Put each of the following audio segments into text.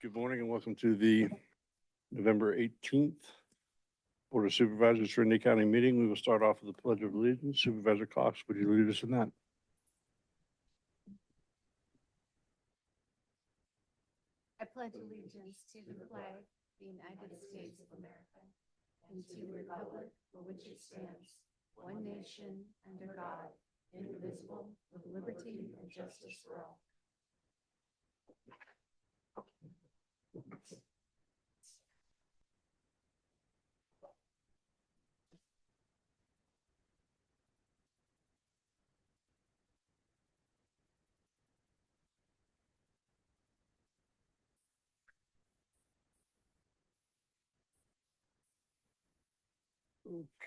Good morning and welcome to the November 18th Board of Supervisors Trinity County meeting. We will start off with the Pledge of Allegiance. Supervisor Cox, would you lead us in that? I pledge allegiance to the flag of the United States of America and to the republic for which it stands, one nation, under God, indivisible, with liberty and justice for all.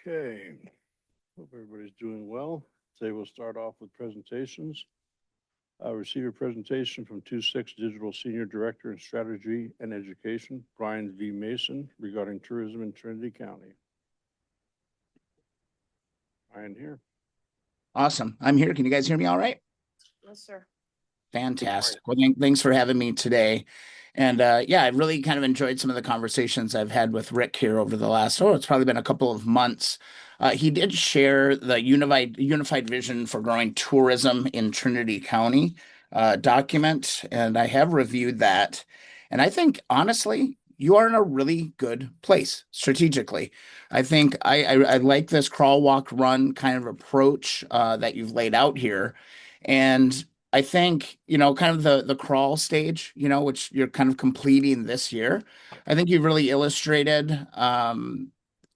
Okay. Hope everybody's doing well. Today we'll start off with presentations. I received a presentation from 26 Digital Senior Director in Strategy and Education, Brian V. Mason, regarding tourism in Trinity County. Brian here. Awesome. I'm here. Can you guys hear me all right? Yes, sir. Fantastic. Well, thanks for having me today. And yeah, I've really kind of enjoyed some of the conversations I've had with Rick here over the last, it's probably been a couple of months. He did share the unified vision for growing tourism in Trinity County document, and I have reviewed that. And I think, honestly, you are in a really good place strategically. I think I like this crawl, walk, run kind of approach that you've laid out here. And I think, kind of the crawl stage, which you're kind of completing this year. I think you've really illustrated,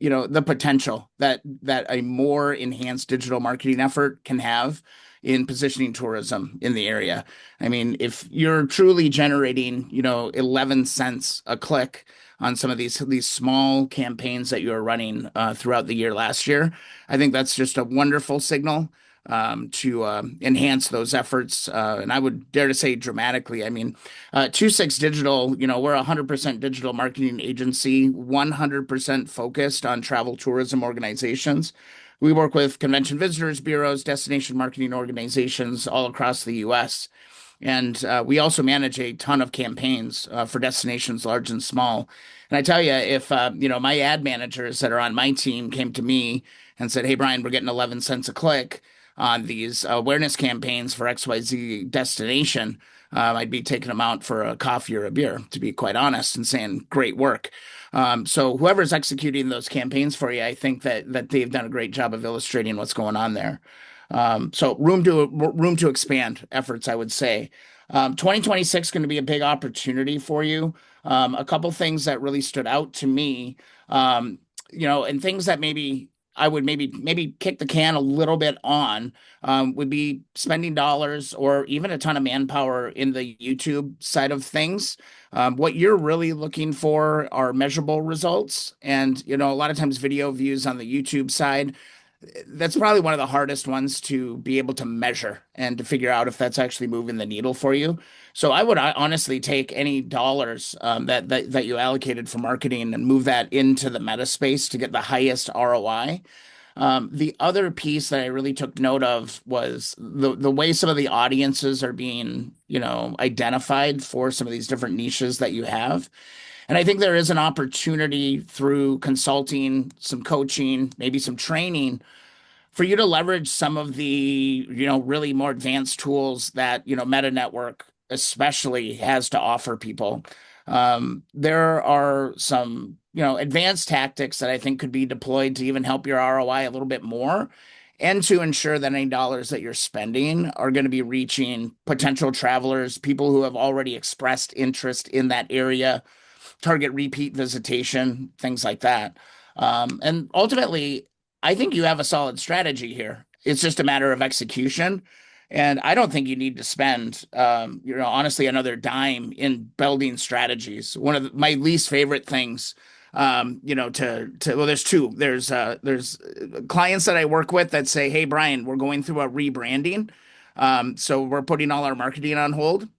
the potential that a more enhanced digital marketing effort can have in positioning tourism in the area. I mean, if you're truly generating, 11 cents a click on some of these small campaigns that you were running throughout the year last year, I think that's just a wonderful signal to enhance those efforts. And I would dare to say dramatically. I mean, 26 Digital, we're a 100% digital marketing agency, 100% focused on travel tourism organizations. We work with convention visitors bureaus, destination marketing organizations all across the U.S. And we also manage a ton of campaigns for destinations large and small. And I tell you, if my ad managers that are on my team came to me and said, "Hey, Brian, we're getting 11 cents a click on these awareness campaigns for XYZ destination," I'd be taking them out for a coffee or a beer, to be quite honest, and saying, "Great work." So whoever's executing those campaigns for you, I think that they've done a great job of illustrating what's going on there. So room to expand efforts, I would say. 2026 is going to be a big opportunity for you. A couple things that really stood out to me, and things that maybe I would maybe kick the can a little bit on, would be spending dollars or even a ton of manpower in the YouTube side of things. What you're really looking for are measurable results. And, a lot of times video views on the YouTube side, that's probably one of the hardest ones to be able to measure and to figure out if that's actually moving the needle for you. So I would honestly take any dollars that you allocated for marketing and move that into the meta space to get the highest ROI. The other piece that I really took note of was the way some of the audiences are being, identified for some of these different niches that you have. And I think there is an opportunity through consulting, some coaching, maybe some training for you to leverage some of the, really more advanced tools that, Meta Network especially has to offer people. There are some, advanced tactics that I think could be deployed to even help your ROI a little bit more and to ensure that any dollars that you're spending are going to be reaching potential travelers, people who have already expressed interest in that area, target repeat visitation, things like that. And ultimately, I think you have a solid strategy here. It's just a matter of execution. And I don't think you need to spend, honestly, another dime in building strategies. One of my least favorite things, well, there's two. There's clients that I work with that say, "Hey, Brian, we're going through a rebranding. So we're putting all our marketing on hold."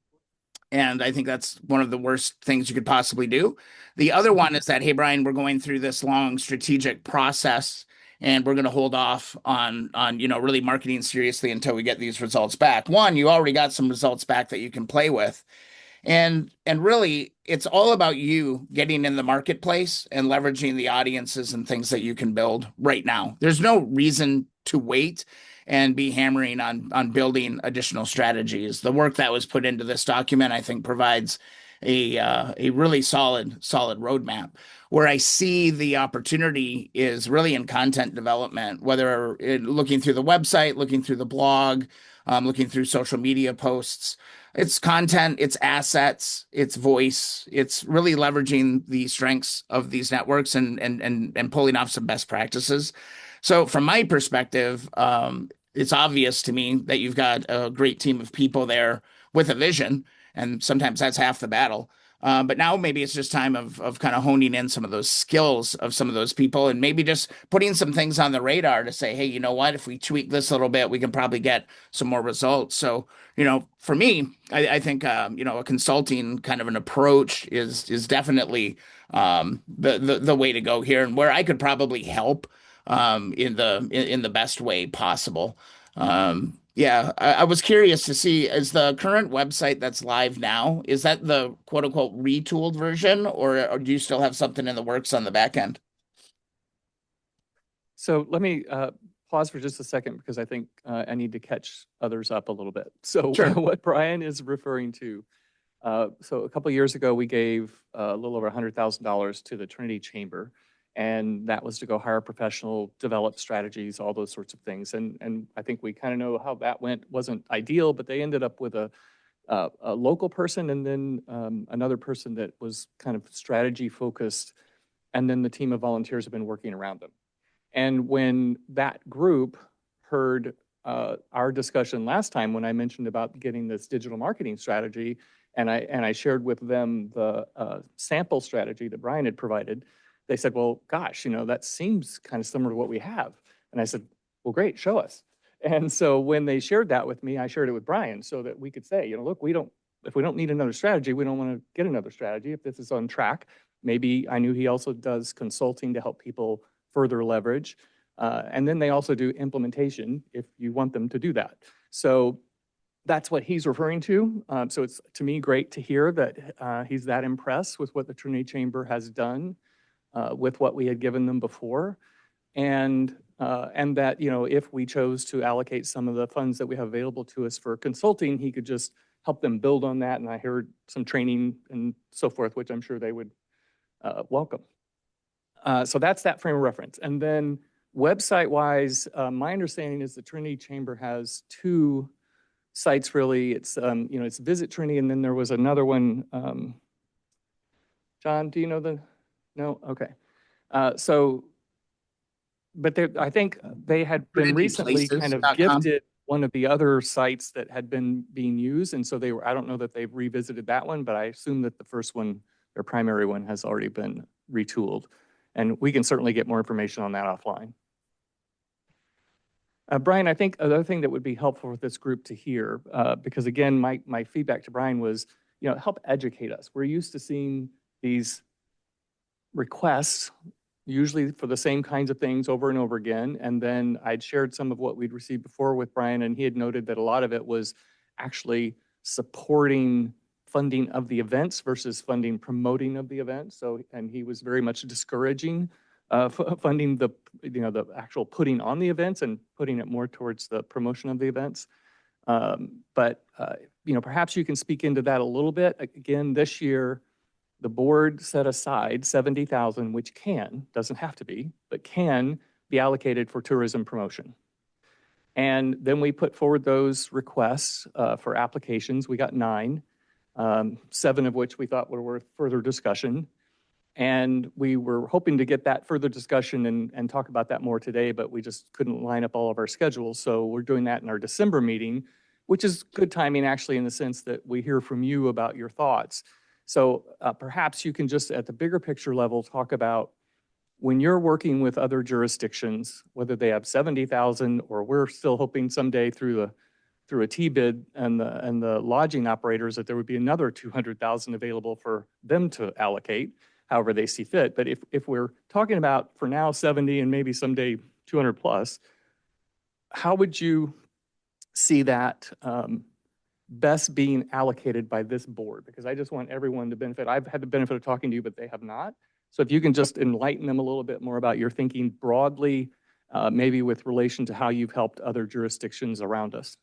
And I think that's one of the worst things you could possibly do. The other one is that, "Hey, Brian, we're going through this long strategic process and we're going to hold off on really marketing seriously until we get these results back." One, you already got some results back that you can play with. And really, it's all about you getting in the marketplace and leveraging the audiences and things that you can build right now. There's no reason to wait and be hammering on building additional strategies. The work that was put into this document, I think, provides a really solid roadmap. Where I see the opportunity is really in content development, whether looking through the website, looking through the blog, looking through social media posts. It's content, it's assets, it's voice. It's really leveraging the strengths of these networks and pulling off some best practices. So from my perspective, it's obvious to me that you've got a great team of people there with a vision, and sometimes that's half the battle. But now maybe it's just time of kind of honing in some of those skills of some of those people and maybe just putting some things on the radar to say, hey, you know what? If we tweak this a little bit, we can probably get some more results. So, for me, I think, a consulting kind of an approach is definitely the way to go here and where I could probably help in the best way possible. Yeah, I was curious to see, is the current website that's live now, is that the quote unquote retooled version, or do you still have something in the works on the back end? So let me pause for just a second because I think I need to catch others up a little bit. So Sure. what Brian is referring to, so a couple of years ago, we gave a little over $100,000 to the Trinity Chamber, and that was to go hire a professional, develop strategies, all those sorts of things. And I think we kind of know how that went. Wasn't ideal, but they ended up with a local person and then another person that was kind of strategy focused, and then the team of volunteers have been working around them. And when that group heard our discussion last time, when I mentioned about getting this digital marketing strategy, and I shared with them the sample strategy that Brian had provided, they said, well, gosh, that seems kind of similar to what we have. And I said, well, great, show us. And so when they shared that with me, I shared it with Brian so that we could say, look, if we don't need another strategy, we don't want to get another strategy. If this is on track, maybe I knew he also does consulting to help people further leverage. And then they also do implementation if you want them to do that. So that's what he's referring to. So it's, to me, great to hear that he's that impressed with what the Trinity Chamber has done with what we had given them before. And that, if we chose to allocate some of the funds that we have available to us for consulting, he could just help them build on that. And I heard some training and so forth, which I'm sure they would welcome. So that's that frame of reference. And then website-wise, my understanding is the Trinity Chamber has two sites really. It's, it's Visit Trinity, and then there was another one. John, do you know no? Okay. But I think they had been recently kind of gifted one of the other sites that had been being used. And so I don't know that they've revisited that one, but I assume that the first one, their primary one, has already been retooled. And we can certainly get more information on that offline. Brian, I think another thing that would be helpful for this group to hear, because again, my feedback to Brian was, help educate us. We're used to seeing these requests, usually for the same kinds of things over and over again. And then I'd shared some of what we'd received before with Brian, and he had noted that a lot of it was actually supporting funding of the events versus funding promoting of the events. So, and he was very much discouraging funding the actual putting on the events and putting it more towards the promotion of the events. But perhaps you can speak into that a little bit. Again, this year, the board set aside $70,000, which doesn't have to be, but can be allocated for tourism promotion. And then we put forward those requests for applications. We got 9, 7 of which we thought were worth further discussion. And we were hoping to get that further discussion and talk about that more today, but we just couldn't line up all of our schedules. So we're doing that in our December meeting, which is good timing actually in the sense that we hear from you about your thoughts. So perhaps you can just at the bigger picture level talk about when you're working with other jurisdictions, whether they have 70,000 or we're still hoping someday through a T-bid and the lodging operators that there would be another 200,000 available for them to allocate however they see fit. But if we're talking about for now 70 and maybe someday 200 plus, how would you see that best being allocated by this board? Because I just want everyone to benefit. I've had the benefit of talking to you, but they have not. So if you can just enlighten them a little bit more about your thinking broadly, maybe with relation to how you've helped other jurisdictions around us.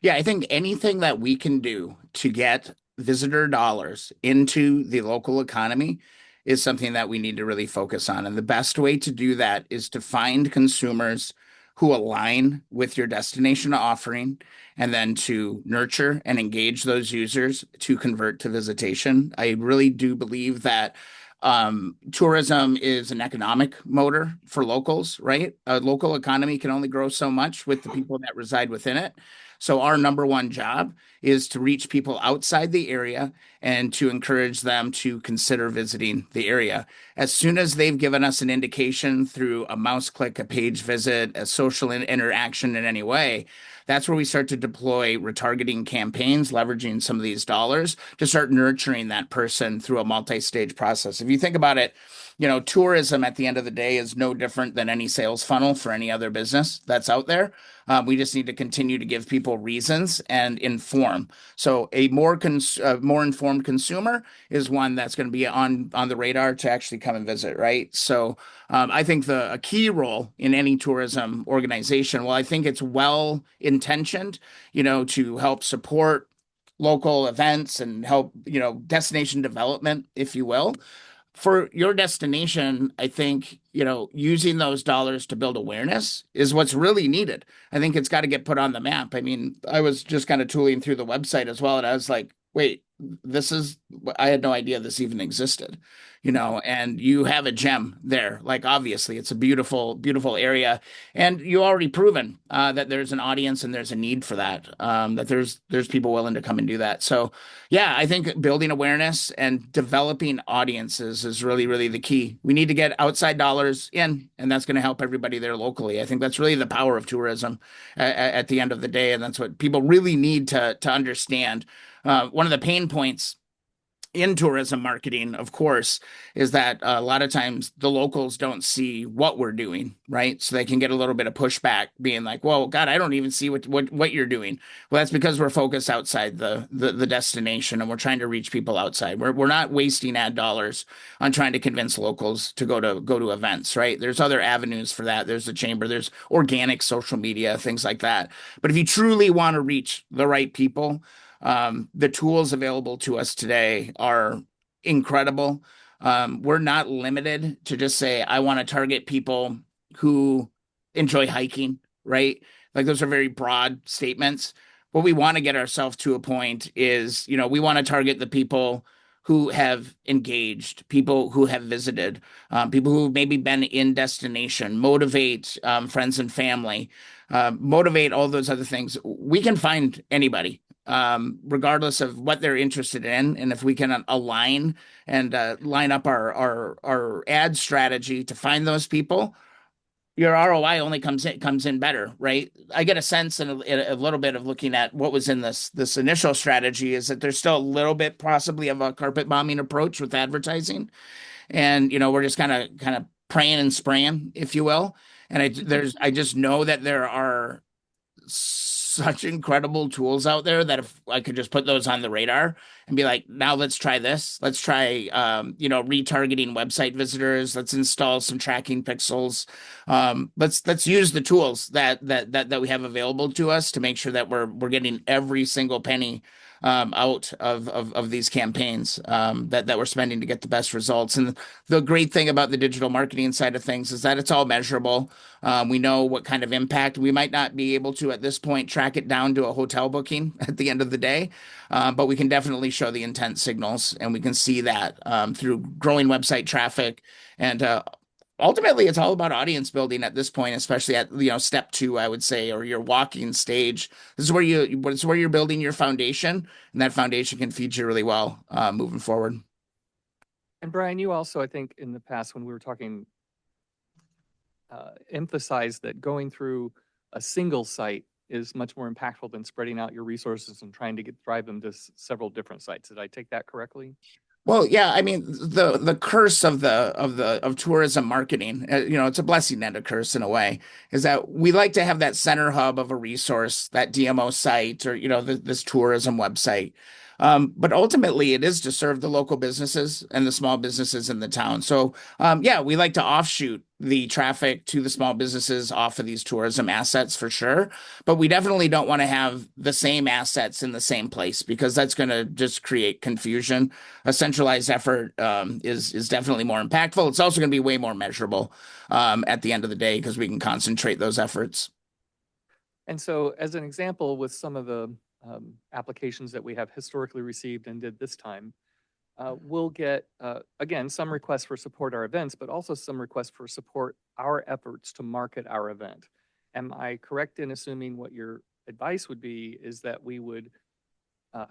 Yeah, I think anything that we can do to get visitor dollars into the local economy is something that we need to really focus on. And the best way to do that is to find consumers who align with your destination offering and then to nurture and engage those users to convert to visitation. I really do believe that tourism is an economic motor for locals, right? A local economy can only grow so much with the people that reside within it. So our number one job is to reach people outside the area and to encourage them to consider visiting the area. As soon as they've given us an indication through a mouse click, a page visit, a social interaction in any way, that's where we start to deploy retargeting campaigns, leveraging some of these dollars to start nurturing that person through a multi-stage process. If you think about it, tourism at the end of the day is no different than any sales funnel for any other business that's out there. We just need to continue to give people reasons and inform. So a more informed consumer is one that's going to be on the radar to actually come and visit, right? So I think a key role in any tourism organization, well, I think it's well intentioned, to help support local events and help, destination development, if you will. For your destination, I think, using those dollars to build awareness is what's really needed. I think it's got to get put on the map. I mean, I was just kind of tooling through the website as well, and I was like, wait, I had no idea this even existed, and you have a gem there. Like, obviously, it's a beautiful, beautiful area, and you already proven that there's an audience and there's a need for that, that there's people willing to come and do that. So, yeah, I think building awareness and developing audiences is really, really the key. We need to get outside dollars in, and that's going to help everybody there locally. I think that's really the power of tourism at the end of the day, and that's what people really need to understand. One of the pain points in tourism marketing, of course, is that a lot of times the locals don't see what we're doing, right? So they can get a little bit of pushback being like, well, God, I don't even see what you're doing. Well, that's because we're focused outside the destination and we're trying to reach people outside. We're not wasting ad dollars on trying to convince locals to go to events, right? There's other avenues for that. There's the chamber, there's organic social media, things like that. But if you truly want to reach the right people, the tools available to us today are incredible. We're not limited to just say, I want to target people who enjoy hiking, right? Like, those are very broad statements. What we want to get ourselves to a point is, we want to target the people who have engaged, people who have visited, people who maybe been in destination, motivate friends and family, motivate all those other things. We can find anybody, regardless of what they're interested in. And if we can align and line up our ad strategy to find those people, your ROI only comes in better, right? I get a sense and a little bit of looking at what was in this initial strategy is that there's still a little bit possibly of a carpet bombing approach with advertising. And, we're just kind of praying and spraying, if you will. And I just know that there are such incredible tools out there that if I could just put those on the radar and be like, now let's try this. Let's try, retargeting website visitors. Let's install some tracking pixels. Let's use the tools that we have available to us to make sure that we're getting every single penny out of these campaigns that we're spending to get the best results. And the great thing about the digital marketing side of things is that it's all measurable. We know what kind of impact. We might not be able to, at this point, track it down to a hotel booking at the end of the day, but we can definitely show the intent signals, and we can see that through growing website traffic. And ultimately, it's all about audience building at this point, especially at step 2, I would say, or your walking stage. This is where you're building your foundation, and that foundation can feed you really well moving forward. And Brian, you also, I think, in the past when we were talking, emphasized that going through a single site is much more impactful than spreading out your resources and trying to drive them to several different sites. Did I take that correctly? Well, yeah, I mean the curse of of tourism marketing, it's a blessing and a curse in a way, is that we like to have that center hub of a resource, that DMO site or this tourism website. But ultimately, it is to serve the local businesses and the small businesses in the town. So, yeah, we like to offshoot the traffic to the small businesses off of these tourism assets for sure. But we definitely don't want to have the same assets in the same place because that's going to just create confusion. A centralized effort is definitely more impactful. It's also going to be way more measurable at the end of the day because we can concentrate those efforts. And so as an example, with some of the applications that we have historically received and did this time, we'll get, again, some requests for support our events, but also some requests for support our efforts to market our event. Am I correct in assuming what your advice would be is that we would,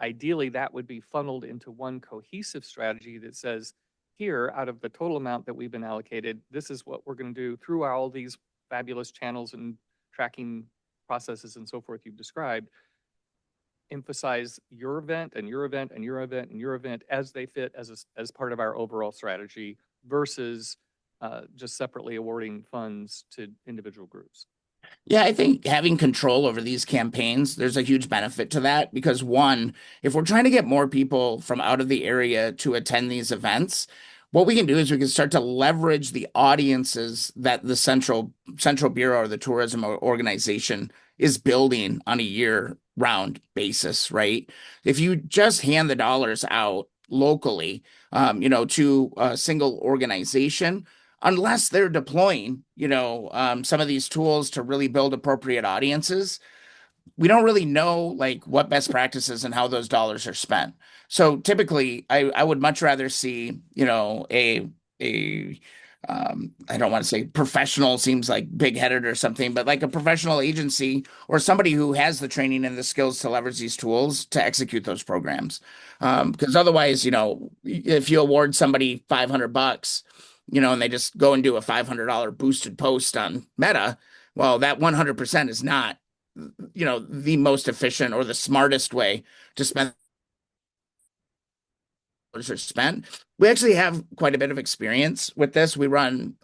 ideally, that would be funneled into one cohesive strategy that says, here, out of the total amount that we've been allocated, this is what we're going to do through all these fabulous channels and tracking processes and so forth you've described, emphasize your event and your event and your event and your event as they fit as part of our overall strategy versus just separately awarding funds to individual groups. Yeah, I think having control over these campaigns, there's a huge benefit to that because one, if we're trying to get more people from out of the area to attend these events, what we can do is we can start to leverage the audiences that the central bureau or the tourism organization is building on a year-round basis, right? If you just hand the dollars out locally, to a single organization, unless they're deploying, some of these tools to really build appropriate audiences, we don't really know like what best practices and how those dollars are spent. So typically, I would much rather see, a I don't want to say professional seems like big headed or something, but like a professional agency or somebody who has the training and the skills to leverage these tools to execute those programs. Because otherwise, if you award somebody $500, and they just go and do a $500 boosted post on Meta, well, that 100% is not the most efficient or the smartest way to spend dollars are spent. We actually have quite a bit of experience with this. We run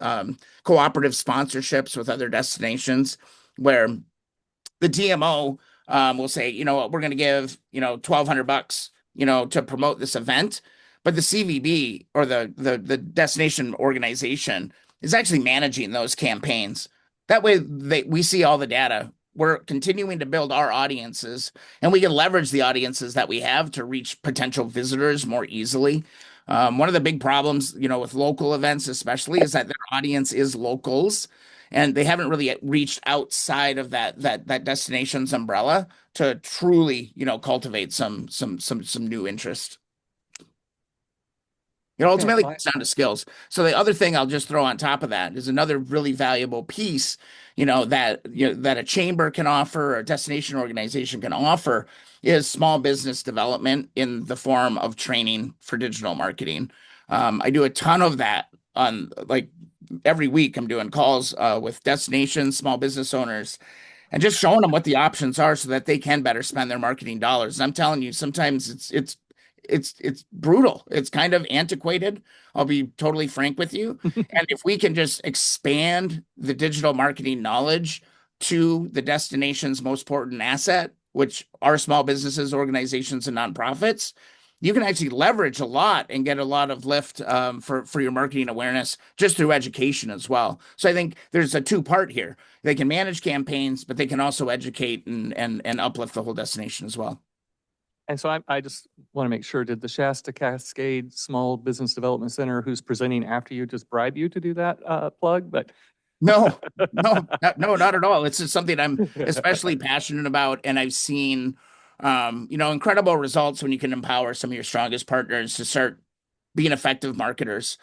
cooperative sponsorships with other destinations where the DMO will say, you know what, we're going to give, $1,200, to promote this event. But the CVB or the destination organization is actually managing those campaigns. That way we see all the data. We're continuing to build our audiences and we can leverage the audiences that we have to reach potential visitors more easily. One of the big problems, with local events, especially, is that their audience is locals and they haven't really reached outside of that destination's umbrella to truly, cultivate some new interest. Ultimately Okay. comes down to skills. So the other thing I'll just throw on top of that is another really valuable piece, that a chamber can offer or a destination organization can offer is small business development in the form of training for digital marketing. I do a ton of that on like every week. I'm doing calls with destinations, small business owners, and just showing them what the options are so that they can better spend their marketing dollars. And I'm telling you, sometimes it's brutal. It's kind of antiquated. I'll be totally frank with you. And if we can just expand the digital marketing knowledge to the destination's most important asset, which are small businesses, organizations, and nonprofits, you can actually leverage a lot and get a lot of lift for your marketing awareness just through education as well. So I think there's a two-part here. They can manage campaigns, but they can also educate and uplift the whole destination as well. And so I just want to make sure, did the Shasta Cascade Small Business Development Center, who's presenting after you, just bribe you to do that plug? But No, not at all. It's just something I'm especially passionate about, and I've seen, incredible results when you can empower some of your strongest partners to start being effective marketers.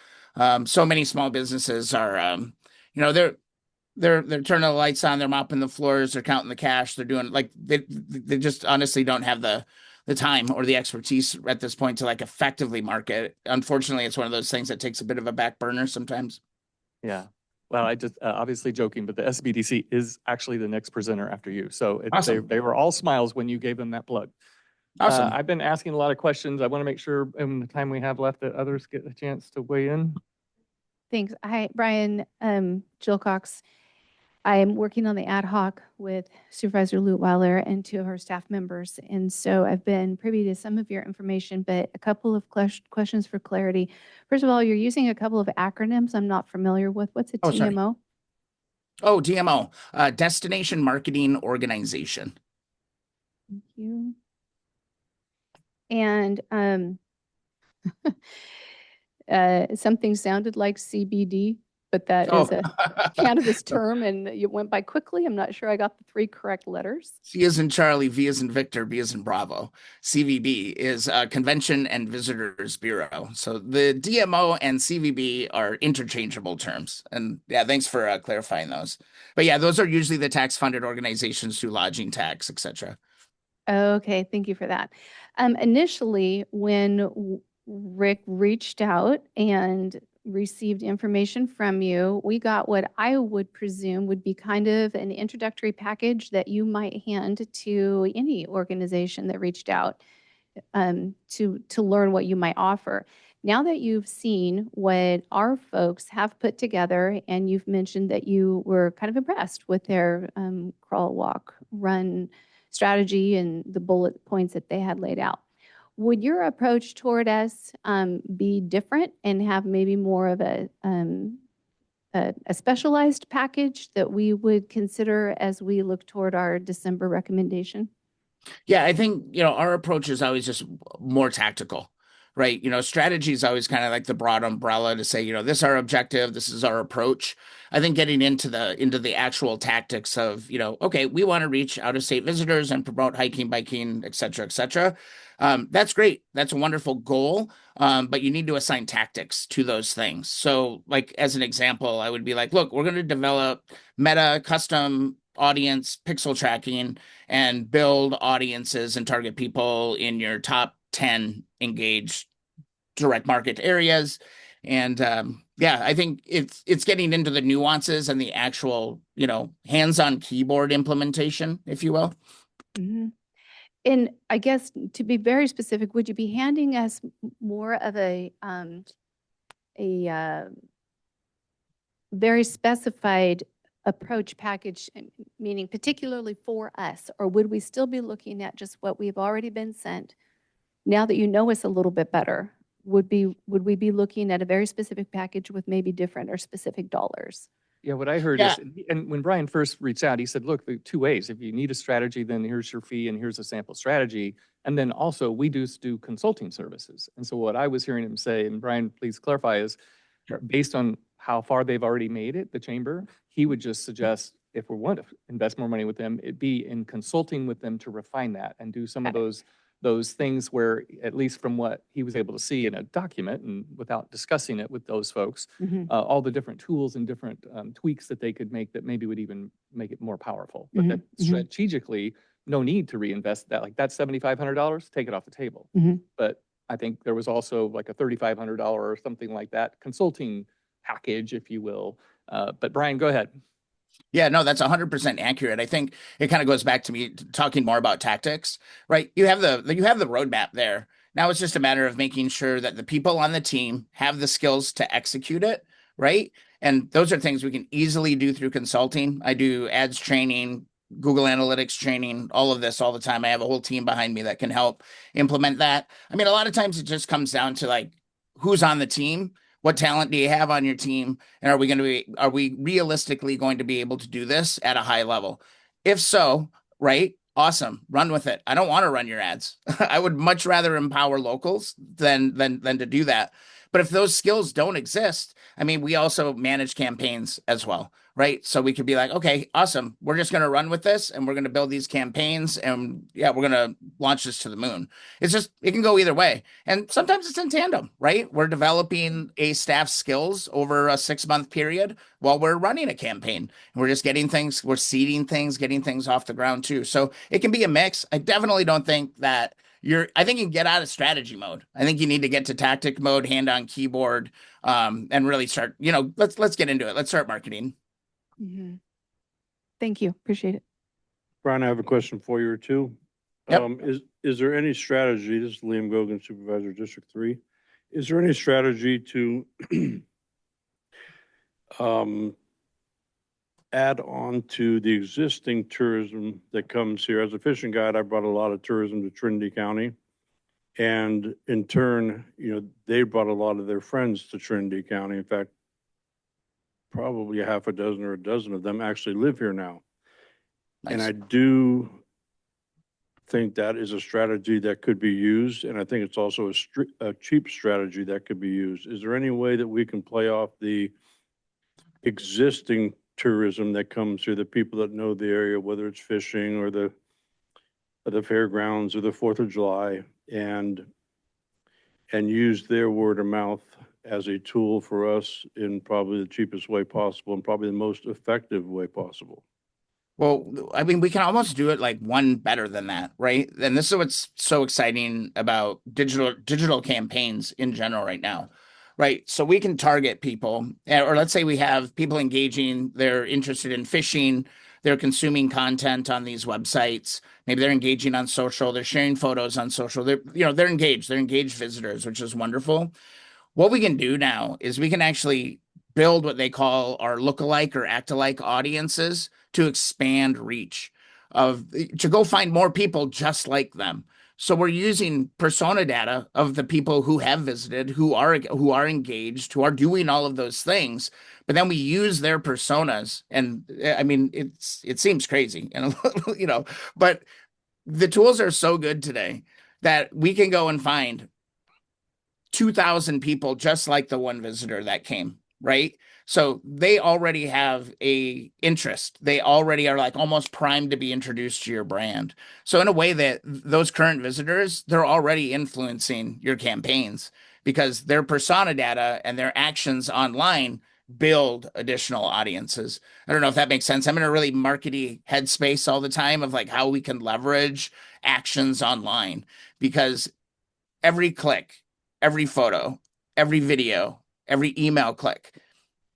So many small businesses are, they're turning the lights on, they're mopping the floors, they're counting the cash, they're doing like they just honestly don't have the time or the expertise at this point to like effectively market. Unfortunately, it's one of those things that takes a bit of a back burner sometimes. yeah. Well, I just obviously joking, but the SBDC is actually the next presenter after you. So Awesome. they were all smiles when you gave them that plug. Awesome. I've been asking a lot of questions. I want to make sure in the time we have left that others get a chance to weigh in. Thanks. Hi, Brian, Jill Cox. I'm working on the ad hoc with Supervisor Lutweiler and 2 of our staff members. And so I've been privy to some of your information, but a couple of questions for clarity. First of all, you're using a couple of acronyms I'm not familiar with. What's a Oh, sorry. TMO? Oh, DMO, Destination Marketing Organization. Thank you. And something sounded like CBD, but that is Oh. a cannabis term and it went by quickly. I'm not sure I got the 3 correct letters. C as in Charlie, V as in Victor, B as in Bravo. CVB is Convention and Visitors Bureau. So the DMO and CVB are interchangeable terms. And yeah, thanks for clarifying those. But yeah, those are usually the tax-funded organizations through lodging tax, etc. Okay, thank you for that. Initially, when Rick reached out and received information from you, we got what I would presume would be kind of an introductory package that you might hand to any organization that reached out to learn what you might offer. Now that you've seen what our folks have put together, and you've mentioned that you were kind of impressed with their crawl, walk, run strategy and the bullet points that they had laid out, would your approach toward us be different and have maybe more of a specialized package that we would consider as we look toward our December recommendation? Yeah, I think, our approach is always just more tactical, right? Strategy is always kind of like the broad umbrella to say, this is our objective, this is our approach. I think getting into the actual tactics of, okay, we want to reach out of state visitors and promote hiking, biking, et cetera, et cetera. That's great. That's a wonderful goal. But you need to assign tactics to those things. So like, as an example, I would be like, look, we're going to develop meta custom audience pixel tracking and build audiences and target people in your top 10 engaged direct market areas. And yeah, I think it's getting into the nuances and the actual, hands-on keyboard implementation, if you will. Mm-hmm. And I guess to be very specific, would you be handing us more of a very specified approach package, meaning particularly for us, or would we still be looking at just what we've already been sent? Now that you know us a little bit better, would we be looking at a very specific package with maybe different or specific dollars? Yeah, what I heard Yeah. is, and when Brian first reached out, he said, look, there are 2 ways. If you need a strategy, then here's your fee and here's a sample strategy. And then also we do consulting services. And so what I was hearing him say, and Brian, please clarify, is based on how far they've already made it, the chamber, he would just suggest if we want to invest more money with them, it'd be in consulting with them to refine that and do some of those things where, at least from what he was able to see in a document and without discussing it with those folks, all the different tools and different tweaks that they could make that maybe would even make it more powerful. But that strategically, no need to reinvest that. Like that's $7,500, take it off the table. But I think there was also like a $3,500 or something like that consulting package, if you will. But Brian, go ahead. Yeah, no, that's 100% accurate. I think it kind of goes back to me talking more about tactics, right? You have the roadmap there. Now it's just a matter of making sure that the people on the team have the skills to execute it, right? And those are things we can easily do through consulting. I do ads training, Google Analytics training, all of this all the time. I have a whole team behind me that can help implement that. I mean, a lot of times it just comes down to like, who's on the team? What talent do you have on your team? And are we realistically going to be able to do this at a high level? If so, right? Awesome. Run with it. I don't want to run your ads. I would much rather empower locals than to do that. But if those skills don't exist, I mean, we also manage campaigns as well, right? So we could be like, okay, awesome. We're just going to run with this and we're going to build these campaigns and yeah, we're going to launch this to the moon. It can go either way. And sometimes it's in tandem, right? We're developing a staff's skills over a 6-month period while we're running a campaign. We're just we're seeding things, getting things off the ground too. So it can be a mix. I definitely don't think that I think you can get out of strategy mode. I think you need to get to tactic mode, hand on keyboard, and really start, let's get into it. Let's start marketing. Thank you. Appreciate it. Brian, I have a question for you or two. Yep. Is there any strategy, this is Liam Gogan, Supervisor, District 3. Is there any strategy to add on to the existing tourism that comes here? As a fishing guide, I brought a lot of tourism to Trinity County. And in turn, they brought a lot of their friends to Trinity County. In fact, probably a half a dozen or a dozen of them actually live here now. And Nice. I do think that is a strategy that could be used. And I think it's also a cheap strategy that could be used. Is there any way that we can play off the existing tourism that comes through, the people that know the area, whether it's fishing or the fairgrounds or the 4th of July, and use their word of mouth as a tool for us in probably the cheapest way possible and probably the most effective way possible? Well, I mean, we can almost do it like one better than that, right? And this is what's so exciting about digital campaigns in general right now, right? So we can target people, or let's say we have people engaging, they're interested in fishing, they're consuming content on these websites. Maybe they're engaging on social, they're sharing photos on social. They're engaged visitors, which is wonderful. What we can do now is we can actually build what they call our lookalike or act-alike audiences to expand reach to go find more people just like them. So we're using persona data of the people who have visited, who are engaged, who are doing all of those things, but then we use their personas. And I mean, it seems crazy, and but the tools are so good today that we can go and find 2,000 people just like the one visitor that came, right? So they already have a interest. They already are like almost primed to be introduced to your brand. So in a way that those current visitors, they're already influencing your campaigns because their persona data and their actions online build additional audiences. I don't know if that makes sense. I'm in a really markety headspace all the time of like how we can leverage actions online because every click, every photo, every video, every email click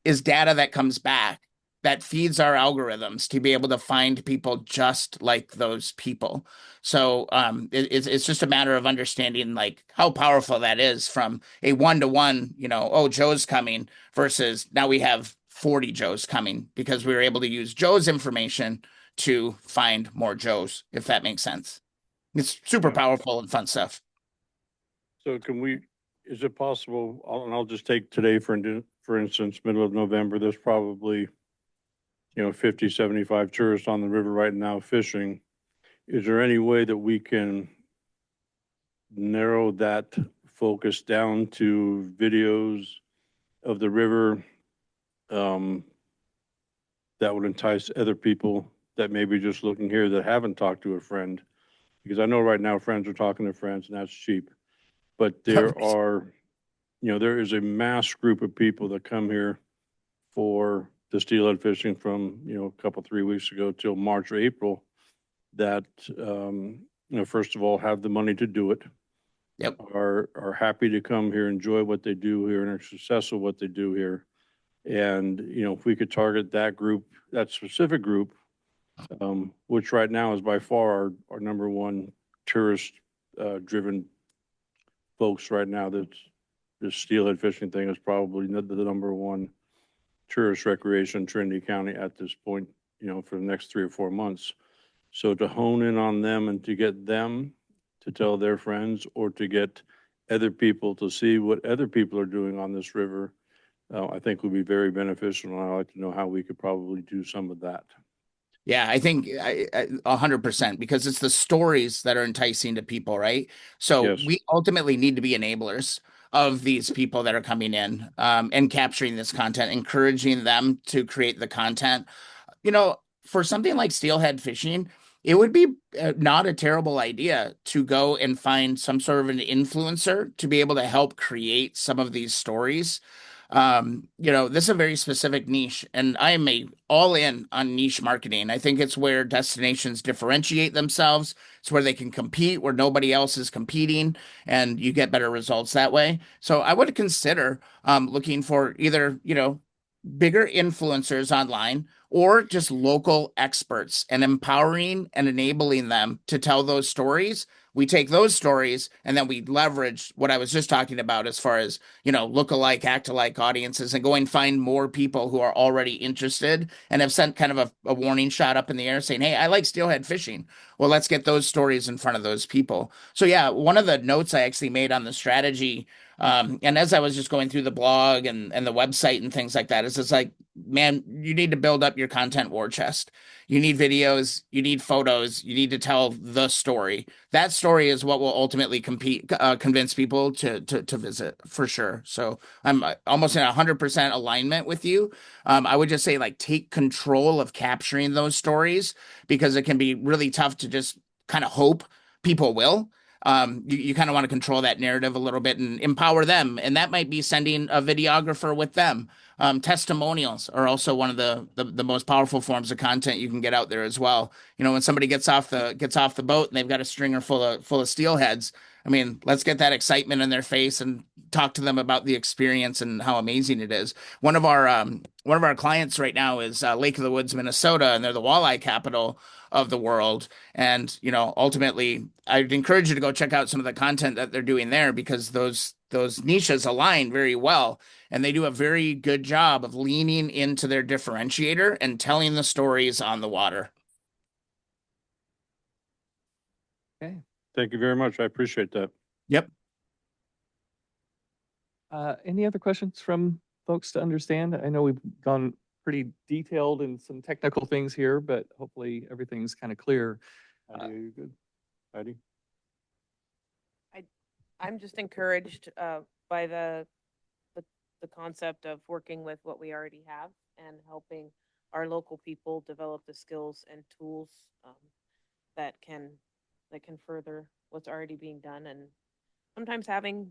is data that comes back that feeds our algorithms to be able to find people just like those people. So it's just a matter of understanding like how powerful that is from a one-to-one, oh, Joe's coming versus now we have 40 Joes coming because we were able to use Joe's information to find more Joes, if that makes sense. It's super Yeah. powerful and fun stuff. So is it possible, and I'll just take today for instance, middle of November, there's probably, 50, 75 tourists on the river right now fishing. Is there any way that we can narrow that focus down to videos of the river that would entice other people that may be just looking here that haven't talked to a friend? Because I know right now friends are talking to friends and that's cheap. But there is a mass group of people that come here for the steelhead fishing from, a couple, 3 weeks ago till March or April that, first of all, have the money to do it. Yep. Are happy to come here, enjoy what they do here, and are successful what they do here. And, if we could target that group, that specific group, which right now is by far our number one tourist driven folks right now, that this steelhead fishing thing is probably the number one tourist recreation in Trinity County at this point, for the next 3 or 4 months. So to hone in on them and to get them to tell their friends or to get other people to see what other people are doing on this river, I think would be very beneficial. And I'd like to know how we could probably do some of that. Yeah, I think 100% because it's the stories that are enticing to people, right? So Yes. we ultimately need to be enablers of these people that are coming in and capturing this content, encouraging them to create the content. For something like steelhead fishing, it would be not a terrible idea to go and find some sort of an influencer to be able to help create some of these stories. This is a very specific niche, and I am all in on niche marketing. I think it's where destinations differentiate themselves. It's where they can compete, where nobody else is competing, and you get better results that way. So I would consider looking for either, bigger influencers online or just local experts, and empowering and enabling them to tell those stories. We take those stories and then we leverage what I was just talking about as far as, look-alike, act-alike audiences, and go and find more people who are already interested and have sent kind of a warning shot up in the air saying, hey, I like steelhead fishing. Well, let's get those stories in front of those people. So yeah, one of the notes I actually made on the strategy, and as I was just going through the blog and the website and things like that, is it's like, man, you need to build up your content war chest. You need videos, you need photos, you need to tell the story. That story is what will ultimately convince people to visit for sure. So I'm almost in 100% alignment with you. I would just say, like, take control of capturing those stories, because it can be really tough to just kind of hope people will. You kind of want to control that narrative a little bit and empower them. And that might be sending a videographer with them. Testimonials are also one of the most powerful forms of content you can get out there as well. When somebody gets off the boat and they've got a stringer full of steelheads, I mean, let's get that excitement in their face and talk to them about the experience and how amazing it is. One of our clients right now is Lake of the Woods, Minnesota, and they're the walleye capital of the world. And ultimately, I'd encourage you to go check out some of the content that they're doing there, because those niches align very well, and they do a very good job of leaning into their differentiator and telling the stories on the water. Okay. Thank you very much. I appreciate that. Yep. Any other questions from folks to understand? I know we've gone pretty detailed in some technical things here, but hopefully everything's kind of clear. Heidi, are you good? Heidi? I'm just encouraged by the concept of working with what we already have and helping our local people develop the skills and tools that can further what's already being done. And sometimes having,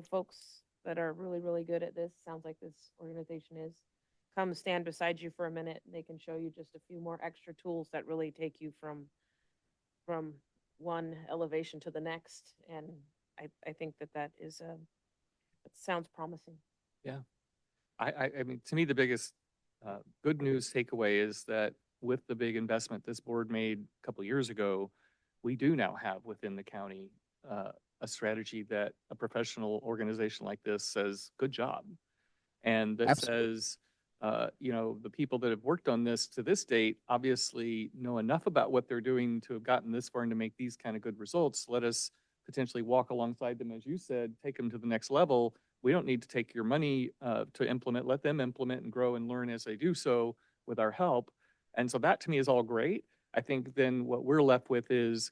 folks that are really, really good at this, sounds like this organization is, come stand beside you for a minute. They can show you just a few more extra tools that really take you from one elevation to the next. And I think that is it sounds promising. Yeah. I mean, to me, the biggest good news takeaway is that with the big investment this board made a couple of years ago, we do now have within the county a strategy that a professional organization like this says, good job. And that Absolutely. says, the people that have worked on this to this date obviously know enough about what they're doing to have gotten this far and to make these kind of good results. Let us potentially walk alongside them, as you said, take them to the next level. We don't need to take your money to implement. Let them implement and grow and learn as they do so with our help. And so that to me is all great. I think then what we're left with is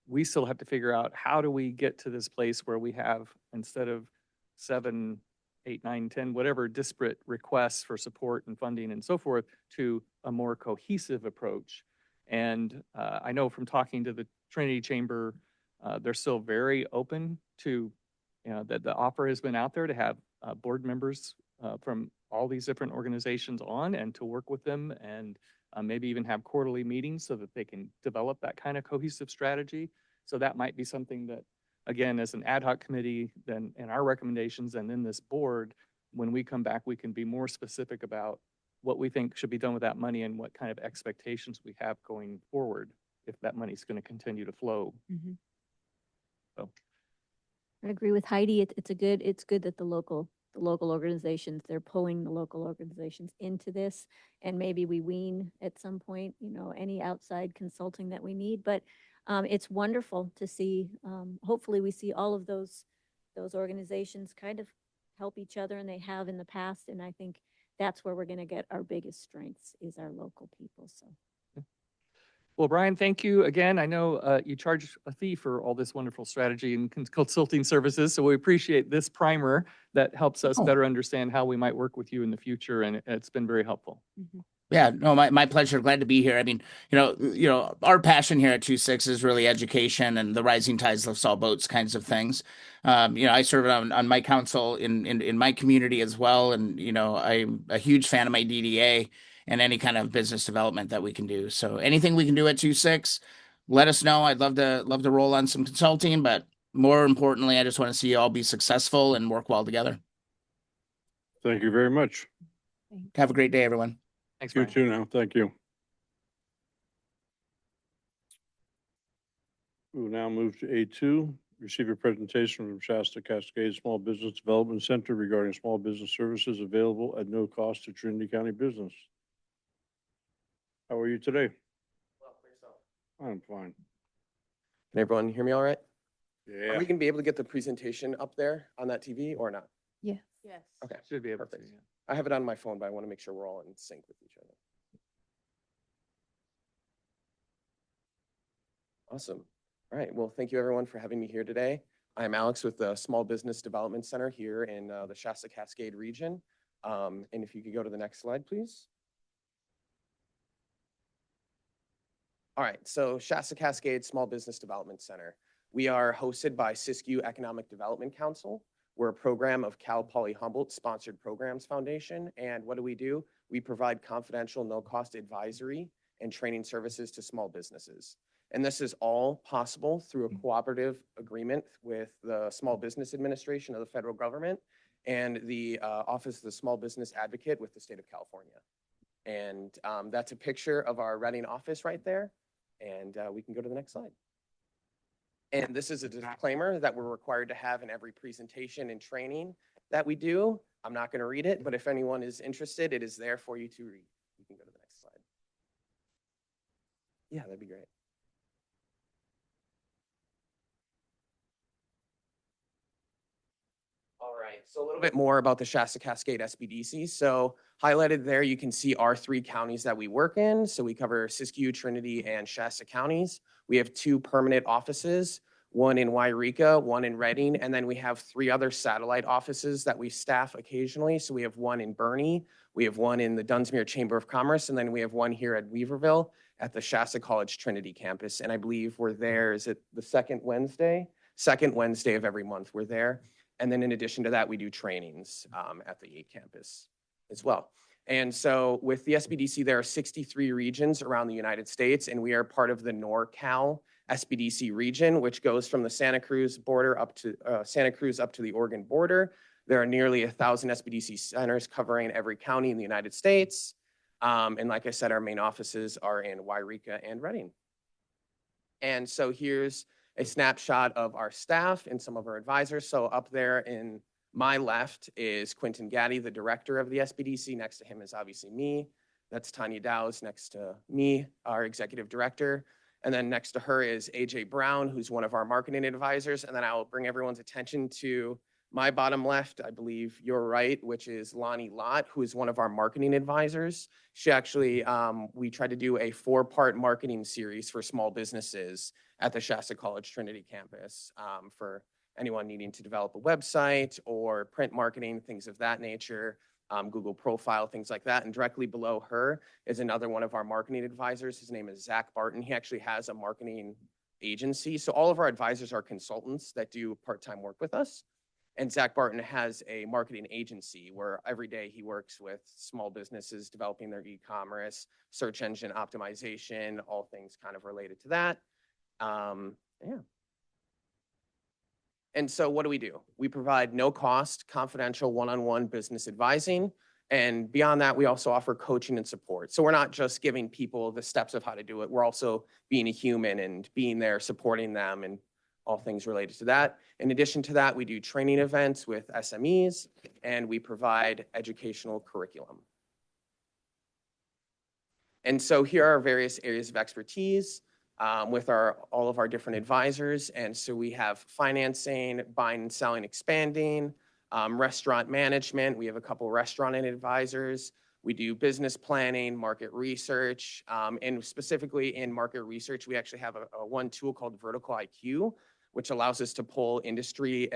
we still have to figure out, how do we get to this place where we have, instead of 7, 8, 9, 10, whatever disparate requests for support and funding and so forth, to a more cohesive approach. And I know from talking to the Trinity Chamber, they're still very open to, that the offer has been out there to have board members from all these different organizations on, and to work with them, and maybe even have quarterly meetings so that they can develop that kind of cohesive strategy. So that might be something that, again, as an ad hoc committee, then in our recommendations, and then this board, when we come back, we can be more specific about what we think should be done with that money and what kind of expectations we have going forward, if that money's going to continue to flow. Mm-hmm. So I agree with Heidi. It's good that the local organizations, they're pulling the local organizations into this, and maybe we wean at some point, any outside consulting that we need. But it's wonderful to see. Hopefully, we see all of those organizations kind of help each other, and they have in the past. And I think that's where we're going to get our biggest strengths, is our local people. So. Well, Brian, thank you again. I know you charge a fee for all this wonderful strategy and consulting services, so we appreciate this primer that helps us better understand how we might work with you in the future, and it's been very helpful. Mm-hmm. Yeah, no, my pleasure. Glad to be here. I mean, our passion here at 2-6 is really education and the rising tides lifts all boats kinds of things. I serve on my council in my community as well, and I'm a huge fan of my DDA and any kind of business development that we can do. So anything we can do at 2-6, let us know. I'd love to roll on some consulting, but more importantly, I just want to see you all be successful and work well together. Thank you very much. Have a great day, everyone. Thanks, You Brian. too now. Thank you. We will now move to A2, receive a presentation from Shasta Cascade Small Business Development Center regarding small business services available at no cost to Trinity County business. How are you today? Well, for yourself. I'm fine. Can everyone hear me all right? Yeah. Are we gonna be able to get the presentation up there on that TV or not? Yes. Okay, Should be able to, perfect. yeah. I have it on my phone, but I want to make sure we're all in sync with each other. Awesome. All right, well, thank you everyone for having me here today. I'm Alex with the Small Business Development Center here in the Shasta Cascade region. And if you could go to the next slide, please. All right, so Shasta Cascade Small Business Development Center. We are hosted by Siskiyou Economic Development Council. We're a program of Cal Poly Humboldt sponsored programs foundation. And what do? We provide confidential, no-cost advisory and training services to small businesses. And this is all possible through a cooperative agreement with the Small Business Administration of the federal government and the Office of the Small Business Advocate with the state of California. And that's a picture of our Reading office right there. And we can go to the next slide. And this is a disclaimer that we're required to have in every presentation and training that we do. I'm not going to read it, but if anyone is interested, it is there for you to read. You can go to the next slide. Yeah, that'd be great. All right, so a little bit more about the Shasta Cascade SBDC. So highlighted there, you can see our 3 counties that we work in. So we cover Siskiyou, Trinity, and Shasta counties. We have 2 permanent offices, one in Wairika, one in Reading, and then we have 3 other satellite offices that we staff occasionally. So we have one in Bernie, we have one in the Dunsmuir Chamber of Commerce, and then we have one here at Weaverville at the Shasta College Trinity campus. And I believe we're there, is it the second Wednesday? Second Wednesday of every month we're there. And then in addition to that, we do trainings at the 8 campus as well. And so with the SBDC, there are 63 regions around the United States, and we are part of the NorCal SBDC region, which goes from the Santa Cruz border up to the Oregon border. There are nearly 1,000 SBDC centers covering every county in the United States. And like I said, our main offices are in Wairika and Reading. And so here's a snapshot of our staff and some of our advisors. So up there in my left is Quentin Gaddy, the director of the SBDC. Next to him is obviously me. That's Tanya Dow's next to me, our executive director. And then next to her is AJ Brown, who's one of our marketing advisors. And then I'll bring everyone's attention to my bottom left, I believe your right, which is Lonnie Lott, who is one of our marketing advisors. She actually, we tried to do a 4-part marketing series for small businesses at the Shasta College Trinity campus for anyone needing to develop a website or print marketing, things of that nature, Google profile, things like that. And directly below her is another one of our marketing advisors. His name is Zach Barton. He actually has a marketing agency. So all of our advisors are consultants that do part-time work with us. And Zach Barton has a marketing agency where every day he works with small businesses developing their e-commerce, search engine optimization, all things kind of related to that. Yeah. And so what do? We provide no cost, confidential, one-on-one business advising. And beyond that, we also offer coaching and support. So we're not just giving people the steps of how to do it. We're also being a human and being there, supporting them and all things related to that. In addition to that, we do training events with SMEs and we provide educational curriculum. And so here are various areas of expertise with all of our different advisors. And so we have financing, buying and selling, expanding, restaurant management. We have a couple restaurant advisors. We do business planning, market research, and specifically in market research, we actually have one tool called Vertical IQ, which allows us to pull industry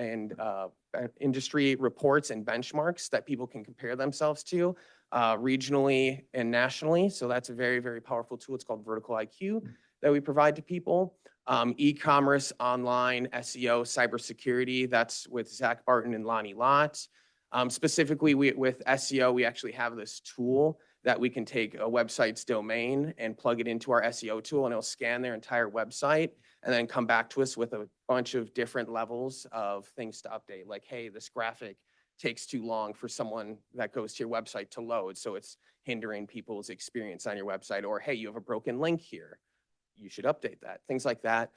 reports and benchmarks that people can compare themselves to regionally and nationally. So that's a very, very powerful tool. It's called Vertical IQ that we provide to people. E-commerce, online, SEO, cybersecurity, that's with Zach Barton and Lonnie Lott. Specifically with SEO, we actually have this tool that we can take a website's domain and plug it into our SEO tool and it'll scan their entire website and then come back to us with a bunch of different levels of things to update. Like, hey, this graphic takes too long for someone that goes to your website to load, so it's hindering people's experience on your website. Or, hey, you have a broken link here. You should update that. Things like that.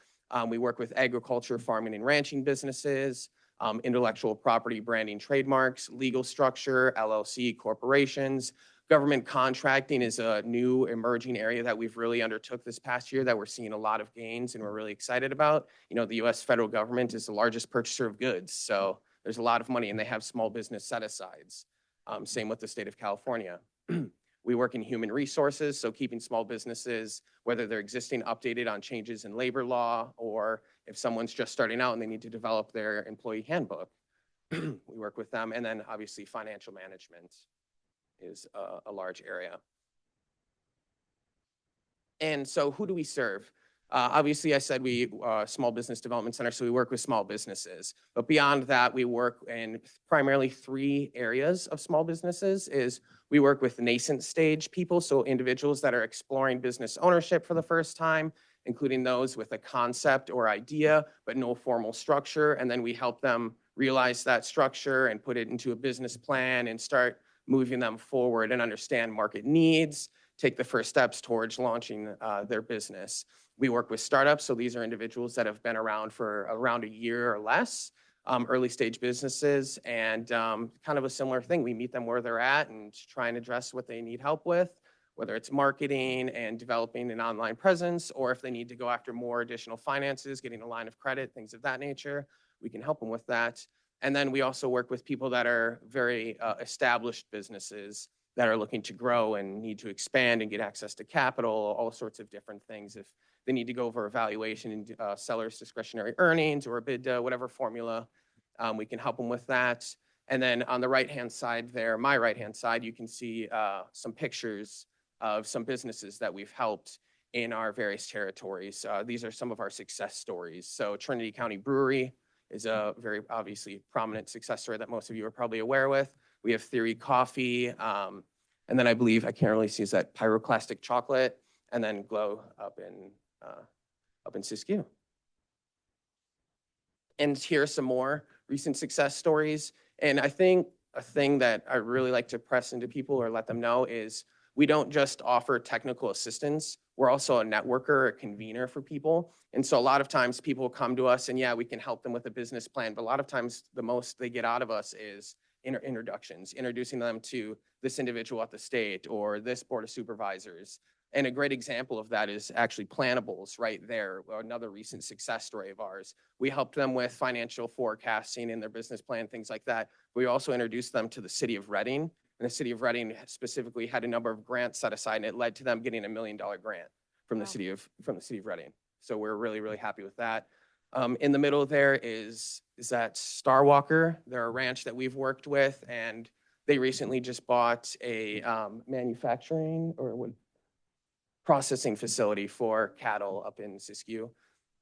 We work with agriculture, farming, and ranching businesses, intellectual property, branding, trademarks, legal structure, LLC, corporations. Government contracting is a new emerging area that we've really undertook this past year that we're seeing a lot of gains and we're really excited about. You know, the US federal government is the largest purchaser of goods. So there's a lot of money and they have small business set-asides. Same with the state of California. We work in human resources, so keeping small businesses, whether they're existing, updated on changes in labor law, or if someone's just starting out and they need to develop their employee handbook, we work with them. And then obviously financial management is a large area. And so who do we serve? Obviously, I said we small business development center, so we work with small businesses. But beyond that, we work in primarily 3 areas of small businesses. Is we work with nascent stage people, so individuals that are exploring business ownership for the first time, including those with a concept or idea, but no formal structure. And then we help them realize that structure and put it into a business plan and start moving them forward and understand market needs, take the first steps towards launching their business. We work with startups, so these are individuals that have been around for around a year or less, early stage businesses, and kind of a similar thing. We meet them where they're at and try and address what they need help with, whether it's marketing and developing an online presence, or if they need to go after more additional finances, getting a line of credit, things of that nature, we can help them with that. And then we also work with people that are very established businesses that are looking to grow and need to expand and get access to capital, all sorts of different things. If they need to go over evaluation and seller's discretionary earnings or a bid, whatever formula, we can help them with that. And then on the right-hand side there, my right-hand side, you can see some pictures of some businesses that we've helped in our various territories. These are some of our success stories. So Trinity County Brewery is a very obviously prominent success story that most of you are probably aware with. We have Theory Coffee, and then I believe, I can't really see, is that Pyroclastic Chocolate, and then Glow up in Siskiyou. And here are some more recent success stories. And I think a thing that I really like to press into people or let them know is we don't just offer technical assistance. We're also a networker, a convener for people. And so a lot of times people come to us and yeah, we can help them with a business plan. But a lot of times the most they get out of us is introductions, introducing them to this individual at the state or this board of supervisors. And a great example of that is actually Plantables right there, another recent success story of ours. We helped them with financial forecasting in their business plan, things like that. We also introduced them to the city of Reading. And the city of Reading specifically had a number of grants set aside, and it led to them getting $1 million grant from the city of Reading. So we're really, really happy with that. In the middle there is that Starwalker. They're a ranch that we've worked with, and they recently just bought a manufacturing or processing facility for cattle up in Siskiyou.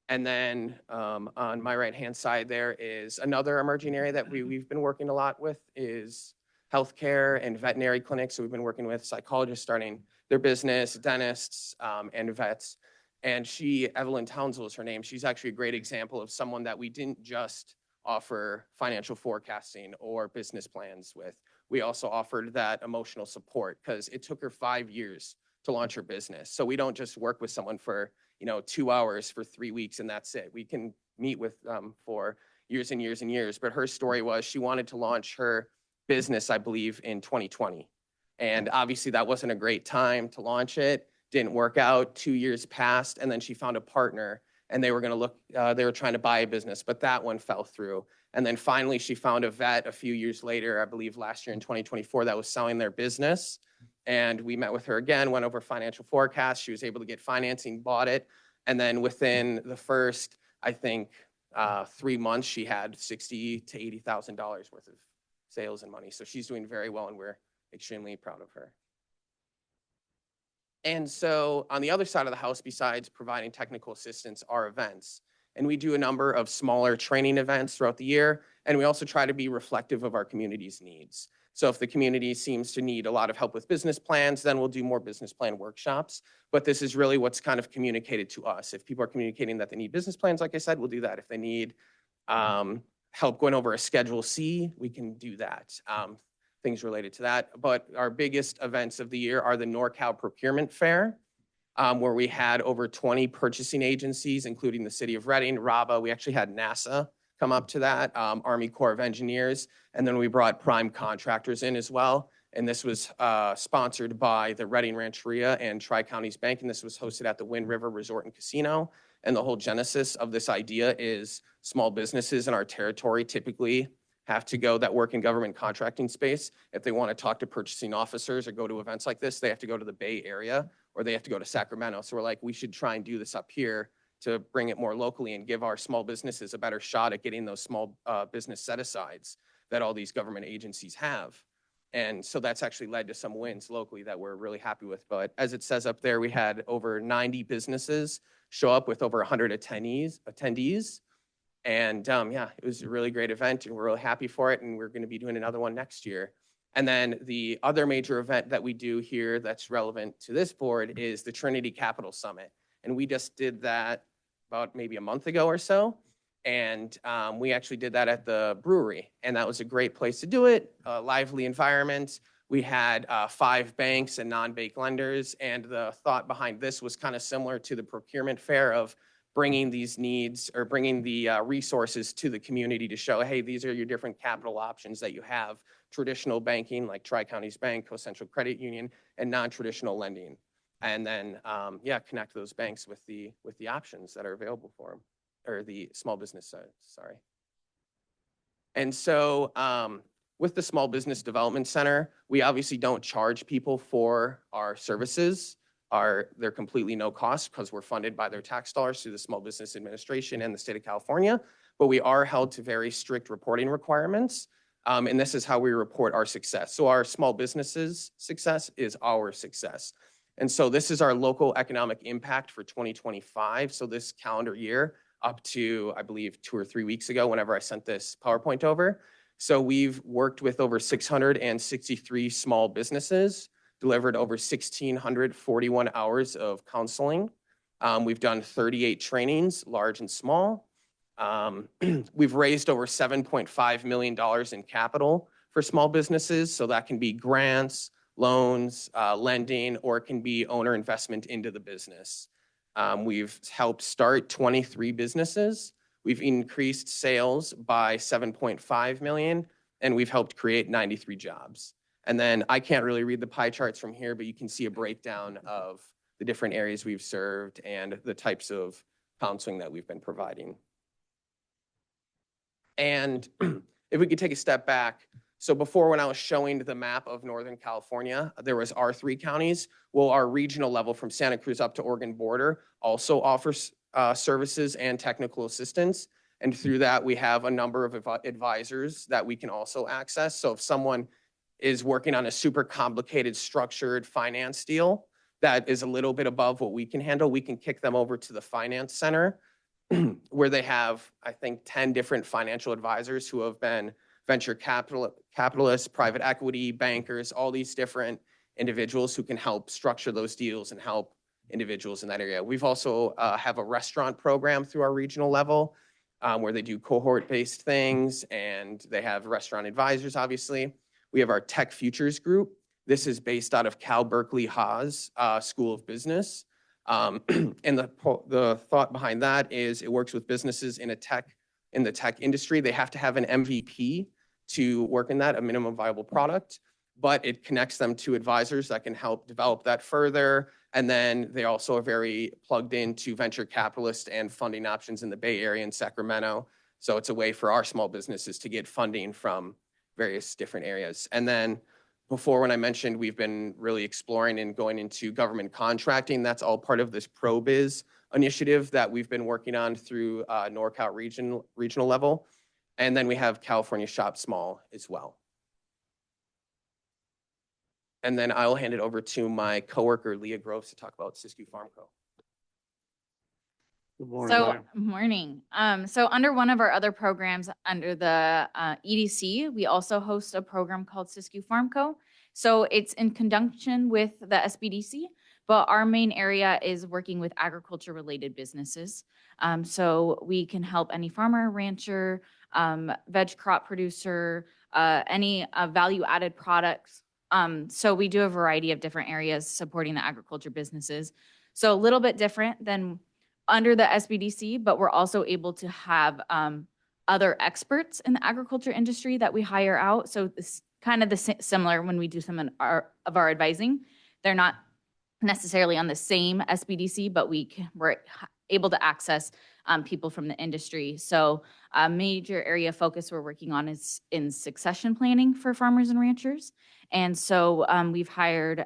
And then on my right-hand side there is another emerging area that we've been working a lot with is healthcare and veterinary clinics. So we've been working with psychologists starting their business, dentists, and vets. And Evelyn Townsville is her name. She's actually a great example of someone that we didn't just offer financial forecasting or business plans with. We also offered that emotional support because it took her 5 years to launch her business. So we don't just work with someone for 2 hours for 3 weeks and that's it. We can meet with them for years and years and years. But her story was she wanted to launch her business, I believe, in 2020. And obviously that wasn't a great time to launch it. Didn't work out. 2 years passed, and then she found a partner, and they were trying to buy a business, but that one fell through. And then finally she found a vet a few years later, I believe last year in 2024, that was selling their business. And we met with her again, went over financial forecast. She was able to get financing, bought it. And then within the first, I think, 3 months, she had $60,000 to $80,000 worth of sales and money. So she's doing very well, and we're extremely proud of her. And so on the other side of the house, besides providing technical assistance, are events. And we do a number of smaller training events throughout the year. And we also try to be reflective of our community's needs. So if the community seems to need a lot of help with business plans, then we'll do more business plan workshops. But this is really what's kind of communicated to us. If people are communicating that they need business plans, like I said, we'll do that. If they need help going over a Schedule C, we can do that. Things related to that. But our biggest events of the year are the NorCal Procurement Fair. where we had over 20 purchasing agencies, including the city of Reading, RABA. We actually had NASA come up to that, Army Corps of Engineers, and then we brought prime contractors in as well. And this was sponsored by the Reading Rancheria and Tri-Counties Bank, and this was hosted at the Wind River Resort and Casino. And the whole genesis of this idea is small businesses in our territory typically have to go that work in government contracting space. If they want to talk to purchasing officers or go to events like this, they have to go to the Bay Area or they have to go to Sacramento. So we're like, we should try and do this up here to bring it more locally and give our small businesses a better shot at getting those small business set-asides that all these government agencies have. And so that's actually led to some wins locally that we're really happy with. But as it says up there, we had over 90 businesses show up with over 100 attendees. And yeah, it was a really great event and we're really happy for it. And we're going to be doing another one next year. And then the other major event that we do here that's relevant to this board is the Trinity Capital Summit. And we just did that about maybe a month ago or so. And we actually did that at the brewery. And that was a great place to do it, a lively environment. We had 5 banks and non-bank lenders. And the thought behind this was kind of similar to the procurement fair of bringing these needs or bringing the resources to the community to show, hey, these are your different capital options that you have. Traditional banking like Tri-Counties Bank, Co-Central Credit Union, and non-traditional lending. And then, yeah, connect those banks with the options that are available for them, or the small business side, sorry. And so with the Small Business Development Center, we obviously don't charge people for our services. They're completely no cost because we're funded by their tax dollars through the Small Business Administration and the state of California, but we are held to very strict reporting requirements. And this is how we report our success. So our small businesses' success is our success. And so this is our local economic impact for 2025. So this calendar year up to, I believe, 2 or 3 weeks ago, whenever I sent this PowerPoint over. So we've worked with over 663 small businesses, delivered over 1,641 hours of counseling. We've done 38 trainings, large and small. We've raised over $7.5 million in capital for small businesses. So that can be grants, loans, lending, or it can be owner investment into the business. We've helped start 23 businesses. We've increased sales by 7.5 million, and we've helped create 93 jobs. And then I can't really read the pie charts from here, but you can see a breakdown of the different areas we've served and the types of counseling that we've been providing. And if we could take a step back, so before when I was showing the map of Northern California, there was our 3 counties. Well, our regional level from Santa Cruz up to Oregon border also offers services and technical assistance. And through that, we have a number of advisors that we can also access. So if someone is working on a super complicated structured finance deal that is a little bit above what we can handle, we can kick them over to the finance center where they have, I think, 10 different financial advisors who have been venture capitalists, private equity, bankers, all these different individuals who can help structure those deals and help individuals in that area. We've also have a restaurant program through our regional level where they do cohort-based things, and they have restaurant advisors, obviously. We have our Tech Futures group. This is based out of Cal Berkeley Haas School of Business. And the thought behind that is it works with businesses in the tech industry. They have to have an MVP to work in that, a minimum viable product, but it connects them to advisors that can help develop that further. And then they also are very plugged into venture capitalists and funding options in the Bay Area and Sacramento. So it's a way for our small businesses to get funding from various different areas. And then before, when I mentioned we've been really exploring and going into government contracting, that's all part of this ProBiz initiative that we've been working on through NorCal regional level. And then we have California Shop Small as well. And then I'll hand it over to my coworker, Leah Groves, to talk about Siskiyou Farm Co. Good morning, Leah. Morning. So under one of our other programs under the EDC, we also host a program called Siskiyou Farm Co. So it's in conjunction with the SBDC, but our main area is working with agriculture related businesses. So we can help any farmer, rancher, veg crop producer, any value added products. So we do a variety of different areas supporting the agriculture businesses. So a little bit different than under the SBDC, but we're also able to have other experts in the agriculture industry that we hire out. So it's kind of similar when we do some of our advising. They're not necessarily on the same SBDC, but we're able to access people from the industry. So a major area of focus we're working on is in succession planning for farmers and ranchers. And so we've hired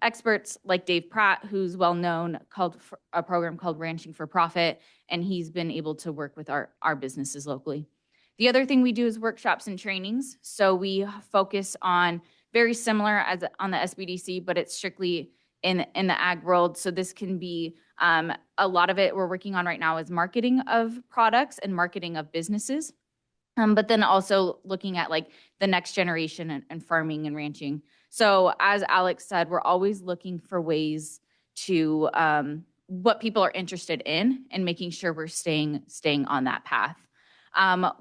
experts like Dave Pratt, who's well known, called a program called Ranching for Profit, and he's been able to work with our businesses locally. The other thing we do is workshops and trainings. So we focus on very similar as on the SBDC, but it's strictly in the ag world. So this can be a lot of it we're working on right now is marketing of products and marketing of businesses. But then also looking at like the next generation and farming and ranching. So as Alex said, we're always looking for ways to what people are interested in and making sure we're staying on that path.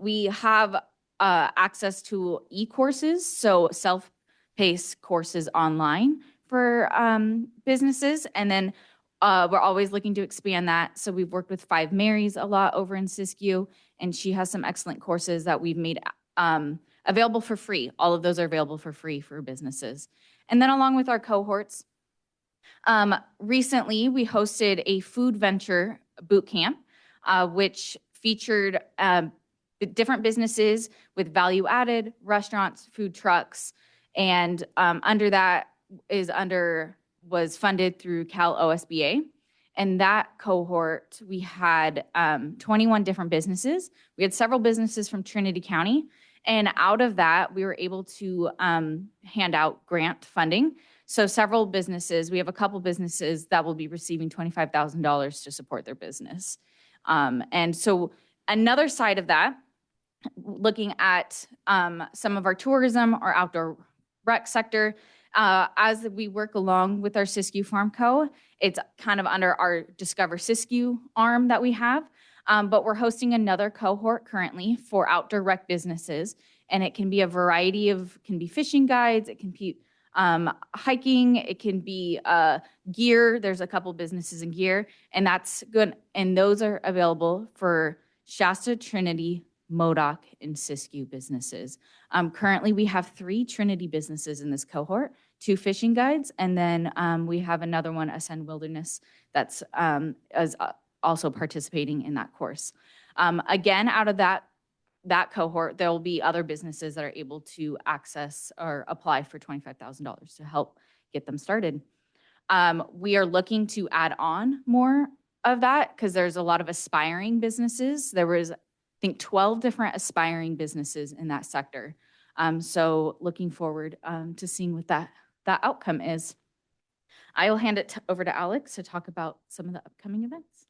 We have access to e-courses, so self-paced courses online for businesses. And then we're always looking to expand that. So we've worked with Five Marys a lot over in Siskiyou, and she has some excellent courses that we've made available for free. All of those are available for free for businesses. And then along with our cohorts, recently we hosted a food venture boot camp, which featured different businesses with value added, restaurants, food trucks, and under that was funded through Cal OSBA. And that cohort, we had 21 different businesses. We had several businesses from Trinity County. And out of that, we were able to hand out grant funding. So several businesses, we have a couple businesses that will be receiving $25,000 to support their business. And so another side of that, looking at some of our tourism or outdoor rec sector, as we work along with our Siskiyou Farm Co., it's kind of under our Discover Siskiyou arm that we have. But we're hosting another cohort currently for outdoor rec businesses. And it can be a variety of, can be fishing guides, it can be hiking, it can be gear. There's a couple businesses in gear, and that's good. And those are available for Shasta, Trinity, Modoc, and Siskiyou businesses. Currently, we have 3 Trinity businesses in this cohort, 2 fishing guides, and then we have another one, Ascend Wilderness, that's also participating in that course. Again, out of that cohort, there will be other businesses that are able to access or apply for $25,000 to help get them started. We are looking to add on more of that because there's a lot of aspiring businesses. There was, I think, 12 different aspiring businesses in that sector. So looking forward to seeing what that outcome is. I will hand it over to Alex to talk about some of the upcoming events.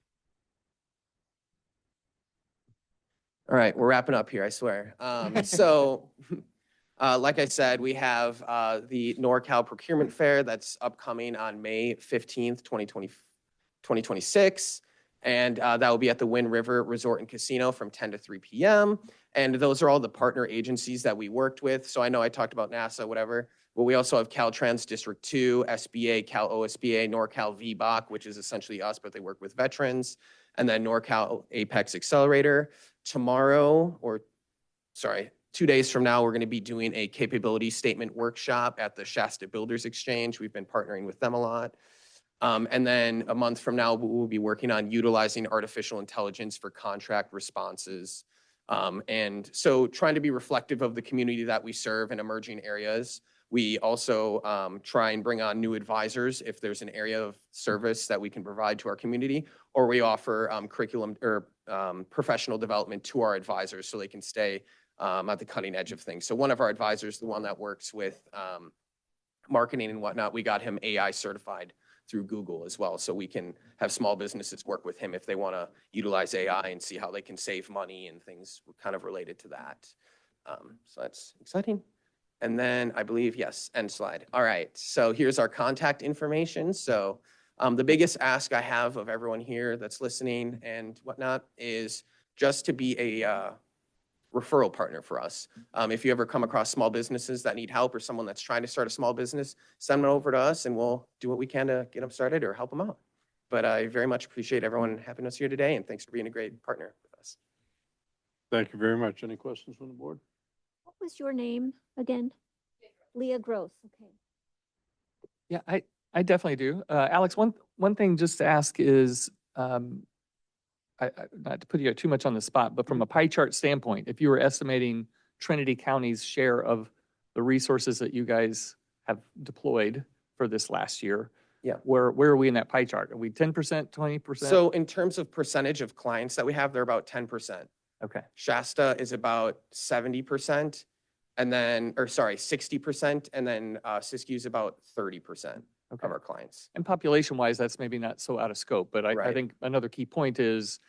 All right, we're wrapping up here, I swear. Like I said, we have the NorCal Procurement Fair that's upcoming on May 15th, 2026. And that will be at the Wind River Resort and Casino from 10 to 3 p.m. And those are all the partner agencies that we worked with. So I know I talked about NASA, whatever, but we also have Caltrans District 2, SBA, Cal OSBA, NorCal VBOC, which is essentially us, but they work with veterans, and then NorCal Apex Accelerator. Tomorrow, 2 days from now, we're going to be doing a capability statement workshop at the Shasta Builders Exchange. We've been partnering with them a lot. And then a month from now, we'll be working on utilizing artificial intelligence for contract responses. And so trying to be reflective of the community that we serve in emerging areas. We also try and bring on new advisors if there's an area of service that we can provide to our community, or we offer curriculum or professional development to our advisors so they can stay at the cutting edge of things. So one of our advisors, the one that works with marketing and whatnot, we got him AI certified through Google as well. So we can have small businesses work with him if they want to utilize AI and see how they can save money and things kind of related to that. So that's exciting. And then I believe, yes, end slide. All right, so here's our contact information. So the biggest ask I have of everyone here that's listening and whatnot is just to be a referral partner for us. If you ever come across small businesses that need help or someone that's trying to start a small business, send them over to us and we'll do what we can to get them started or help them out. But I very much appreciate everyone having us here today, and thanks for being a great partner with us. Thank you very much. Any questions from the board? What was your name again? Leah Gross, okay. Yeah, I definitely do. Alex, one thing just to ask is, not to put you too much on the spot, but from a pie chart standpoint, if you were estimating Trinity County's share of the resources that you guys have deployed for this last year, Yeah. where are we in that pie chart? Are we 10%, 20%? So in terms of percentage of clients that we have, they're about 10%. Okay, Shasta is about 70%, and then, or sorry, 60%, and then Siskiyou is about 30% okay. of our clients. And population-wise, that's maybe not so out of scope, but I Right. think another key point is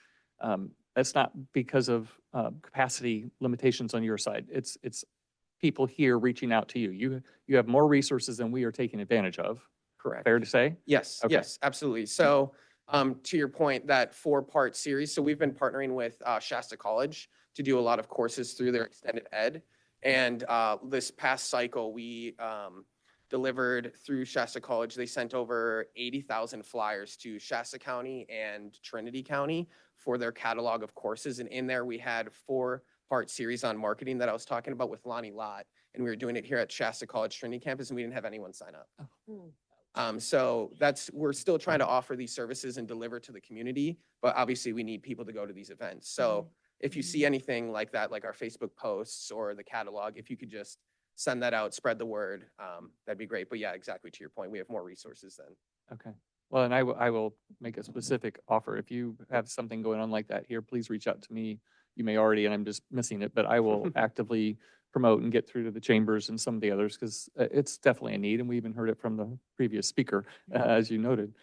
that's not because of capacity limitations on your side. It's people here reaching out to you. You have more resources than we are taking advantage of. Correct. Fair to say? Yes, Okay. yes, absolutely. So to your point, that 4-part series, so we've been partnering with Shasta College to do a lot of courses through their extended ed. And this past cycle, we delivered through Shasta College, they sent over 80,000 flyers to Shasta County and Trinity County for their catalog of courses. And in there, we had 4-part series on marketing that I was talking about with Lonnie Lott. And we were doing it here at Shasta College Trinity campus, and we didn't have anyone sign up. So we're still trying to offer these services and deliver to the community, but obviously we need people to go to these events. So if you see anything like that, like our Facebook posts or the catalog, if you could just send that out, spread the word, that'd be great. But yeah, exactly to your point, we have more resources then. Okay. Well, and I will make a specific offer. If you have something going on like that here, please reach out to me. You may already, and I'm just missing it, but I will actively promote and get through to the chambers and some of the others because it's definitely a need. And we even heard it from the previous speaker, as you noted.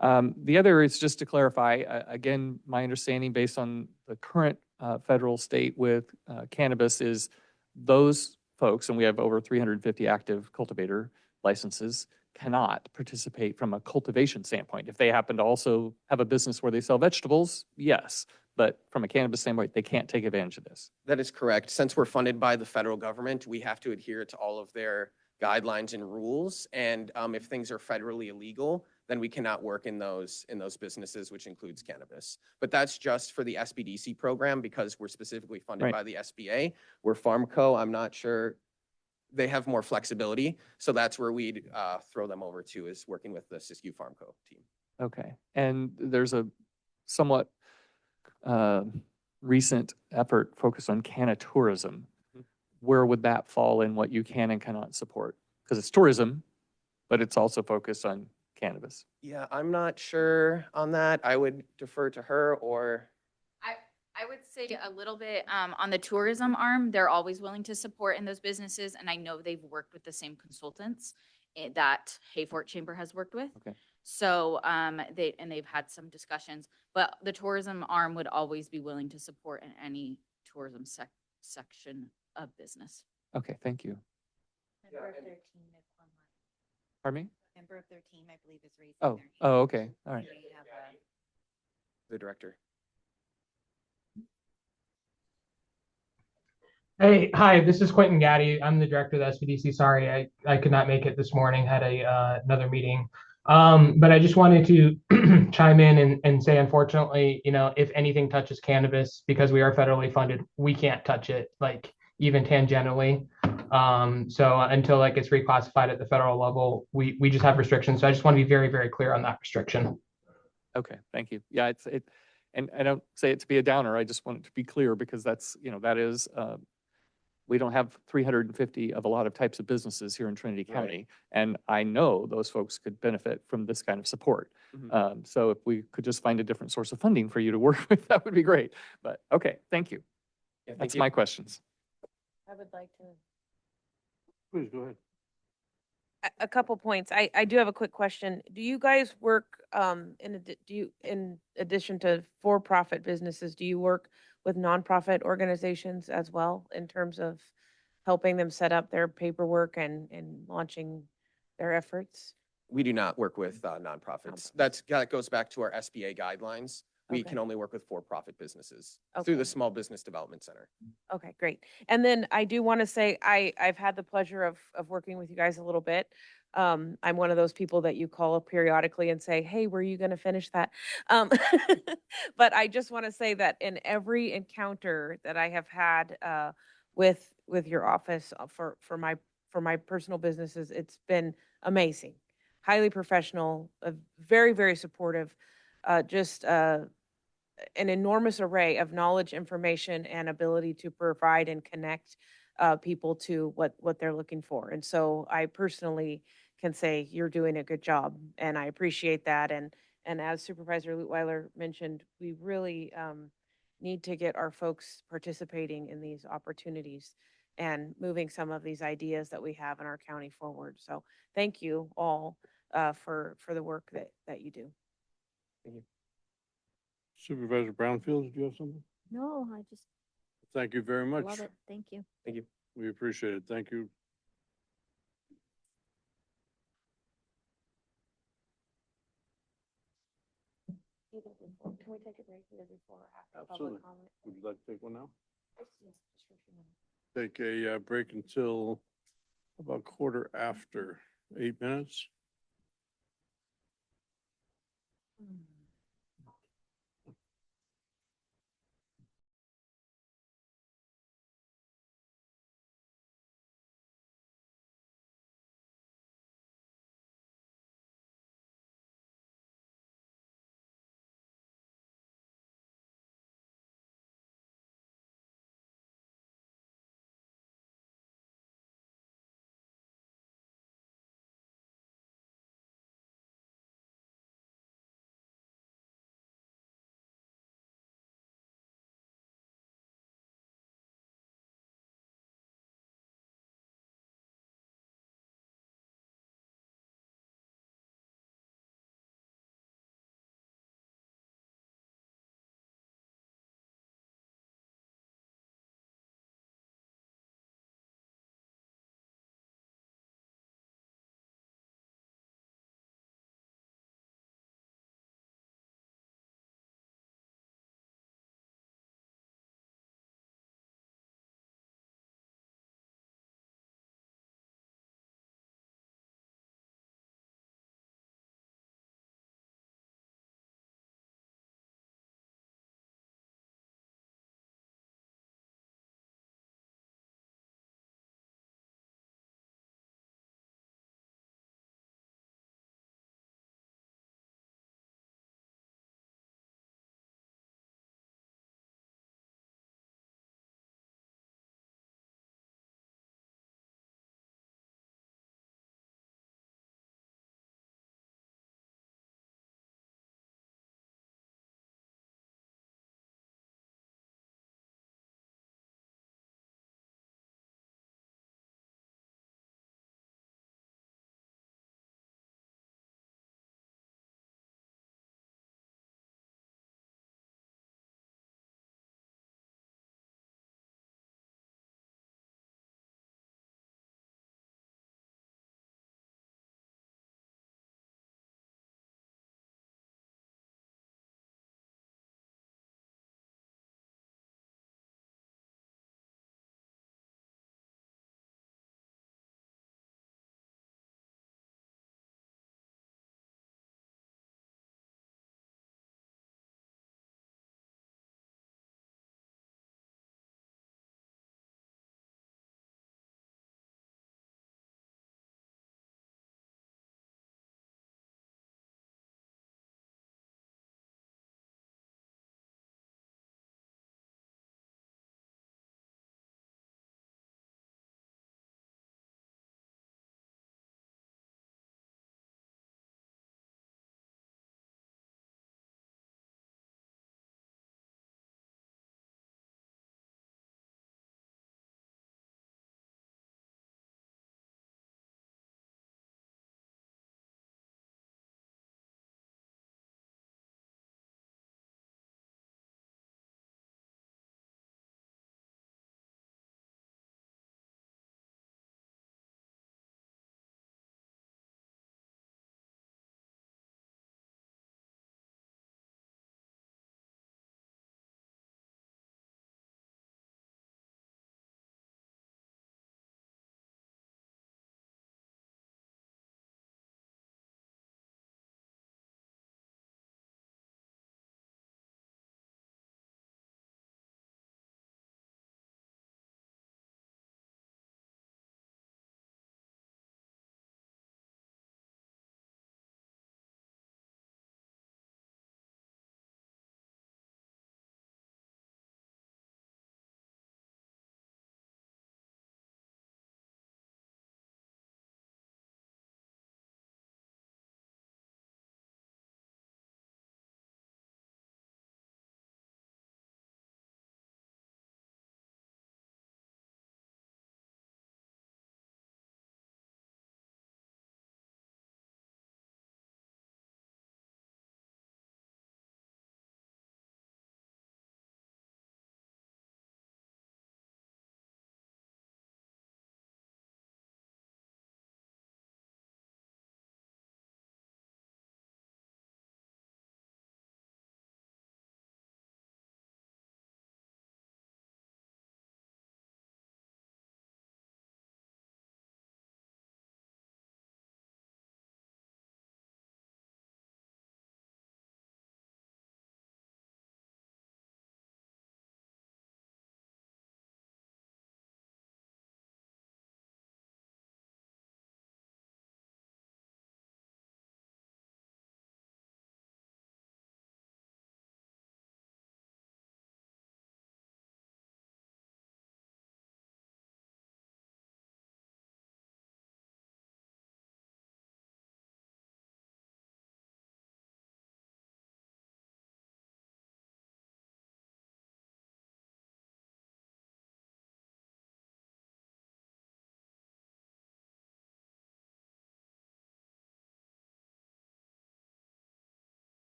The other is just to clarify, again, my understanding based on the current federal state with cannabis is those folks, and we have over 350 active cultivator licenses, cannot participate from a cultivation standpoint. If they happen to also have a business where they sell vegetables, yes. But from a cannabis standpoint, they can't take advantage of this. That is correct. Since we're funded by the federal government, we have to adhere to all of their guidelines and rules. And if things are federally illegal, then we cannot work in those businesses, which includes cannabis. But that's just for the SBDC program because we're specifically funded Right. by the SBA. We're FarmCo. I'm not sure. They have more flexibility. So that's where we'd throw them over to, is working with the Siskiyou FarmCo team. Okay. And there's a somewhat recent effort focused on canna-tourism. Where would that fall in what you can and cannot support? Because it's tourism, but it's also focused on cannabis. Yeah, I'm not sure on that. I would defer to her or. I would say a little bit on the tourism arm, they're always willing to support in those businesses. And I know they've worked with the same consultants that Hayfort Chamber has worked with. Okay. So they've had some discussions, but the tourism arm would always be willing to support in any tourism section of business. Okay, thank you. Member of 13 is online. Pardon me? Member of 13, I believe, is raising Oh, their hand. oh, okay, all right. They have The director. Hey, hi, this is Quentin Gaddy. I'm the director of the SBDC. Sorry, I could not make it this morning, had another meeting. But I just wanted to chime in and say, unfortunately, if anything touches cannabis, because we are federally funded, we can't touch it, like even tangentially. So until that gets reclassified at the federal level, we just have restrictions. So I just want to be very, very clear on that restriction. Okay, thank you. Yeah, and I don't say it to be a downer. I just want it to be clear because that's, that is, we don't have 350 of a lot of types of businesses here in Trinity County. And I know those folks could benefit from this kind of support. Mhm. So if we could just find a different source of funding for you to work with, that would be great. But okay, thank you. Yeah, thank That's you. my questions. I would like to. Please go ahead. A couple points. I do have a quick question. Do you guys work in addition to for-profit businesses, do you work with nonprofit organizations as well in terms of helping them set up their paperwork and launching their efforts? We do not work with nonprofits. That goes back to our SBA guidelines. We Okay. can only work with for-profit businesses Okay. through the Small Business Development Center. Okay, great. And then I do want to say, I've had the pleasure of working with you guys a little bit. I'm one of those people that you call periodically and say, hey, were you going to finish that? Um, but I just want to say that in every encounter that I have had with your office for my personal businesses, it's been amazing, highly professional, very, very supportive, just an enormous array of knowledge, information, and ability to provide and connect people to what they're looking for. And so I personally can say you're doing a good job, and I appreciate that. And as Supervisor Lutweiler mentioned, we really need to get our folks participating in these opportunities and moving some of these ideas that we have in our county forward. So thank you all for the work that you do. Supervisor Brownfield, did you have something? No, I just Thank you very much. love it. Thank you. Thank you. We appreciate it. Thank you. Can we take a break either before or after Absolutely. public comment? Would you like to take one now? Yes, just for a few minutes. Take a break until about quarter after 8 minutes.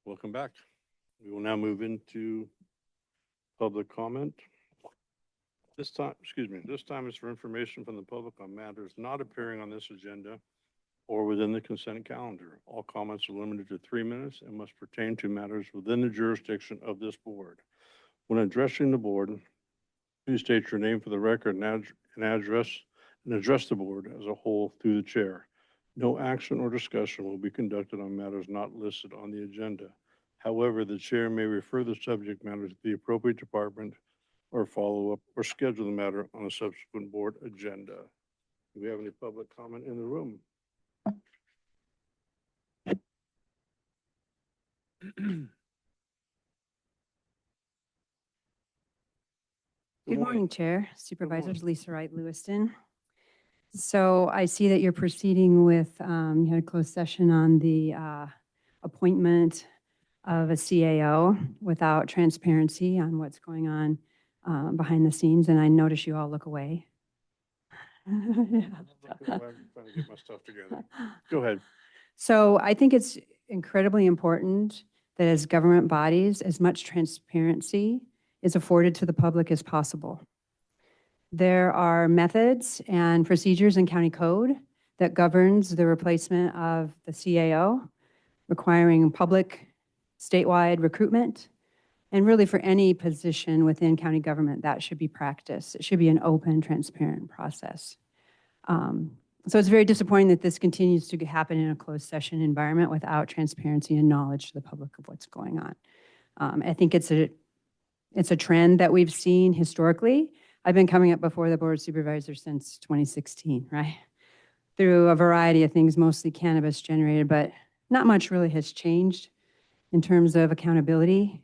Welcome back. We will now move into public comment. This time is for information from the public on matters not appearing on this agenda or within the consent calendar. All comments are limited to 3 minutes and must pertain to matters within the jurisdiction of this board. When addressing the board, please state your name for the record and address the board as a whole through the chair. No action or discussion will be conducted on matters not listed on the agenda. However, the chair may refer the subject matter to the appropriate department or follow up or schedule the matter on a subsequent board agenda. Do we have any public comment in the room? Good morning, Chair, Supervisors, Lisa Wright Lewiston. So I see that you're proceeding with, you had a closed session on the appointment of a CAO without transparency on what's going on behind the scenes, and I notice you all look away. I'm trying to get my stuff together. Go ahead. So I think it's incredibly important that as government bodies, as much transparency is afforded to the public as possible. There are methods and procedures in county code that governs the replacement of the CAO, requiring public statewide recruitment. And really for any position within county government, that should be practiced. It should be an open, transparent process. So it's very disappointing that this continues to happen in a closed session environment without transparency and knowledge to the public of what's going on. I think it's a trend that we've seen historically. I've been coming up before the Board of Supervisors since 2016, right? Through a variety of things, mostly cannabis generated, but not much really has changed in terms of accountability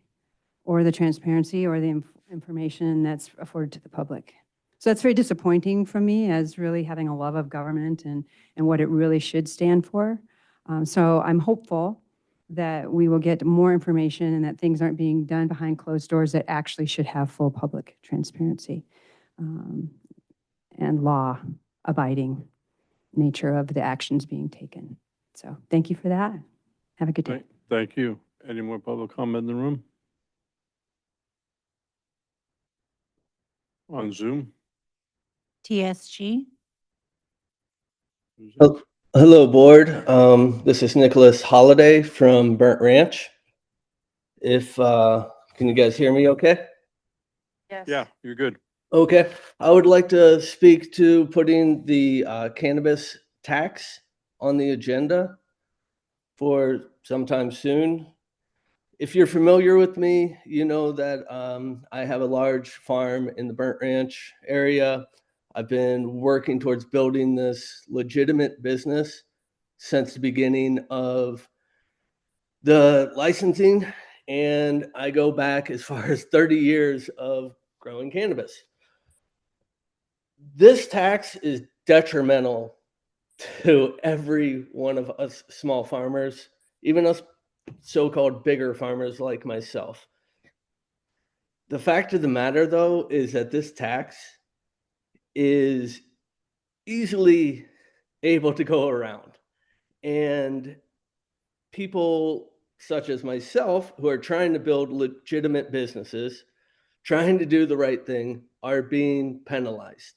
or the transparency or the information that's afforded to the public. So that's very disappointing for me as really having a love of government and what it really should stand for. So I'm hopeful that we will get more information and that things aren't being done behind closed doors that actually should have full public transparency and law-abiding nature of the actions being taken. So thank you for that. Have a good day. Thank you. Any more public comment in the room? On Zoom? TSG. Who's that? Hello, board. This is Nicholas Holiday from Burnt Ranch. Can you guys hear me okay? Yes. Yeah, you're good. Okay. I would like to speak to putting the cannabis tax on the agenda for sometime soon. If you're familiar with me, you know that I have a large farm in the Burnt Ranch area. I've been working towards building this legitimate business since the beginning of the licensing, and I go back as far as 30 years of growing cannabis. This tax is detrimental to every one of us small farmers, even us so-called bigger farmers like myself. The fact of the matter, though, is that this tax is easily able to go around. And people such as myself who are trying to build legitimate businesses, trying to do the right thing, are being penalized.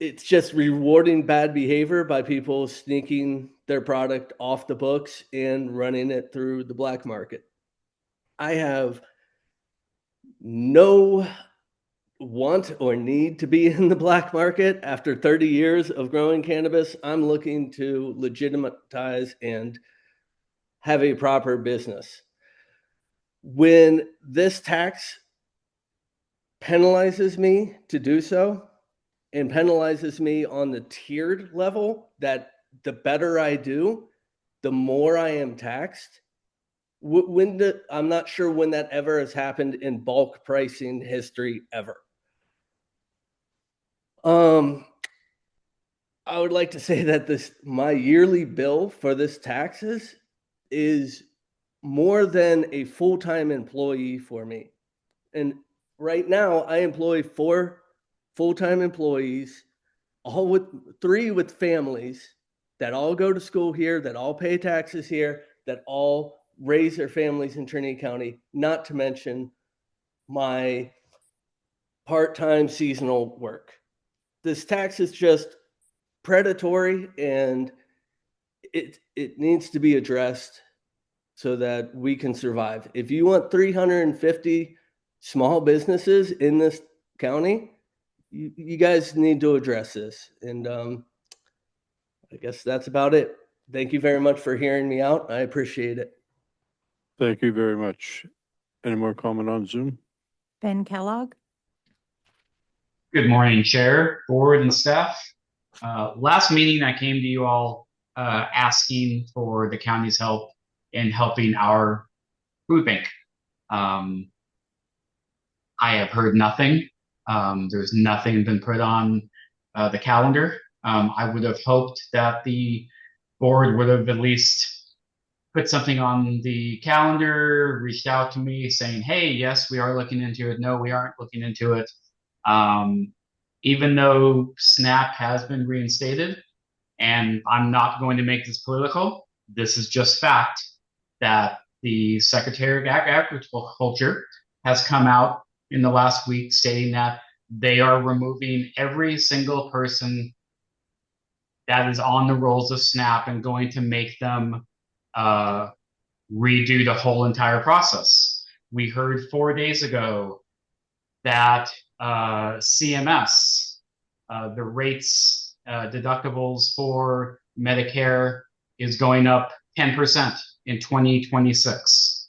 It's just rewarding bad behavior by people sneaking their product off the books and running it through the black market. I have no want or need to be in the black market. After 30 years of growing cannabis, I'm looking to legitimatize and have a proper business. When this tax penalizes me to do so and penalizes me on the tiered level, that the better I do, the more I am taxed. I'm not sure when that ever has happened in bulk pricing history ever. I would like to say that my yearly bill for this taxes is more than a full-time employee for me. And right now I employ 4 full-time employees, 3 with families that all go to school here, that all pay taxes here, that all raise their families in Trinity County, not to mention my part-time seasonal work. This tax is just predatory, and it needs to be addressed so that we can survive. If you want 350 small businesses in this county, you guys need to address this. And I guess that's about it. Thank you very much for hearing me out. I appreciate it. Thank you very much. Any more comment on Zoom? Ben Kellogg. Good morning, Chair, Board, and staff. Last meeting, I came to you all asking for the county's help in helping our food bank. I have heard nothing. There's nothing been put on the calendar. I would have hoped that the board would have at least put something on the calendar, reached out to me saying, hey, yes, we are looking into it. No, we aren't looking into it. Even though SNAP has been reinstated, and I'm not going to make this political, this is just fact that the Secretary of Agriculture has come out in the last week stating that they are removing every single person that is on the rolls of SNAP and going to make them redo the whole entire process. We heard 4 days ago that CMS, the rates, deductibles for Medicare is going up 10% in 2026.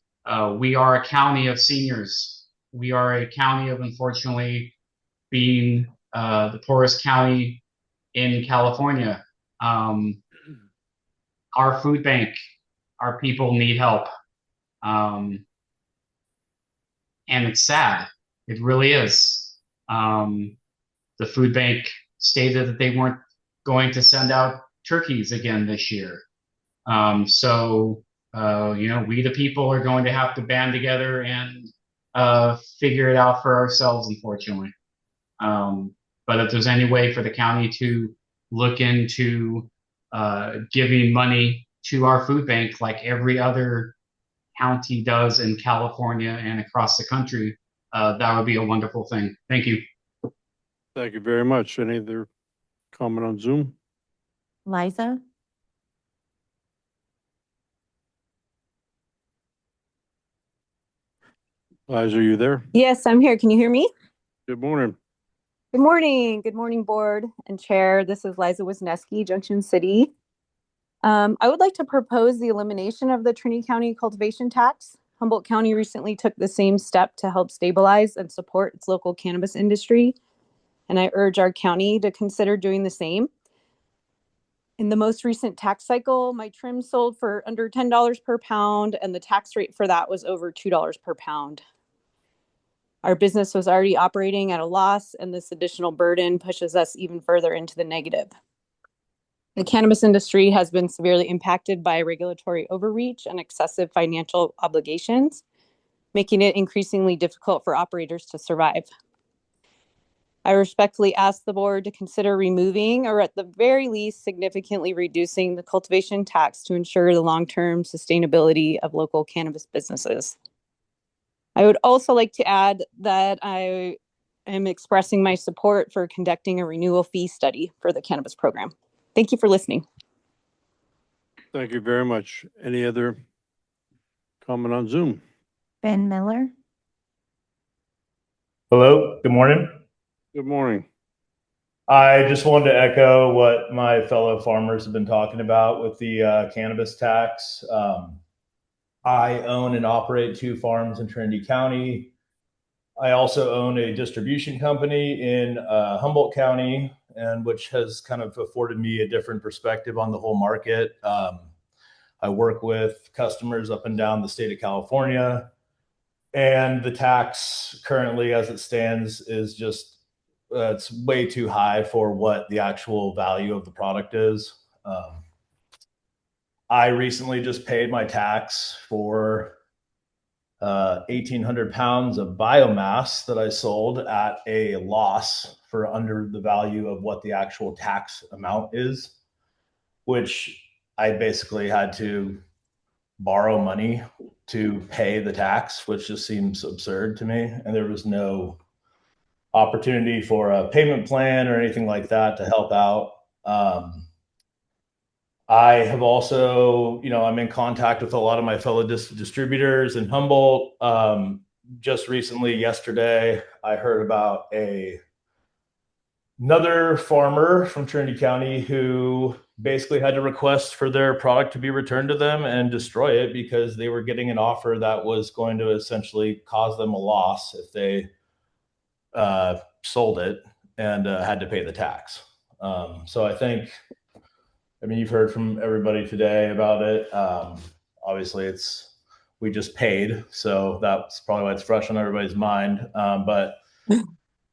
We are a county of seniors. We are a county of, unfortunately, being the poorest county in California. Our food bank, our people need help. And it's sad. It really is. The food bank stated that they weren't going to send out turkeys again this year. So we the people are going to have to band together and figure it out for ourselves, unfortunately. But if there's any way for the county to look into giving money to our food bank like every other county does in California and across the country, that would be a wonderful thing. Thank you. Thank you very much. Any other comment on Zoom? Liza. Liza, are you there? Yes, I'm here. Can you hear me? Good morning. Good morning. Good morning, board and chair. This is Liza Wisniewski, Junction City. I would like to propose the elimination of the Trinity County cultivation tax. Humboldt County recently took the same step to help stabilize and support its local cannabis industry, and I urge our county to consider doing the same. In the most recent tax cycle, my trim sold for under $10 per pound, and the tax rate for that was over $2 per pound. Our business was already operating at a loss, and this additional burden pushes us even further into the negative. The cannabis industry has been severely impacted by regulatory overreach and excessive financial obligations, making it increasingly difficult for operators to survive. I respectfully ask the board to consider removing, or at the very least, significantly reducing the cultivation tax to ensure the long-term sustainability of local cannabis businesses. I would also like to add that I am expressing my support for conducting a renewal fee study for the cannabis program. Thank you for listening. Thank you very much. Any other comment on Zoom? Ben Miller. Hello, good morning. Good morning. I just wanted to echo what my fellow farmers have been talking about with the cannabis tax. I own and operate 2 farms in Trinity County. I also own a distribution company in Humboldt County, and which has kind of afforded me a different perspective on the whole market. I work with customers up and down the state of California, and the tax currently as it stands is just it's way too high for what the actual value of the product is. I recently just paid my tax for 1,800 pounds of biomass that I sold at a loss for under the value of what the actual tax amount is. which I basically had to borrow money to pay the tax, which just seems absurd to me. And there was no opportunity for a payment plan or anything like that to help out. I have also, I'm in contact with a lot of my fellow distributors in Humboldt. Just recently, yesterday, I heard about another farmer from Trinity County who basically had to request for their product to be returned to them and destroy it because they were getting an offer that was going to essentially cause them a loss if they sold it and had to pay the tax. So I mean, you've heard from everybody today about it. Obviously, we just paid, so that's probably why it's fresh on everybody's mind. But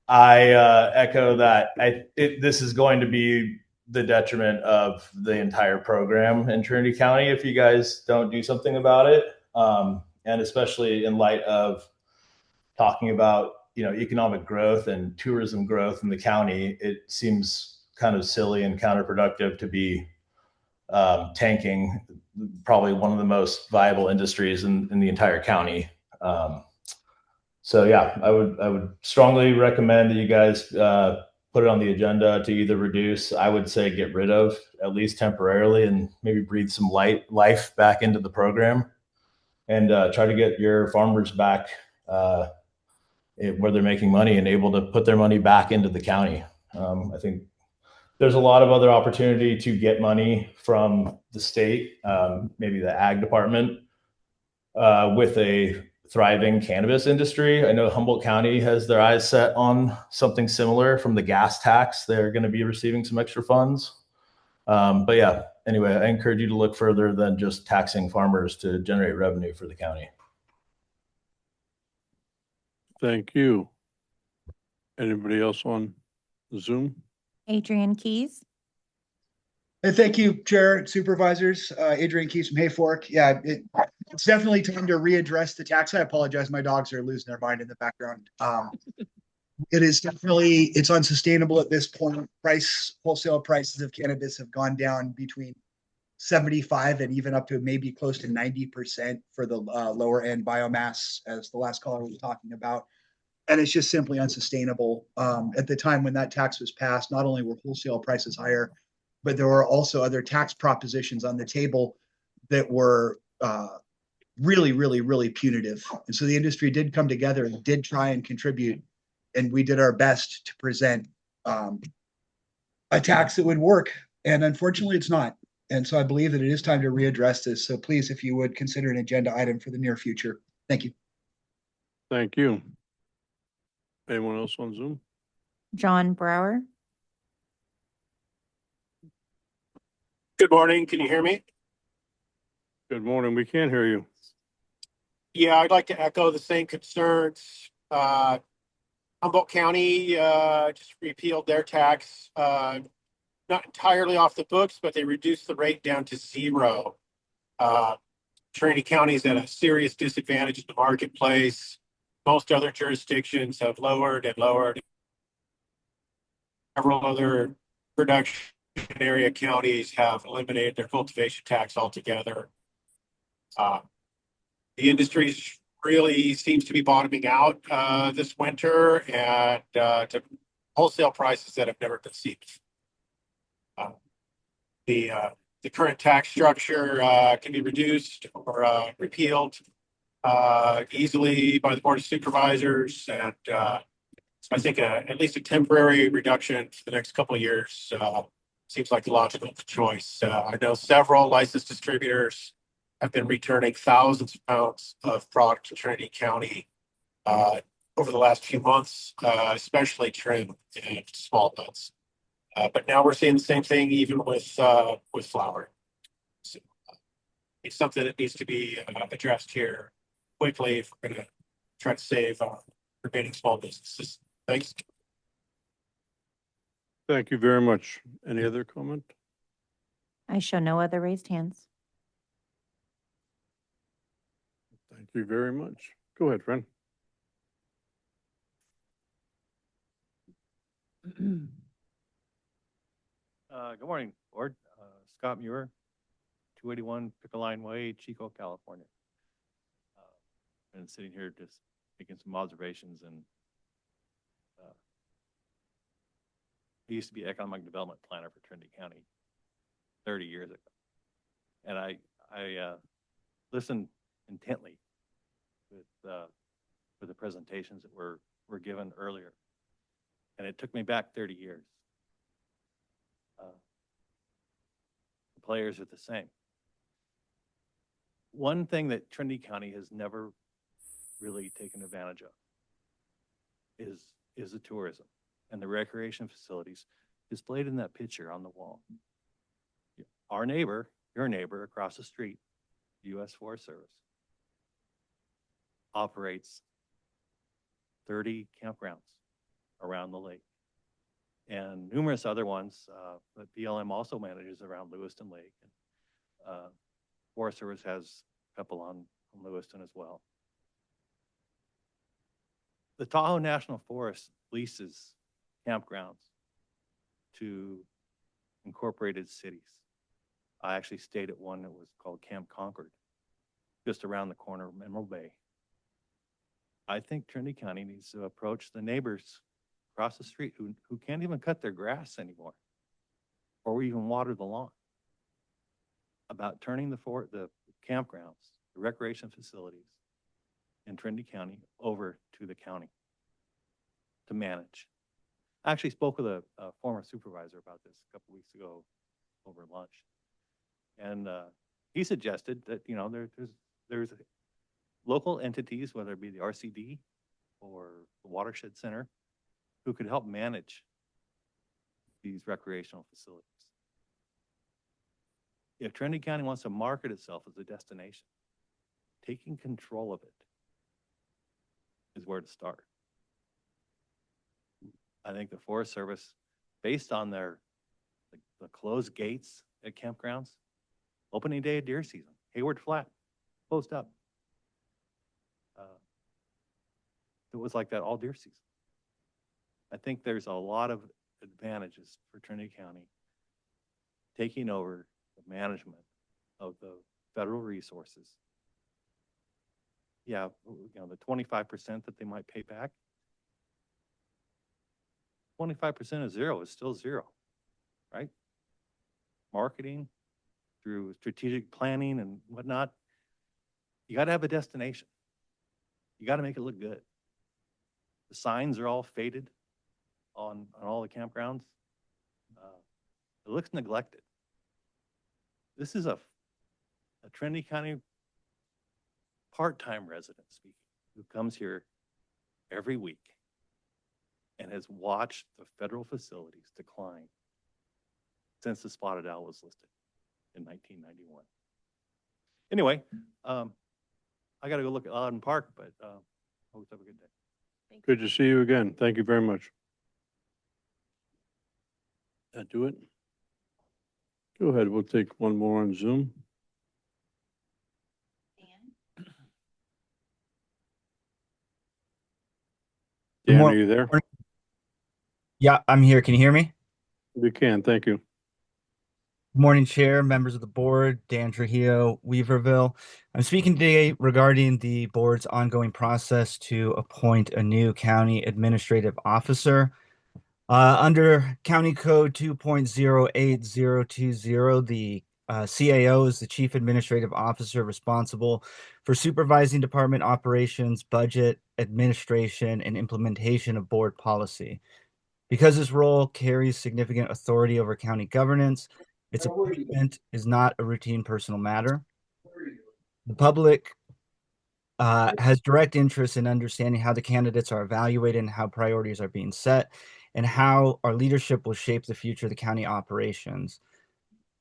I echo that. This is going to be the detriment of the entire program in Trinity County if you guys don't do something about it, and especially in light of talking about economic growth and tourism growth in the county. It seems kind of silly and counterproductive to be tanking probably one of the most viable industries in the entire county. So yeah, I would strongly recommend that you guys put it on the agenda to either reduce, I would say get rid of, at least temporarily, and maybe breathe some life back into the program, and try to get your farmers back where they're making money and able to put their money back into the county. I think there's a lot of other opportunity to get money from the state, maybe the ag department, with a thriving cannabis industry. I know Humboldt County has their eyes set on something similar from the gas tax. They're going to be receiving some extra funds. But yeah, anyway, I encourage you to look further than just taxing farmers to generate revenue for the county. Thank you. Anybody else on Zoom? Adrian Keys. And thank you, Chair, Supervisors. Adrian Keys from Hayfork. Yeah, it's definitely time to readdress the tax. I apologize. My dogs are losing their mind in the background. It is definitely, it's unsustainable at this point. Wholesale prices of cannabis have gone down between 75 and even up to maybe close to 90% for the lower end biomass, as the last caller was talking about. And it's just simply unsustainable. At the time when that tax was passed, not only were wholesale prices higher, but there were also other tax propositions on the table that were really, really, really punitive. And so the industry did come together and did try and contribute. And we did our best to present a tax that would work. And unfortunately, it's not. And so I believe that it is time to readdress this. So please, if you would consider an agenda item for the near future. Thank you. Thank you. Anyone else on Zoom? John Brower. Good morning. Can you hear me? Good morning. We can't hear you. Yeah, I'd like to echo the same concerns. Humboldt County just repealed their tax, not entirely off the books, but they reduced the rate down to 0. Trinity County is at a serious disadvantage in the marketplace. Most other jurisdictions have lowered and lowered. Several other production area counties have eliminated their cultivation tax altogether. The industry really seems to be bottoming out this winter, and to wholesale prices that have never been seen. The current tax structure can be reduced or repealed easily by the Board of Supervisors, and I think at least a temporary reduction for the next couple of years seems like the logical choice. I know several licensed distributors have been returning thousands of pounds of product to Trinity County over the last few months, especially trim and small buds. But now we're seeing the same thing even with flower. So, it's something that needs to be addressed here quickly if we're going to try to save remaining small businesses. Thanks. Thank you very much. Any other comment? I show no other raised hands. Thank you very much. Go ahead, friend. Good morning, Board. Scott Muir, 281 Pickle Way, Chico, California. And sitting here just making some observations, and I used to be economic development planner for Trinity County 30 years ago. And I listened intently with the presentations that were given earlier. And it took me back 30 years. The players are the same. One thing that Trinity County has never really taken advantage of is the tourism and the recreation facilities displayed in that picture on the wall. Our neighbor, your neighbor across the street, U.S. Forest Service, operates 30 campgrounds around the lake and numerous other ones that BLM also manages around Lewiston Lake. Forest Service has a couple on Lewiston as well. The Tahoe National Forest leases campgrounds to incorporated cities. I actually stayed at one that was called Camp Concord, just around the corner of Mineral Bay. I think Trinity County needs to approach the neighbors across the street who can't even cut their grass anymore or even water the lawn about turning the campgrounds, the recreation facilities in Trinity County over to the county to manage. I actually spoke with a former supervisor about this a couple weeks ago over lunch. And he suggested that, you know, there's local entities, whether it be the RCD or the Watershed Center, who could help manage these recreational facilities. If Trinity County wants to market itself as a destination, taking control of it is where to start. I think the Forest Service, based on the closed gates at campgrounds, opening day of deer season, Hayward Flat, closed up. It was like that all deer season. I think there's a lot of advantages for Trinity County taking over the management of the federal resources. Yeah, you know, the 25% that they might pay back, 25% of zero is still zero, right? Marketing through strategic planning and whatnot, you got to have a destination. You got to make it look good. The signs are all faded on all the campgrounds. It looks neglected. This is a Trinity County part-time resident speaking who comes here every week and has watched the federal facilities decline since the spotted owl was listed in 1991. Anyway, I got to go look at Loudon Park, but hope have a good day. Good to see you again. Thank you very much. That do it? Go ahead. We'll take one more on Zoom. Dan, are you there? Yeah, I'm here. Can you hear me? We can. Thank you. Good morning, Chair, members of the board, Dan Trujillo, Weaverville. I'm speaking today regarding the board's ongoing process to appoint a new county administrative officer. Under County Code 2.08020, the CAO is the Chief Administrative Officer responsible for supervising department operations, budget, administration, and implementation of board policy. Because this role carries significant authority over county governance, its appointment is not a routine personal matter. The public has direct interest in understanding how the candidates are evaluated and how priorities are being set, and how our leadership will shape the future of the county operations.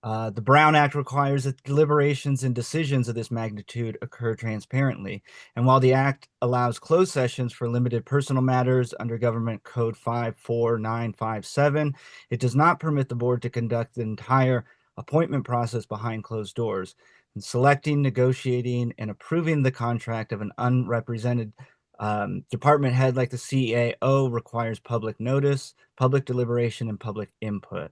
The Brown Act requires that deliberations and decisions of this magnitude occur transparently. And while the Act allows closed sessions for limited personal matters under Government Code 54957, it does not permit the board to conduct the entire appointment process behind closed doors. And selecting, negotiating, and approving the contract of an unrepresented department head like the CAO requires public notice, public deliberation, and public input.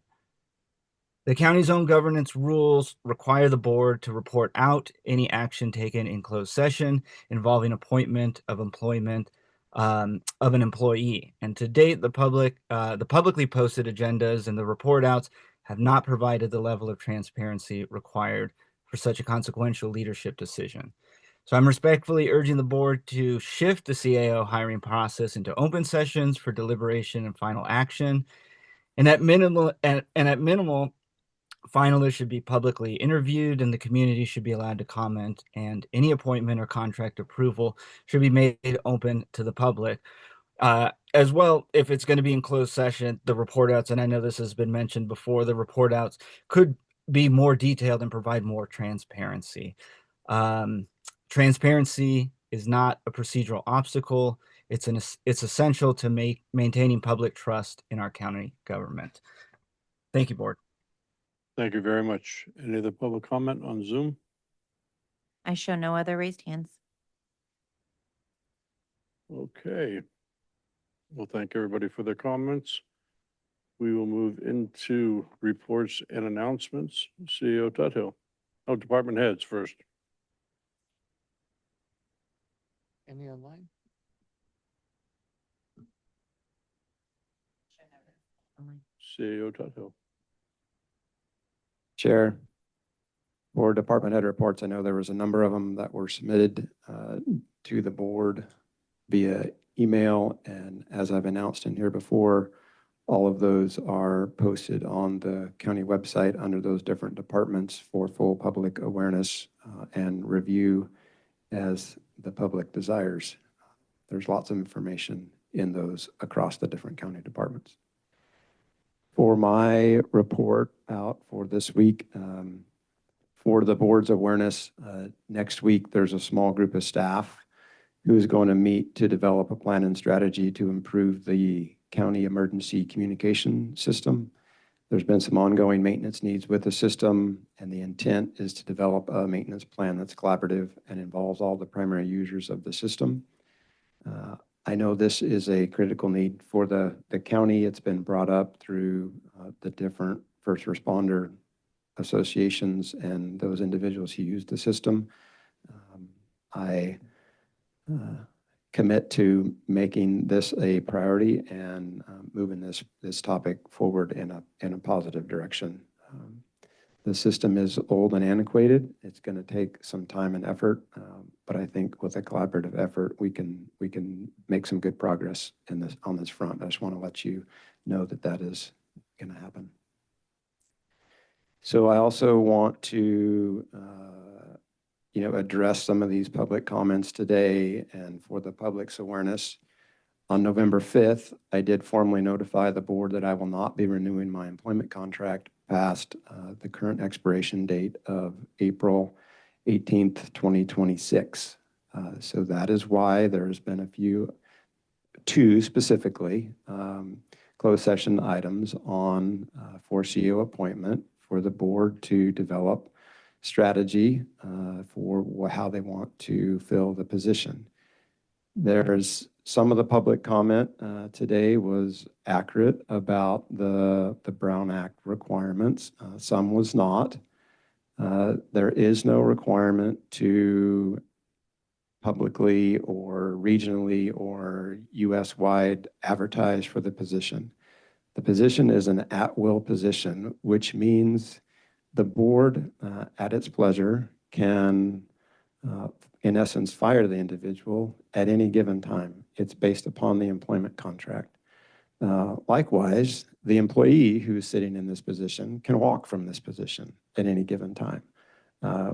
The county's own governance rules require the board to report out any action taken in closed session involving appointment of employment of an employee. And to date, the publicly posted agendas and the report outs have not provided the level of transparency required for such a consequential leadership decision. So I'm respectfully urging the board to shift the CAO hiring process into open sessions for deliberation and final action. And at minimal, finalists should be publicly interviewed and the community should be allowed to comment, and any appointment or contract approval should be made open to the public. As well, if it's going to be in closed session, the report outs, and I know this has been mentioned before, the report outs could be more detailed and provide more transparency. Transparency is not a procedural obstacle. It's essential to maintaining public trust in our county government. Thank you, board. Thank you very much. Any other public comment on Zoom? I show no other raised hands. Okay. Well, thank everybody for their comments. We will move into reports and announcements. CEO Tuthill. Oh, department heads first. Any online? CEO Tuthill. Chair, for department head reports, I know there was a number of them that were submitted to the board via email. And as I've announced in here before, all of those are posted on the county website under those different departments for full public awareness and review as the public desires. There's lots of information in those across the different county departments. For my report out for this week, for the board's awareness, next week there's a small group of staff who is going to meet to develop a plan and strategy to improve the county emergency communication system. There's been some ongoing maintenance needs with the system, and the intent is to develop a maintenance plan that's collaborative and involves all the primary users of the system. I know this is a critical need for the county. It's been brought up through the different first responder associations and those individuals who use the system. I commit to making this a priority and moving this topic forward in a positive direction. The system is old and antiquated. It's going to take some time and effort, but I think with a collaborative effort, we can make some good progress on this front. I just want to let you know that is going to happen. So I also want to address some of these public comments today, and for the public's awareness. On November 5th, I did formally notify the board that I will not be renewing my employment contract past the current expiration date of April 18th, 2026. So that is why there's been two specifically, closed session items on for CEO appointment for the board to develop strategy for how they want to fill the position. There's some of the public comment today was accurate about the Brown Act requirements. Some was not. There is no requirement to publicly or regionally or US-wide advertise for the position. The position is an at-will position, which means the board, at its pleasure, can, in essence, fire the individual at any given time. It's based upon the employment contract. Likewise, the employee who's sitting in this position can walk from this position at any given time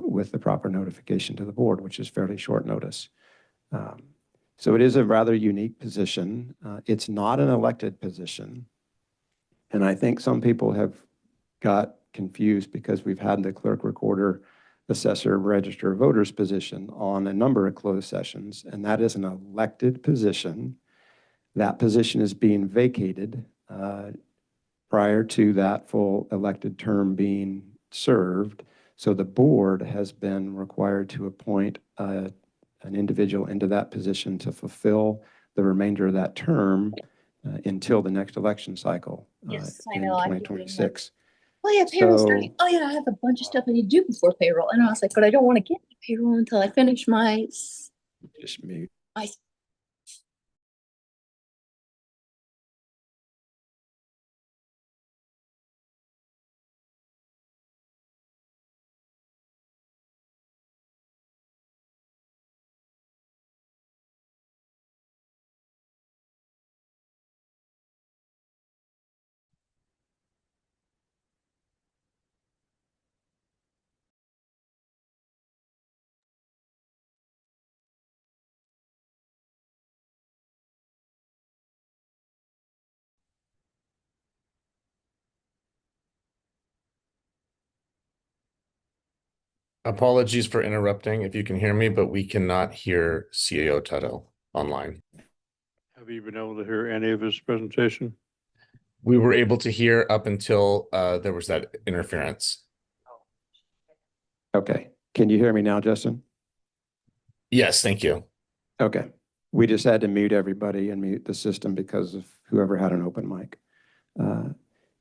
with the proper notification to the board, which is fairly short notice. So it is a rather unique position. It's not an elected position. And I think some people have got confused because we've had the clerk, recorder, assessor, register of voters position on a number of closed sessions, and that is an elected position. That position is being vacated prior to that full elected term being served. So the board has been required to appoint an individual into that position to fulfill the remainder of that term until the next election cycle in 2026. oh yeah, payroll starting. So Oh yeah, I have a bunch of stuff I need to do before payroll. And I was like, but I don't want to get to payroll until I finish just mute. my Apologies for interrupting if you can hear me, but we cannot hear CAO Tuttle online. Have you been able to hear any of his presentation? We were able to hear up until there was that interference. okay, can you hear me now, Justin? Yes, thank you. Okay, we just had to mute everybody and mute the system because of whoever had an open mic.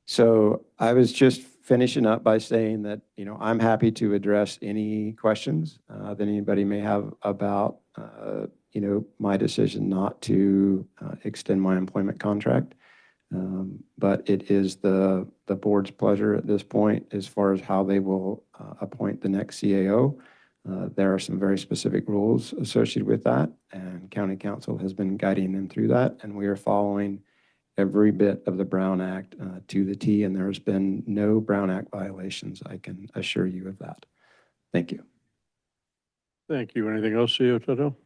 So I was just finishing up by saying that, you know, I'm happy to address any questions that anybody may have about, you know, my decision not to extend my employment contract. But it is the board's pleasure at this point as far as how they will appoint the next CAO. There are some very specific rules associated with that, and County Council has been guiding them through that, and we are following every bit of the Brown Act to the T, and there has been no Brown Act violations. I can assure you of that. Thank you. Thank you. Anything else, CEO Tuttle?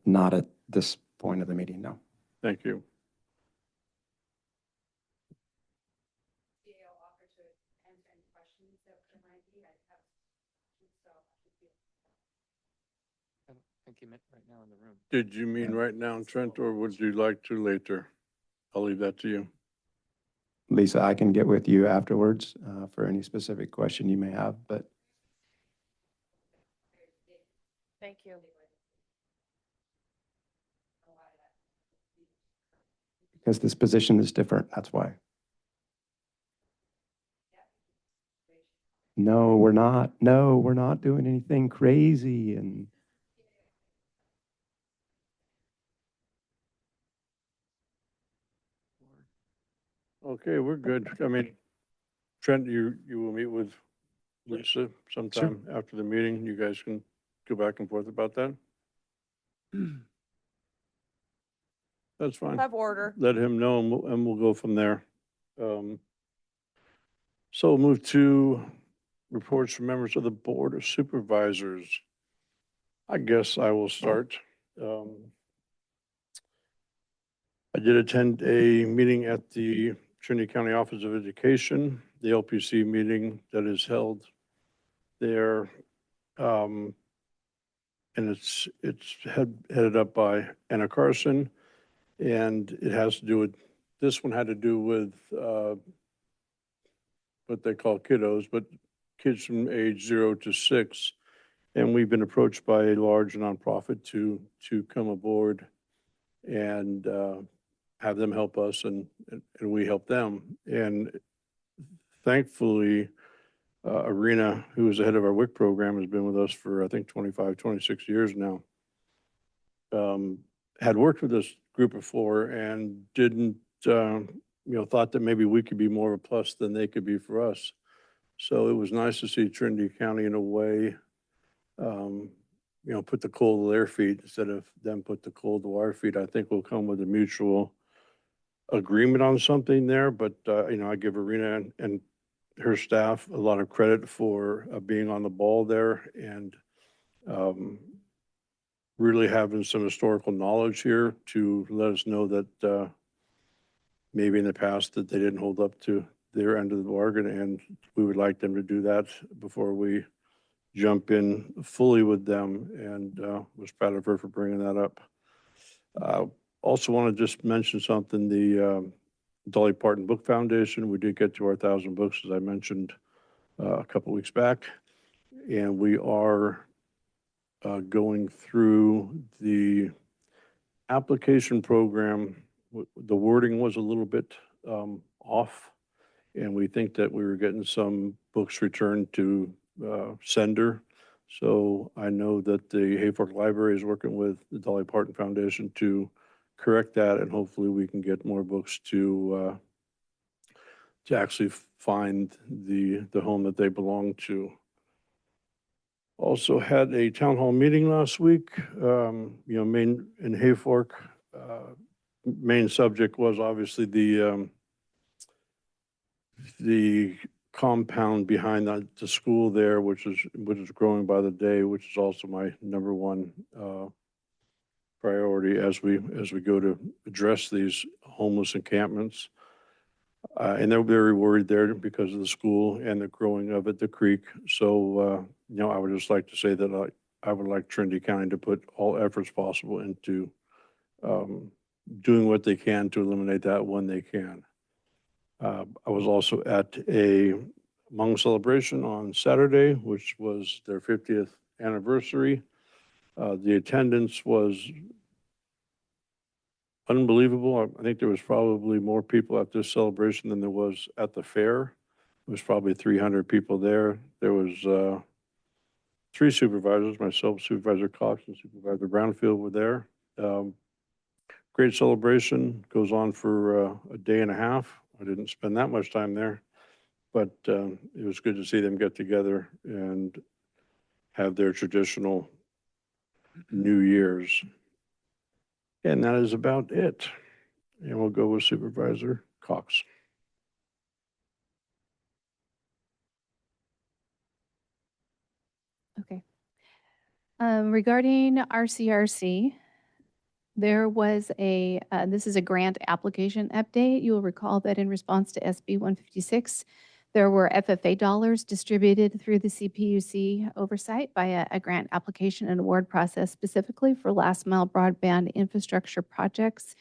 Not at this point of the meeting, no. Thank you. I think you meant right now in the room. Did you mean right now, Trent, or would you like to later? I'll leave that to you. Lisa, I can get with you afterwards for any specific question you may have, but Thank you. because this position is different, that's why. No, we're not. No, we're not doing anything crazy. And Okay, we're good. I mean, Trent, you will meet with Lisa sometime after the meeting. You guys can go back and forth about that. That's fine. Have order. Let him know and we'll go from there. So we'll move to reports from members of the Board of Supervisors. I guess I will start. I did attend a meeting at the Trinity County Office of Education, the LPC meeting that is held there. And it's headed up by Anna Carson. And it has to do with, this one had to do with what they call kiddos, but kids from age 0 to 6. And we've been approached by a large nonprofit to come aboard and have them help us and we help them. And thankfully, Arena, who is the head of our WIC program, has been with us for, I think, 25, 26 years now. Had worked with this group before and didn't, thought that maybe we could be more of a plus than they could be for us. So it was nice to see Trinity County in a way, put the coal to their feet instead of them put the coal to our feet. I think we'll come with a mutual agreement on something there, but, I give Arena and her staff a lot of credit for being on the ball there and really having some historical knowledge here to let us know that maybe in the past that they didn't hold up to their end of the bargain, and we would like them to do that before we jump in fully with them, and was proud of her for bringing that up. Also want to just mention something, the Dolly Parton Book Foundation, we did get to our 1,000 books, as I mentioned a couple weeks back, and we are going through the application program. The wording was a little bit off, And we think that we were getting some books returned to sender. So I know that the Hayfork Library is working with the Dolly Parton Foundation to correct that, and hopefully we can get more books to actually find the home that they belong to. Also had a town hall meeting last week. Main in Hayfork, main subject was obviously the compound behind the school there, which is growing by the day, which is also my number one priority as we go to address these homeless encampments. And they're very worried there because of the school and the growing of it, the creek. So, I would just like to say that I would like Trinity County to put all efforts possible into doing what they can to eliminate that when they can. I was also at a Hmong celebration on Saturday, which was their 50th anniversary. The attendance was unbelievable. I think there was probably more people at this celebration than there was at the fair. It was probably 300 people there. There was 3 supervisors, myself, Supervisor Cox, and Supervisor Brownfield were there. Great celebration, goes on for a day and a half. I didn't spend that much time there, but it was good to see them get together and have their traditional New Year's. And that is about it. And we'll go with Supervisor Cox. Okay. Regarding RCRC, there was this is a grant application update. You will recall that in response to SB 156, there were FFA dollars distributed through the CPUC oversight by a grant application and award process specifically for last mile broadband infrastructure projects,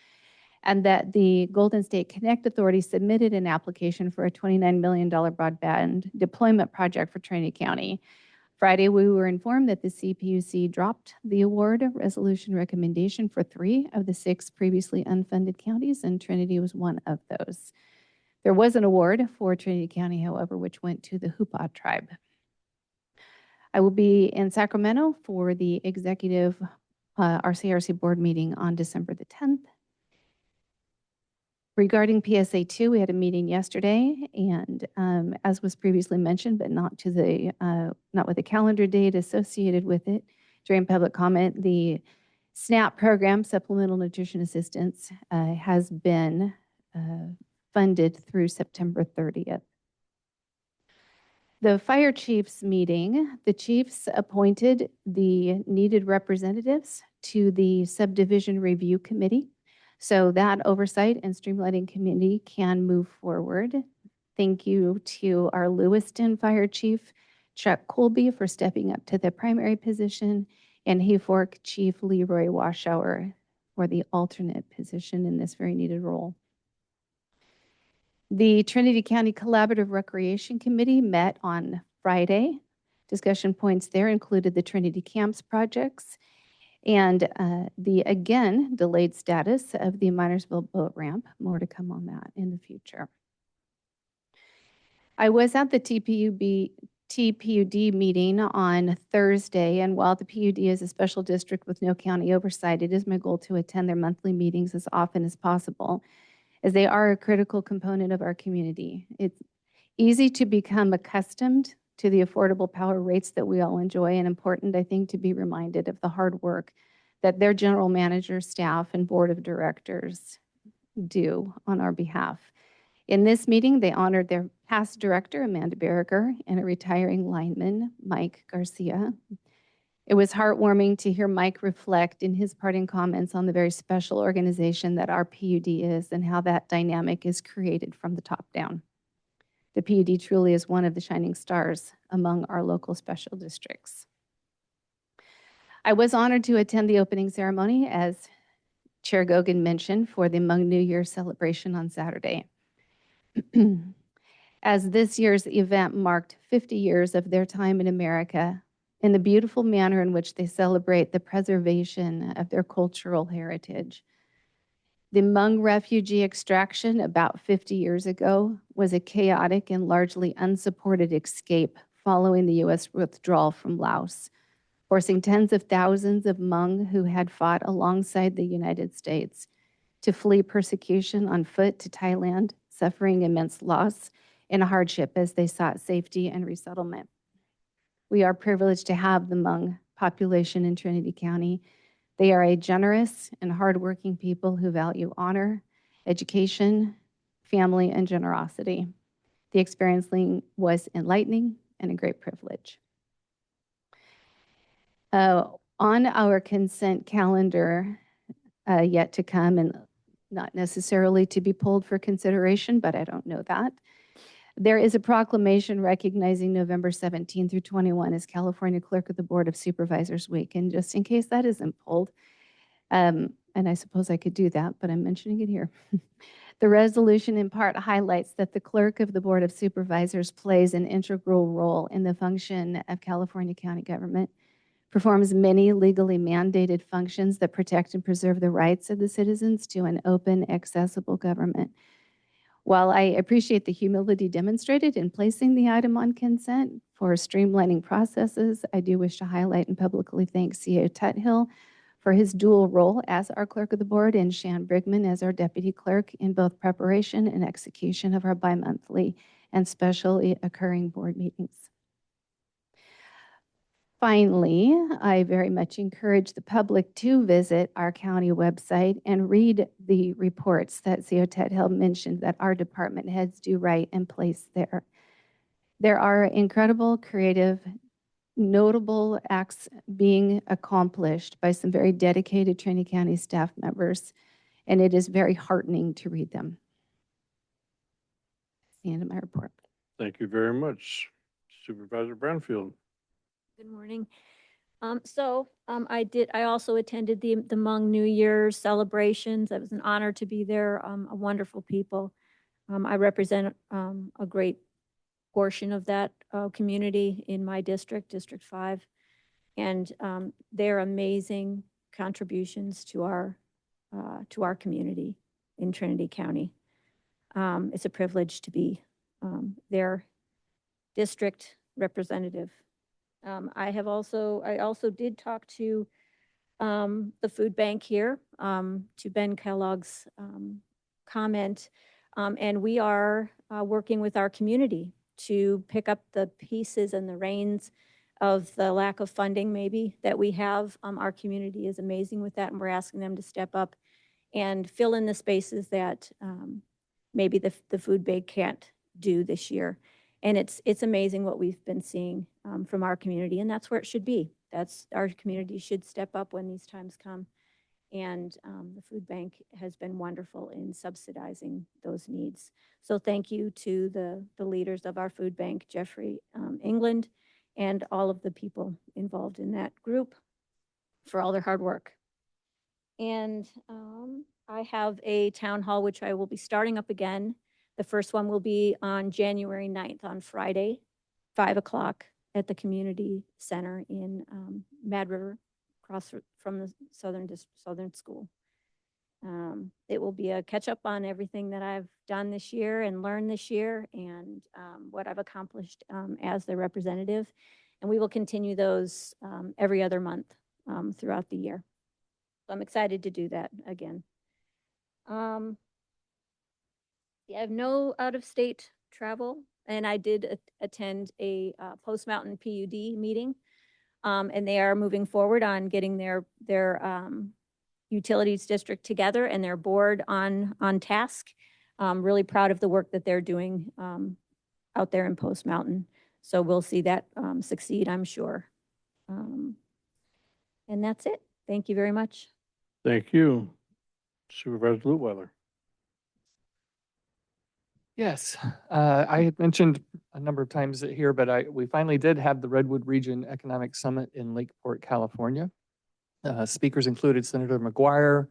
and that the Golden State Connect Authority submitted an application for a $29 million broadband deployment project for Trinity County. Friday, we were informed that the CPUC dropped the award resolution recommendation for 3 of the 6 previously unfunded counties, and Trinity was one of those. There was an award for Trinity County, however, which went to the Hupa tribe. I will be in Sacramento for the executive RCRC board meeting on December the 10th. Regarding PSA 2, we had a meeting yesterday, and as was previously mentioned, but not with a calendar date associated with it, during public comment, the SNAP program, Supplemental Nutrition Assistance, has been funded through September 30th. The fire chiefs meeting, the chiefs appointed the needed representatives to the subdivision review committee, so that oversight and streamlining committee can move forward. Thank you to our Lewiston Fire Chief, Chuck Colby, for stepping up to the primary position, and Hayfork Chief Leroy Washauer for the alternate position in this very needed role. The Trinity County Collaborative Recreation Committee met on Friday. Discussion points there included the Trinity Camps projects and the, again, delayed status of the Minersville boat ramp. More to come on that in the future. I was at the TPUD meeting on Thursday, and while the PUD is a special district with no county oversight, it is my goal to attend their monthly meetings as often as possible, as they are a critical component of our community. It's easy to become accustomed to the affordable power rates that we all enjoy, and important, I think, to be reminded of the hard work that their general manager, staff, and board of directors do on our behalf. In this meeting, they honored their past director, Amanda Barriger, and a retiring lineman, Mike Garcia. It was heartwarming to hear Mike reflect in his parting comments on the very special organization that our PUD is and how that dynamic is created from the top down. The PUD truly is one of the shining stars among our local special districts. I was honored to attend the opening ceremony, as Chair Gogan mentioned, for the Hmong New Year celebration on Saturday. As this year's event marked 50 years of their time in America, in the beautiful manner in which they celebrate the preservation of their cultural heritage. The Hmong refugee extraction about 50 years ago was a chaotic and largely unsupported escape following the U.S. withdrawal from Laos, forcing tens of thousands of Hmong who had fought alongside the United States to flee persecution on foot to Thailand, suffering immense loss and hardship as they sought safety and resettlement. We are privileged to have the Hmong population in Trinity County. They are a generous and hardworking people who value honor, education, family, and generosity. The experience was enlightening and a great privilege. On our consent calendar, yet to come, and not necessarily to be pulled for consideration, but I don't know that, there is a proclamation recognizing November 17 through 21 as California Clerk of the Board of Supervisors Week. And just in case that isn't pulled, and I suppose I could do that, but I'm mentioning it here. The resolution in part highlights that the Clerk of the Board of Supervisors plays an integral role in the function of California County government, performs many legally mandated functions that protect and preserve the rights of the citizens to an open, accessible government. While I appreciate the humility demonstrated in placing the item on consent for streamlining processes, I do wish to highlight and publicly thank CEO Tuthill for his dual role as our Clerk of the Board and Shan Brigman as our Deputy Clerk in both preparation and execution of our bi-monthly and specially occurring board meetings. Finally, I very much encourage the public to visit our county website and read the reports that CEO Tuthill mentioned that our department heads do write and place there. There are incredible, creative, notable acts being accomplished by some very dedicated Trinity County staff members, and it is very heartening to read them. That's the end of my report. Thank you very much. Supervisor Brownfield. Good morning. I also attended the Hmong New Year's celebrations. It was an honor to be there. A wonderful people. I represent a great portion of that community in my district, District 5, and their amazing contributions to our community in Trinity County. It's a privilege to be their district representative. I also did talk to the food bank here, to Ben Kellogg's comment, and we are working with our community to pick up the pieces and the reins of the lack of funding maybe that we have. Our community is amazing with that, and we're asking them to step up and fill in the spaces that maybe the food bank can't do this year. And it's amazing what we've been seeing from our community, and that's where it should be. Our community should step up when these times come. And the food bank has been wonderful in subsidizing those needs. So thank you to the leaders of our food bank, Jeffrey England, and all of the people involved in that group for all their hard work. And I have a town hall, which I will be starting up again. The first one will be on January 9th on Friday, 5 o'clock at the community center in Mad River, across from the Southern School. It will be a catch up on everything that I've done this year and learned this year, and what I've accomplished as the representative. And we will continue those every other month throughout the year. So I'm excited to do that again. I have no out-of-state travel, and I did attend a Post Mountain PUD meeting, and they are moving forward on getting their utilities district together and their board on task. Really proud of the work that they're doing out there in Post Mountain. So we'll see that succeed, I'm sure. And that's it. Thank you very much. Thank you. Supervisor Lutweiler. Yes, I had mentioned a number of times here, but we finally did have the Redwood Region Economic Summit in Lakeport, California. Speakers included Senator McGuire,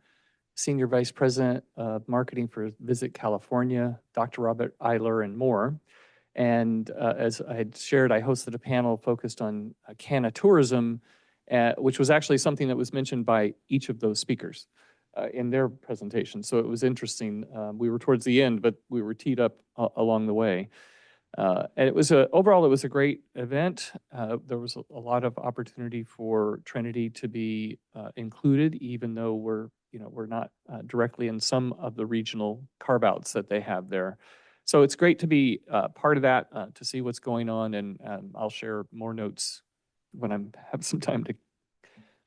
Senior Vice President of Marketing for Visit California, Dr. Robert Eiler, and more. And as I had shared, I hosted a panel focused on Canna tourism, which was actually something that was mentioned by each of those speakers. in their presentation. So it was interesting. We were towards the end, but we were teed up along the way. And overall, it was a great event. There was a lot of opportunity for Trinity to be included, even though we're not directly in some of the regional carve-outs that they have there. So it's great to be part of that, to see what's going on, and I'll share more notes when I have some time to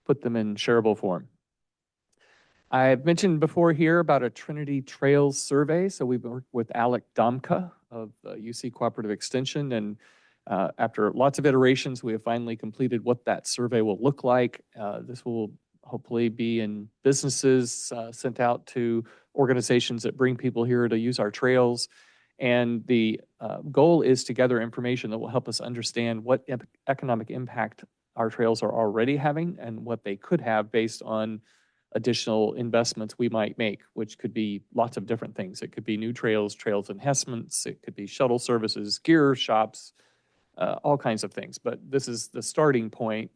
put them in shareable form. I've mentioned before here about a Trinity Trails survey. So we've worked with Alec Domka of UC Cooperative Extension, and after lots of iterations, we have finally completed what that survey will look like. This will hopefully be in businesses, sent out to organizations that bring people here to use our trails. And the goal is to gather information that will help us understand what economic impact our trails are already having and what they could have based on additional investments we might make, which could be lots of different things. It could be new trails, trails enhancements, it could be shuttle services, gear shops, all kinds of things. But this is the starting point.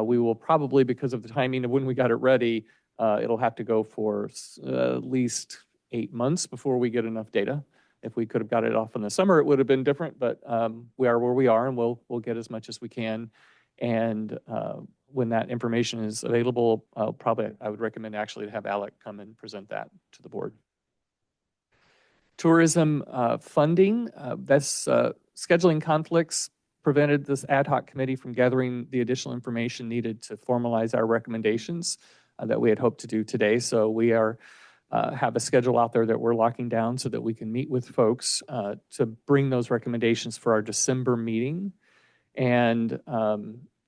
We will probably, because of the timing of when we got it ready, it'll have to go for at least 8 months before we get enough data. If we could have got it off in the summer, it would have been different, but we are where we are, and we'll get as much as we can. And when that information is available, I would recommend actually to have Alec come and present that to the board. Tourism funding, that's scheduling conflicts prevented this ad hoc committee from gathering the additional information needed to formalize our recommendations that we had hoped to do today. So we are have a schedule out there that we're locking down so that we can meet with folks to bring those recommendations for our December meeting. And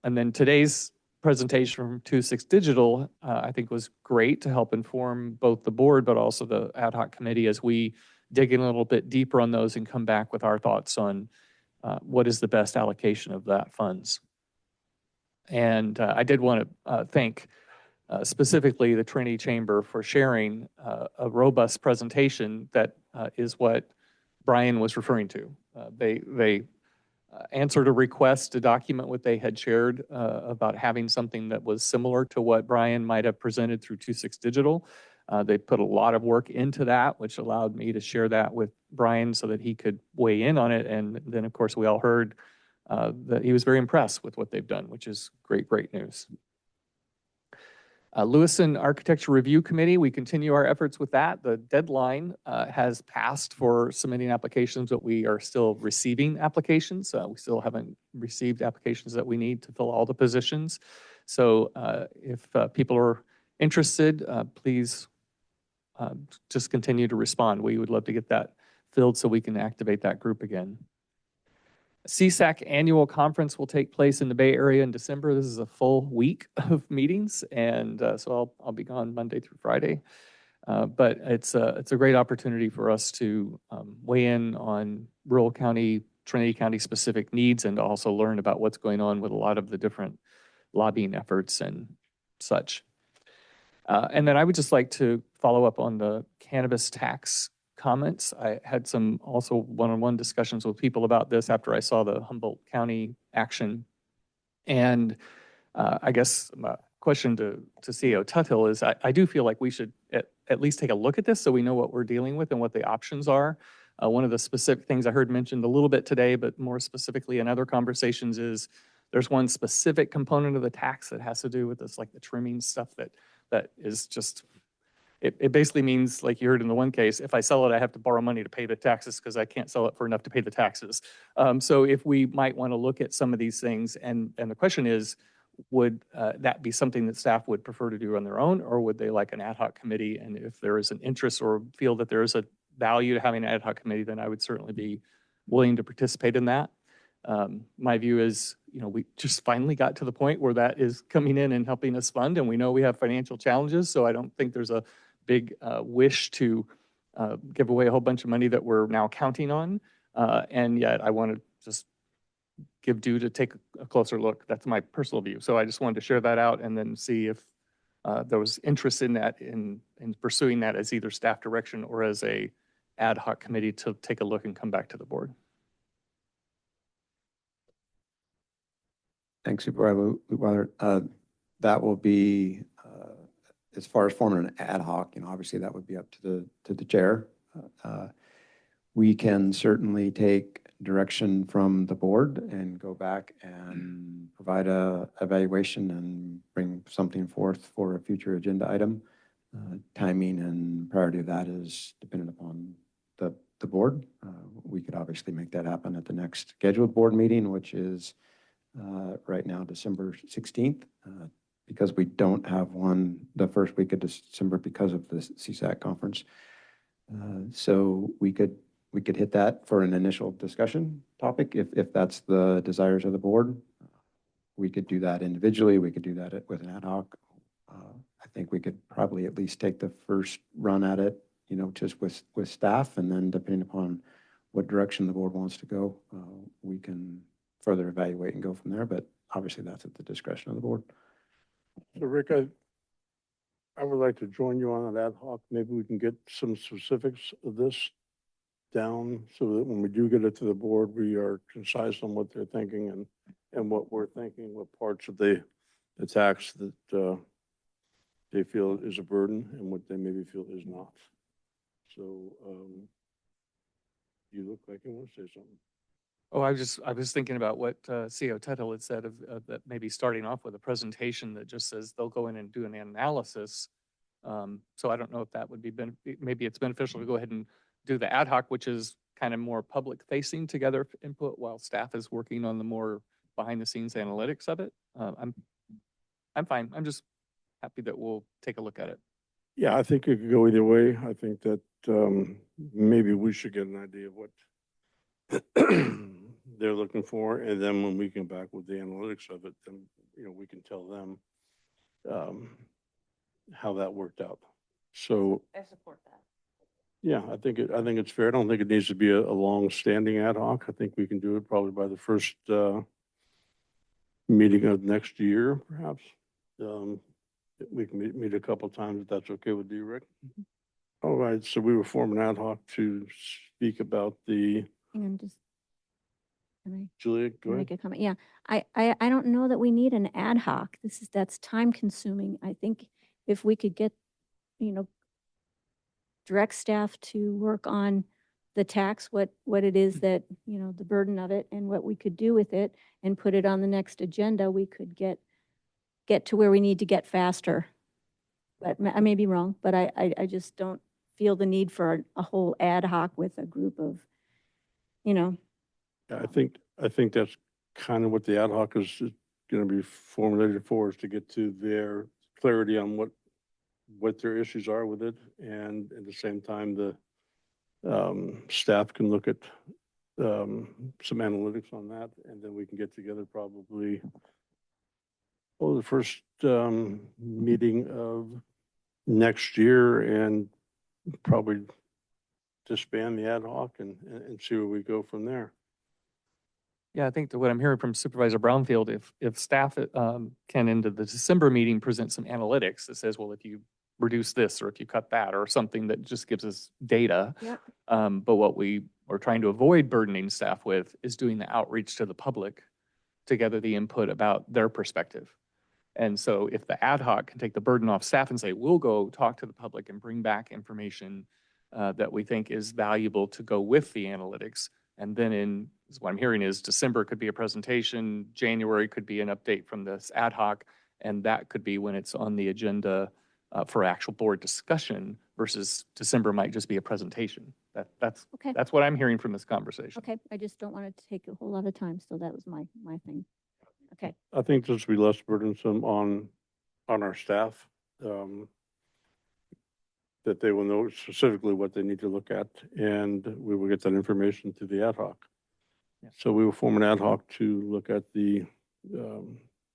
then today's presentation from 26 Digital, I think was great to help inform both the board, but also the ad hoc committee as we dig in a little bit deeper on those and come back with our thoughts on what is the best allocation of that funds. And I did want to thank specifically the Trinity Chamber for sharing a robust presentation that is what Brian was referring to. They answered a request to document what they had shared about having something that was similar to what Brian might have presented through 26 Digital. They put a lot of work into that, which allowed me to share that with Brian so that he could weigh in on it. And then, of course, we all heard that he was very impressed with what they've done, which is great, great news. Lewiston Architecture Review Committee, we continue our efforts with that. The deadline has passed for submitting applications, but we are still receiving applications. We still haven't received applications that we need to fill all the positions. So if people are interested, please just continue to respond. We would love to get that filled so we can activate that group again. CSAC annual conference will take place in the Bay Area in December. This is a full week of meetings, and so I'll be gone Monday through Friday. But it's a great opportunity for us to weigh in on rural county, Trinity County specific needs, and to also learn about what's going on with a lot of the different lobbying efforts and such. And then I would just like to follow up on the cannabis tax comments. I had some also one-on-one discussions with people about this after I saw the Humboldt County action. And I guess my question to CEO Tuthill is I do feel like we should at least take a look at this so we know what we're dealing with and what the options are. One of the specific things I heard mentioned a little bit today, but more specifically in other conversations, is there's one specific component of the tax that has to do with this, like the trimming stuff that is just, it basically means, like you heard in the one case, if I sell it, I have to borrow money to pay the taxes because I can't sell it for enough to pay the taxes. So if we might want to look at some of these things, and the question is, would that be something that staff would prefer to do on their own, or would they like an ad hoc committee? And if there is an interest or feel that there is a value to having an ad hoc committee, then I would certainly be willing to participate in that. My view is, we just finally got to the point where that is coming in and helping us fund, and we know we have financial challenges, so I don't think there's a big wish to give away a whole bunch of money that we're now counting on. And yet I want to just give due to take a closer look. That's my personal view. So I just wanted to share that out and then see if there was interest in that, in pursuing that as either staff direction or as a ad hoc committee to take a look and come back to the board. Thanks, Supervisor. That will be as far as forming an ad hoc, obviously that would be up to the chair. We can certainly take direction from the board and go back and provide a evaluation and bring something forth for a future agenda item. Timing and priority of that is dependent upon the board. We could obviously make that happen at the next scheduled board meeting, which is right now December 16th, because we don't have one the first week of December because of the CSAC conference. So we could hit that for an initial discussion topic if that's the desires of the board. We could do that individually. We could do that with an ad hoc. I think we could probably at least take the first run at it, just with staff, and then depending upon what direction the board wants to go, we can further evaluate and go from there. But obviously, that's at the discretion of the board. So Rick, I would like to join you on an ad hoc. Maybe we can get some specifics of this down so that when we do get it to the board, we are concise on what they're thinking and what we're thinking, what parts of the tax that they feel is a burden and what they maybe feel is not. So you look like you want to say something. Oh, I was thinking about what CEO Tuttle had said of that maybe starting off with a presentation that just says they'll go in and do an analysis. So I don't know if that would be, maybe it's beneficial to go ahead and do the ad hoc, which is kind of more public facing together input while staff is working on the more behind the scenes analytics of it. I'm fine. I'm just happy that we'll take a look at it. Yeah, I think it could go either way. I think that maybe we should get an idea of what they're looking for, and then when we come back with the analytics of it, then we can tell them how that worked out. So I support that. yeah, I think it's fair. I don't think it needs to be a long-standing ad hoc. I think we can do it probably by the first meeting of next year, perhaps. We can meet a couple of times if that's okay with you, Rick. All right, so we were forming ad hoc to speak about the. Hang on, just, can Julia, go I ahead. make a comment? Yeah, I don't know that we need an ad hoc. That's time consuming. I think if we could get, direct staff to work on the tax, what it is that, the burden of it and what we could do with it and put it on the next agenda, we could get to where we need to get faster. But I may be wrong, but I just don't feel the need for a whole ad hoc with a group of, Yeah, I think that's kind of what the ad hoc is going to be formulated for, is to get to their clarity on what their issues are with it, and at the same time, the staff can look at some analytics on that, and then we can get together probably the first meeting of next year and probably disband the ad hoc and see where we go from there. Yeah, I think that what I'm hearing from Supervisor Brownfield, if staff can into the December meeting present some analytics that says, well, if you reduce this or if you cut that or something that just gives us data. Yep. But what we are trying to avoid burdening staff with is doing the outreach to the public to gather the input about their perspective. And so if the ad hoc can take the burden off staff and say, we'll go talk to the public and bring back information that we think is valuable to go with the analytics. And then what I'm hearing is December could be a presentation, January could be an update from this ad hoc, and that could be when it's on the agenda for actual board discussion versus December might just be a presentation. That's Okay. That's what I'm hearing from this conversation. Okay, I just don't want it to take a whole lot of time, so that was my thing. Okay. I think this will be less burdensome on our staff, that they will know specifically what they need to look at, and we will get that information through the ad hoc. Yeah. So we will form an ad hoc to look at the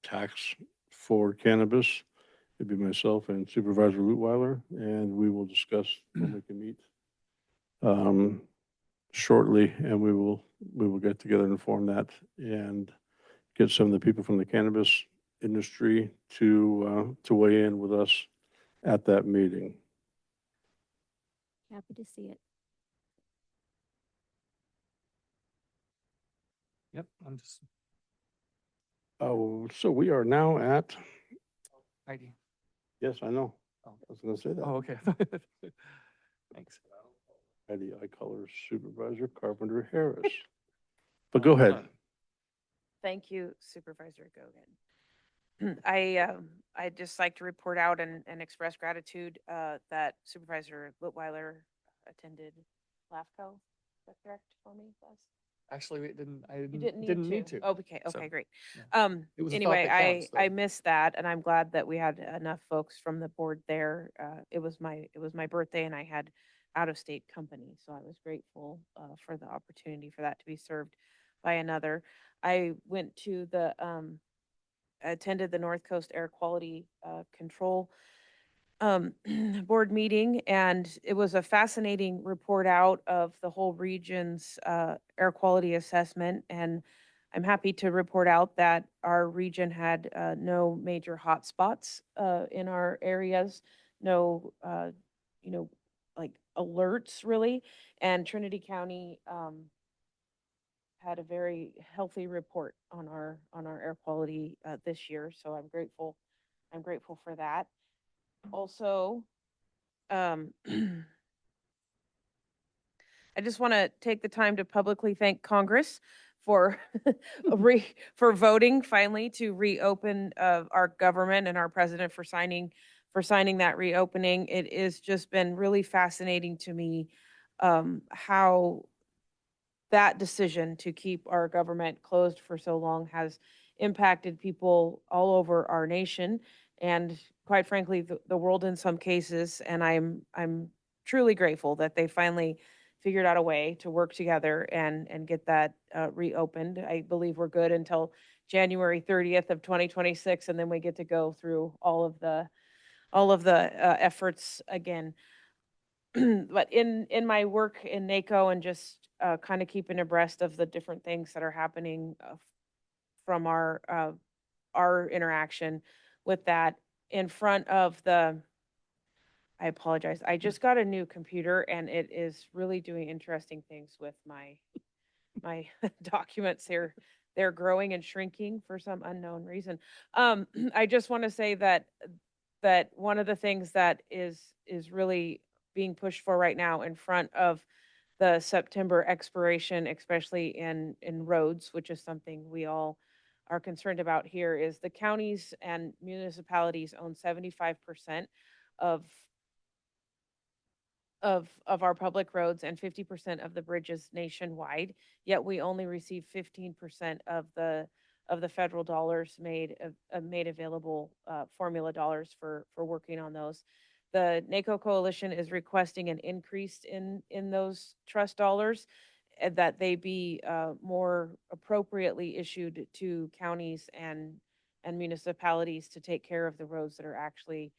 tax for cannabis. It'd be myself and Supervisor Lutweiler, and we will discuss when we can meet shortly, and we will get together and form that and get some of the people from the cannabis industry to weigh in with us at that meeting. Happy to see it. Yep, I'm just. Oh, so we are now at. Heidi. Yes, I know. I was gonna say that. Oh, okay. Thanks. Heidi, I color Supervisor Carpenter Harris. But go ahead. Thank you, Supervisor Gogan. I'd just like to report out and express gratitude that Supervisor Litweiler attended LAFCO. Is that correct for me, Les? Actually, we didn't, I You didn't need to. Oh, okay, So, okay, great. yeah. It was a thought Anyway, that counts, I though. missed that, and I'm glad that we had enough folks from the board there. It was my birthday, and I had out-of-state company, so I was grateful for the opportunity for that to be served by another. I went to the attended the North Coast Air Quality Control board meeting, and it was a fascinating report out of the whole region's air quality assessment. And I'm happy to report out that our region had no major hotspots in our areas, no, like alerts really. And Trinity County had a very healthy report on our air quality this year. So I'm grateful. I'm grateful for that. Also, I just want to take the time to publicly thank Congress for for voting finally to reopen our government, and our president for signing that reopening. It has just been really fascinating to me how that decision to keep our government closed for so long has impacted people all over our nation, and quite frankly the world in some cases. And I'm truly grateful that they finally figured out a way to work together and get that reopened. I believe we're good until January 30th of 2026, and then we get to go through all of the efforts again. But in my work in NACO, and just kind of keeping abreast of the different things that are happening from our interaction with that, in front of the, I apologize, I just got a new computer, and it is really doing interesting things with my documents here. They're growing and shrinking for some unknown reason. I just want to say that one of the things that is really being pushed for right now in front of the September expiration, especially in roads, which is something we all are concerned about here, is the counties and municipalities own 75% of our public roads and 50% of the bridges nationwide. Yet we only receive 15% of the federal dollars made available, formula dollars for working on those. The NACO coalition is requesting an increase in those trust dollars, and that they be more appropriately issued to counties and municipalities to take care of the roads that are actually,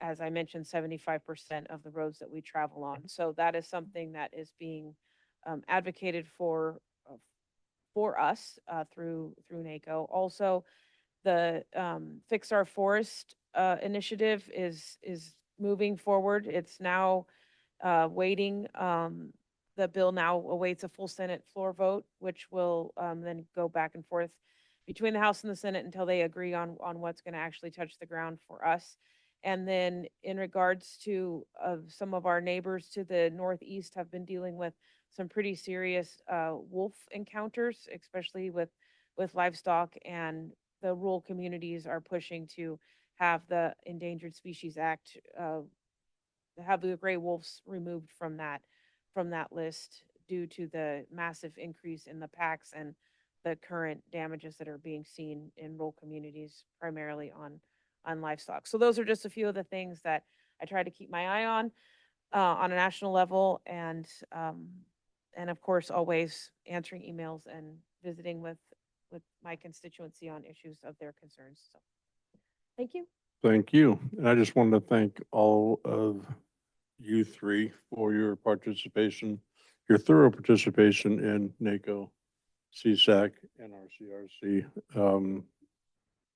as I mentioned, 75% of the roads that we travel on. So that is something that is being advocated for us through NACO. Also, the Fix Our Forest initiative is moving forward. It's now waiting. The bill now awaits a full Senate floor vote, which will then go back and forth between the House and the Senate until they agree on what's going to actually touch the ground for us. And then in regards to some of our neighbors to the northeast have been dealing with some pretty serious wolf encounters, especially with livestock, and the rural communities are pushing to have the Endangered Species Act, have the gray wolves removed from that list due to the massive increase in the packs and the current damages that are being seen in rural communities, primarily on livestock. So those are just a few of the things that I try to keep my eye on a national level, and of course always answering emails and visiting with my constituency on issues of their concerns. So thank you. Thank you. And I just wanted to thank all of you three for your participation, your thorough participation in NACO, CSAC, and RCRC.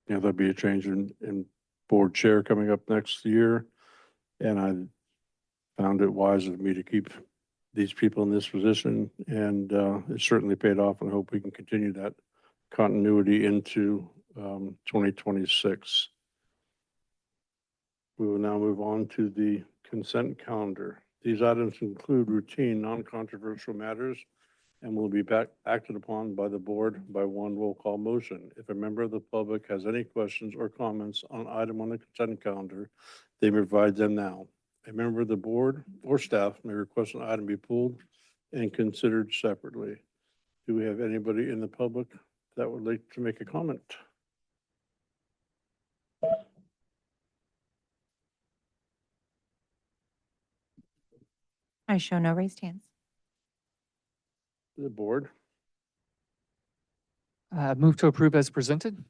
There'll be a change in board chair coming up next year, and I found it wise of me to keep these people in this position, and it certainly paid off, and I hope we can continue that continuity into 2026. We will now move on to the consent calendar. These items include routine, non-controversial matters and will be acted upon by the board by one roll call motion. If a member of the public has any questions or comments on an item on the consent calendar, they may provide them now. A member of the board or staff may request an item be pulled and considered separately. Do we have anybody in the public that would like to make a comment? I show no raised hands. The board? Move to approve as presented.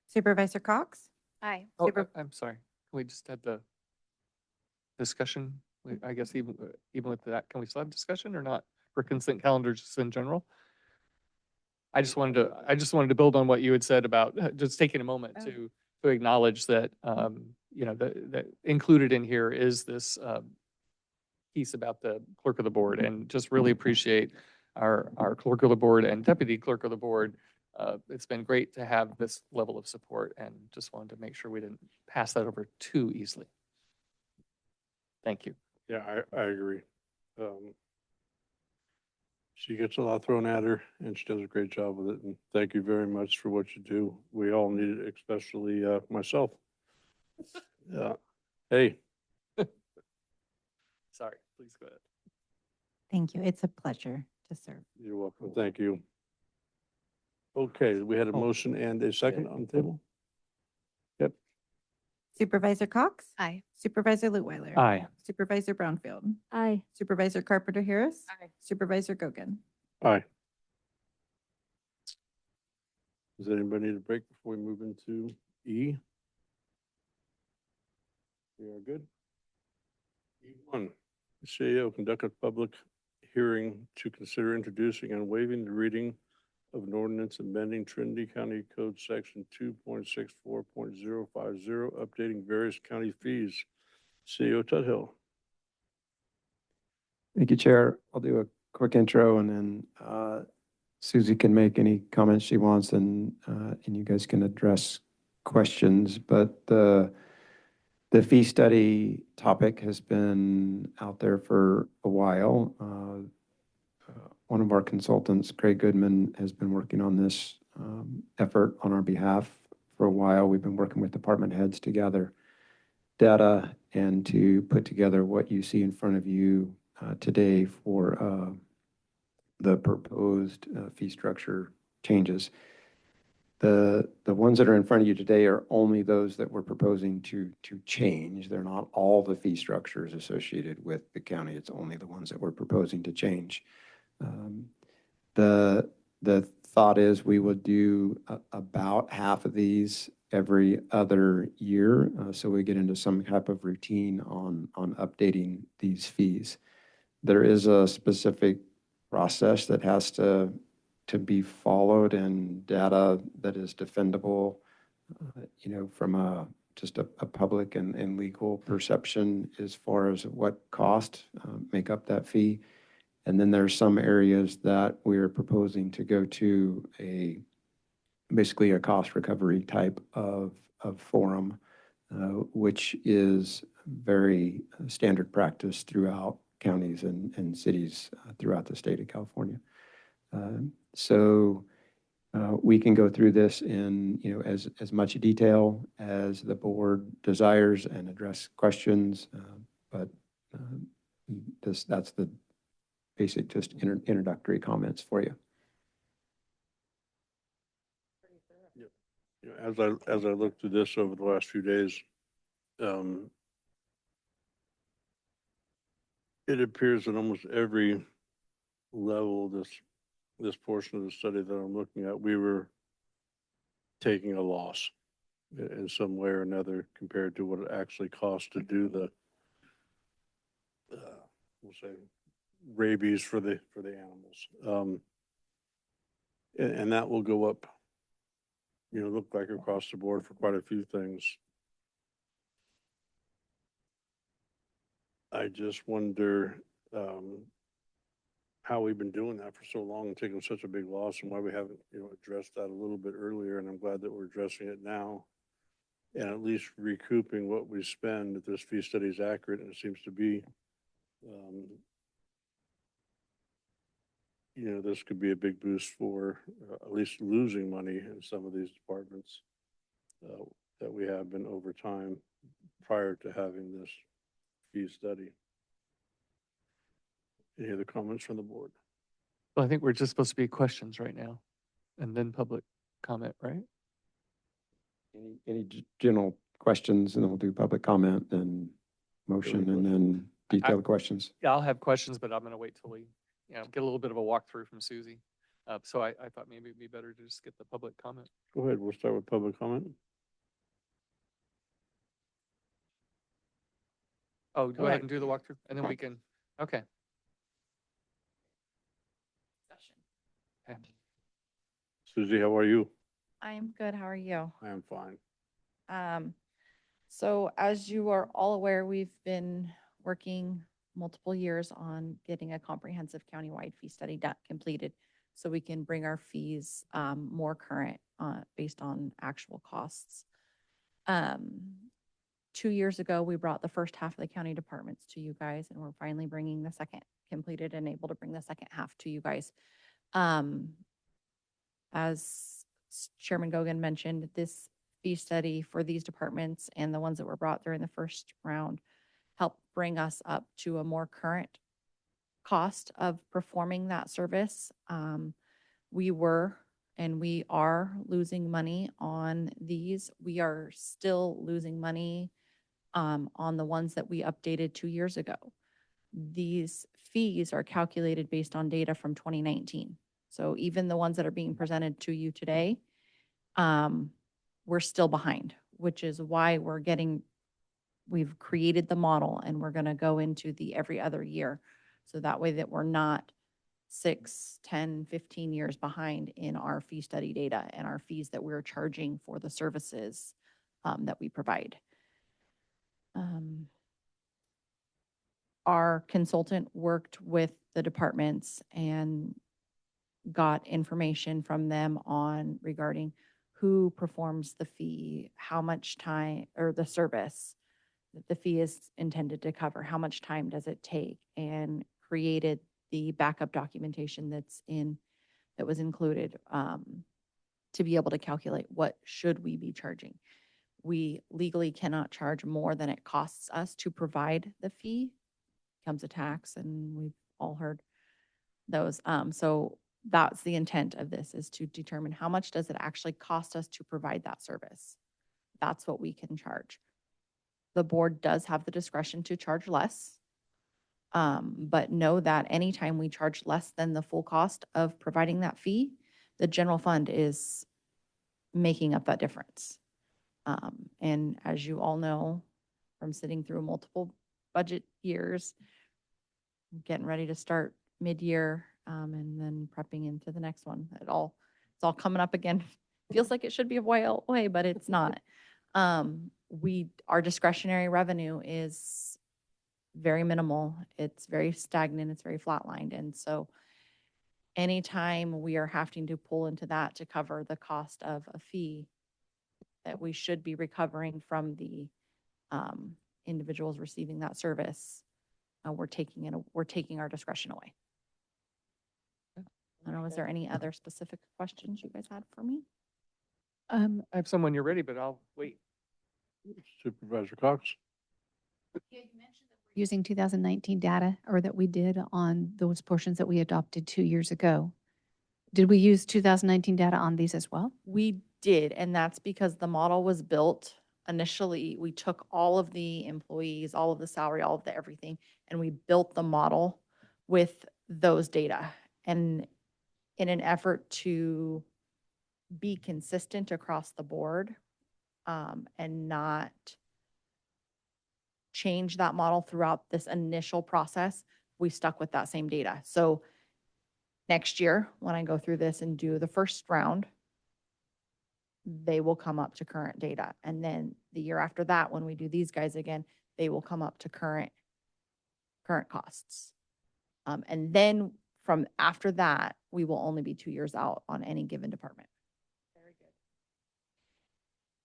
Supervisor Cox? Aye. Oh, Super- I'm sorry. Can we just have the discussion? I guess even with that, can we still have discussion or not for consent calendar just in general? I just wanted to build on what you had said about just taking a moment Oh. to acknowledge that, that included in here is this piece about the clerk of the board, and just really appreciate our clerk of the board and deputy clerk of the board. It's been great to have this level of support, and just wanted to make sure we didn't pass that over too easily. Thank you. Yeah, I agree. She gets a lot thrown at her and she does a great job with it. And thank you very much for what you do. We all need it, especially myself. Yeah. Hey, Sorry, please go ahead. Thank you. It's a pleasure to serve. you're welcome. Thank you. Okay, we had a motion and a second on the table. Yep. Supervisor Cox? Aye. Supervisor Lutwiler? Aye. Supervisor Brownfield? Aye. Supervisor Carpenter Harris? Aye. Supervisor Gogan? Aye. Does anybody need a break before we move into E? We are good. E1, the CEO conduct a public hearing to consider introducing and waiving the reading of an ordinance amending Trinity County Code Section 2.64.050, updating various county fees. CEO Tuthill. Thank you, Chair. I'll do a quick intro and then Susie can make any comments she wants and you guys can address questions. But the fee study topic has been out there for a while. One of our consultants, Craig Goodman, has been working on this effort on our behalf for a while. We've been working with department heads to gather data and to put together what you see in front of you today for the proposed fee structure changes. The ones that are in front of you today are only those that we're proposing to change. They're not all the fee structures associated with the county. It's only the ones that we're proposing to change. The thought is we would do about half of these every other year, so we get into some type of routine on updating these fees. There is a specific process that has to be followed and data that is defendable, from just a public and legal perception as far as what cost make up that fee. And then there's some areas that we're proposing to go to basically a cost recovery type of forum, which is very standard practice throughout counties and cities throughout the state of California. So we can go through this in as much detail as the board desires and address questions, but that's the basic just introductory comments for you. As I looked through this over the last few days, it appears that almost every level of this portion of the study that I'm looking at, we were taking a loss in some way or another compared to what it actually costs to do the we'll say rabies for the animals, and that will go up, look like across the board for quite a few things. I just wonder how we've been doing that for so long and taking such a big loss, and why we haven't addressed that a little bit earlier. And I'm glad that we're addressing it now. and at least recouping what we spend if this fee study is accurate, and it seems to be. This could be a big boost for at least losing money in some of these departments that we have been over time prior to having this fee study. Any other comments from the board? Well, I think we're just supposed to be questions right now and then public comment, right? Any general questions, and then we'll do public comment and motion and then detailed questions. Yeah, I'll have questions, but I'm going to wait till we, get a little bit of a walkthrough from Susie. So I thought maybe it'd be better to just get the public comment. Go ahead, we'll start with public comment. Oh, go ahead and do the walkthrough and then we can, okay. Okay. Susie, how are you? I'm good. How are you? I am fine. So as you are all aware, we've been working multiple years on getting a comprehensive countywide fee study completed so we can bring our fees more current based on actual costs. 2 years ago, we brought the first half of the county departments to you guys, and we're finally bringing the second completed and able to bring the second half to you guys. As Chairman Gogan mentioned, this fee study for these departments and the ones that were brought during the first round helped bring us up to a more current cost of performing that service. We were and we are losing money on these. We are still losing money on the ones that we updated 2 years ago. These fees are calculated based on data from 2019. So even the ones that are being presented to you today, we're still behind, which is why we've created the model and we're going to go into the every other year. So that way that we're not 6, 10, 15 years behind in our fee study data and our fees that we're charging for the services that we provide. Our consultant worked with the departments and got information from them on regarding who performs the fee, how much time, or the service that the fee is intended to cover, how much time does it take, and created the backup documentation that was included to be able to calculate what should we be charging. We legally cannot charge more than it costs us to provide the fee. Comes a tax, and we've all heard those. So that's the intent of this, is to determine how much does it actually cost us to provide that service. That's what we can charge. The board does have the discretion to charge less, but know that anytime we charge less than the full cost of providing that fee, the general fund is making up that difference. And as you all know, from sitting through multiple budget years, getting ready to start mid-year, and then prepping into the next one. It's all coming up again. Feels like it should be a while away, but it's not. Our discretionary revenue is very minimal. It's very stagnant. It's very flatlined. And so anytime we are having to pull into that to cover the cost of a fee that we should be recovering from the individuals receiving that service, we're taking our discretion away. I don't know, is there any other specific questions you guys had for me? I have some when you're ready, but I'll wait. Supervisor Cox? Using 2019 data, or that we did on those portions that we adopted 2 years ago. Did we use 2019 data on these as well? We did, and that's because the model was built initially. We took all of the employees, all of the salary, all of the everything, and we built the model with those data. And in an effort to be consistent across the board, and not change that model throughout this initial process, we stuck with that same data. So next year, when I go through this and do the first round, they will come up to current data. And then the year after that, when we do these guys again, they will come up to current costs. And then from after that, we will only be 2 years out on any given department.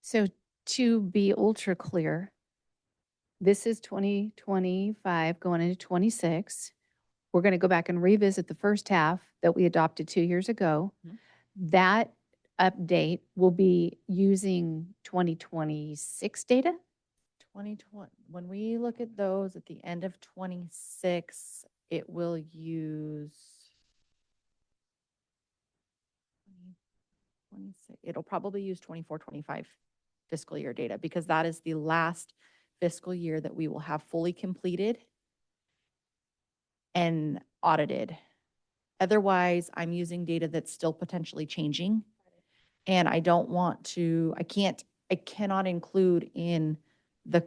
So to be ultra clear, this is 2025 going into 26. We're going to go back and revisit the first half that we adopted 2 years ago. Mhm. That update will be using 2026 data? 2020, when we look at those at the end of 26, it will use 26, it'll probably use 24, 25 fiscal year data because that is the last fiscal year that we will have fully completed and audited. Otherwise, I'm using data that's still potentially changing. And I don't want to, I cannot include in the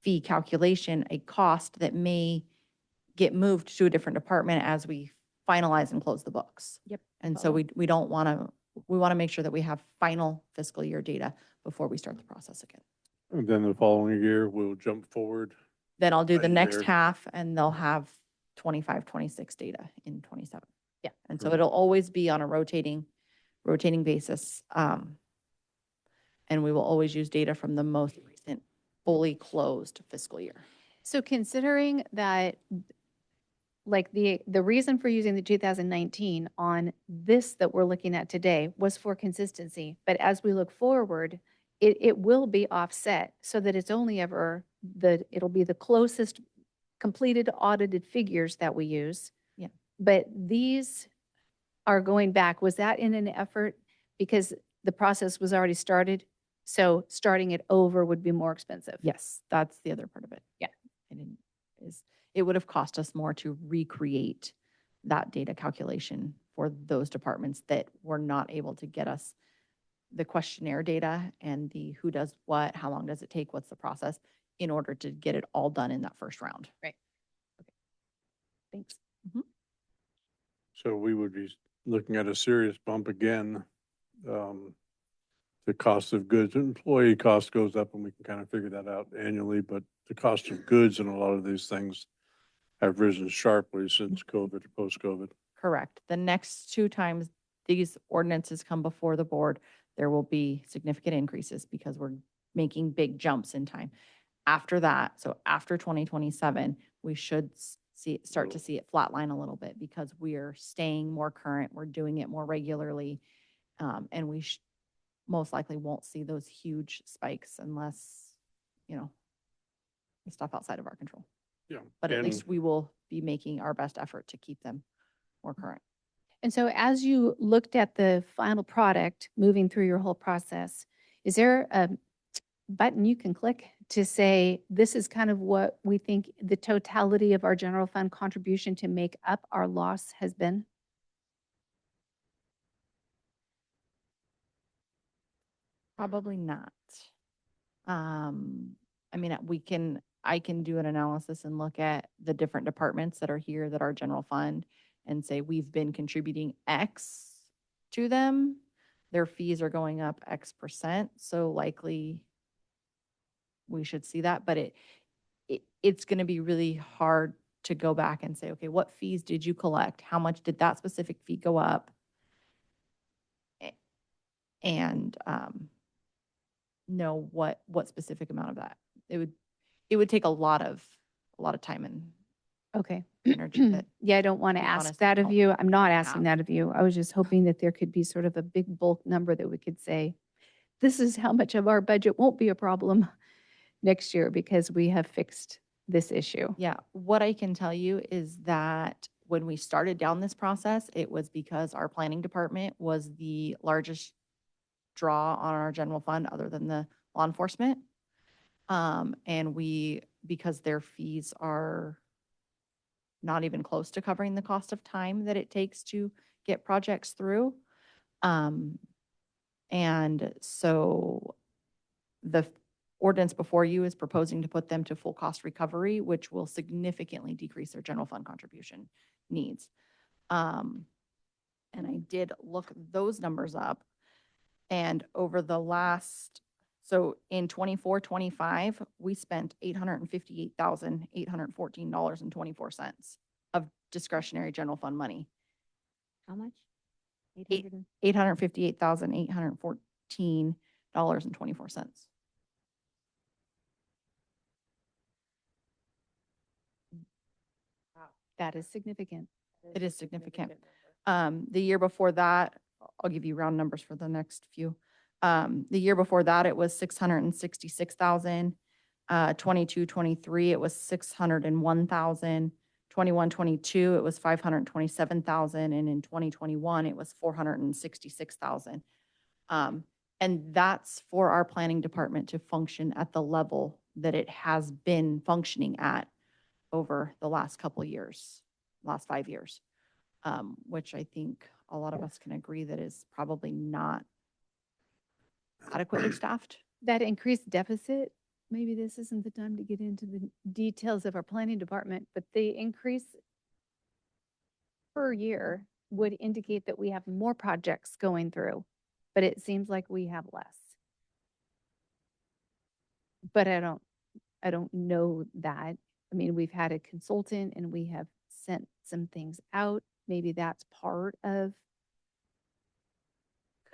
fee calculation a cost that may get moved to a different department as we finalize and close the books. Yep. And so we don't want to, we want to make sure that we have final fiscal year data before we start the process again. And then the following year, we'll jump forward. Then I'll do a the next year. half and they'll have 25, 26 data in 27. Yeah. And so it'll always be on a rotating basis. And we will always use data from the most recent fully closed fiscal year. So considering that, like the reason for using the 2019 on this that we're looking at today was for consistency. But as we look forward, it will be offset so that it's only ever it'll be the closest completed audited figures that we use. Yeah. But these are going back. Was that in an effort because the process was already started? So starting it over would be more expensive. Yes, that's the other part of it. Yeah. And it would have cost us more to recreate that data calculation for those departments that were not able to get us the questionnaire data and the who does what, how long does it take, what's the process in order to get it all done in that first round. Right. Okay. Thanks. So we would be looking at a serious bump again. The cost of goods, employee cost goes up and we can kind of figure that out annually, but the cost of goods and a lot of these things have risen sharply since COVID or post-COVID. Correct. The next 2 times these ordinances come before the board, there will be significant increases because we're making big jumps in time. After that, so after 2027, we should start to see it flatline a little bit because we're staying more current, we're doing it more regularly, and we most likely won't see those huge spikes unless, the stuff outside of our control. Yeah. But at least we will be making our best effort to keep them more current. And so as you looked at the final product, moving through your whole process, is there a button you can click to say, this is kind of what we think the totality of our general fund contribution to make up our loss has been? Probably not. I mean, I can do an analysis and look at the different departments that are here that are general fund and say, we've been contributing X to them. Their fees are going up X%. So likely we should see that, but it's going to be really hard to go back and say, okay, what fees did you collect? How much did that specific fee go up? And know what specific amount of that. It would take a lot of time and Okay. energy that Yeah, I don't want to we ask honestly that of don't you. I'm not asking have. that of you. I was just hoping that there could be sort of a big bulk number that we could say, this is how much of our budget won't be a problem next year because we have fixed this issue. Yeah, what I can tell you is that when we started down this process, it was because our planning department was the largest draw on our general fund other than the law enforcement. And because their fees are not even close to covering the cost of time that it takes to get projects through. And so the ordinance before you is proposing to put them to full cost recovery, which will significantly decrease their general fund contribution needs. And I did look those numbers up. And over the last, so in 24-25, we spent $858,814.24 of discretionary general fund money. How much? $858,814.24. That is significant. It is significant. The year before that, I'll give you round numbers for the next few. The year before that, it was 666,000. 22-23, it was 601,000. 21-22, it was 527,000. And in 2021, it was 466,000. And that's for our planning department to function at the level that it has been functioning at over the last couple of years, last 5 years, which I think a lot of us can agree that is probably not adequately staffed. That increased deficit, maybe this isn't the time to get into the details of our planning department, but the increase per year would indicate that we have more projects going through, but it seems like we have less. But I don't know that. I mean, we've had a consultant and we have sent some things out. Maybe that's part of.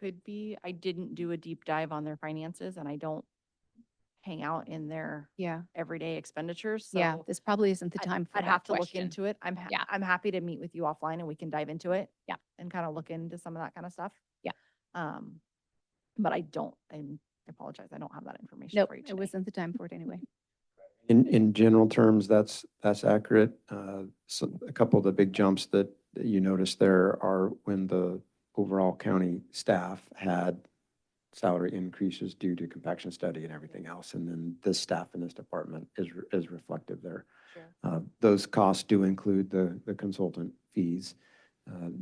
Could be. I didn't do a deep dive on their finances and I don't hang out in their everyday expenditures. Yeah, So this probably isn't the time for I'd that have to look question. into it. I'm happy to meet with you offline and we can dive into it. Yeah. And kind of look into some of that kind of stuff. Yeah. But I apologize. I don't have that information Nope, for you it today. wasn't the time for it anyway. In general terms, that's accurate. So a couple of the big jumps that you notice there are when the overall county staff had salary increases due to compaction study and everything else. And then this staff in this department is reflective there. Sure. Those costs do include the consultant fees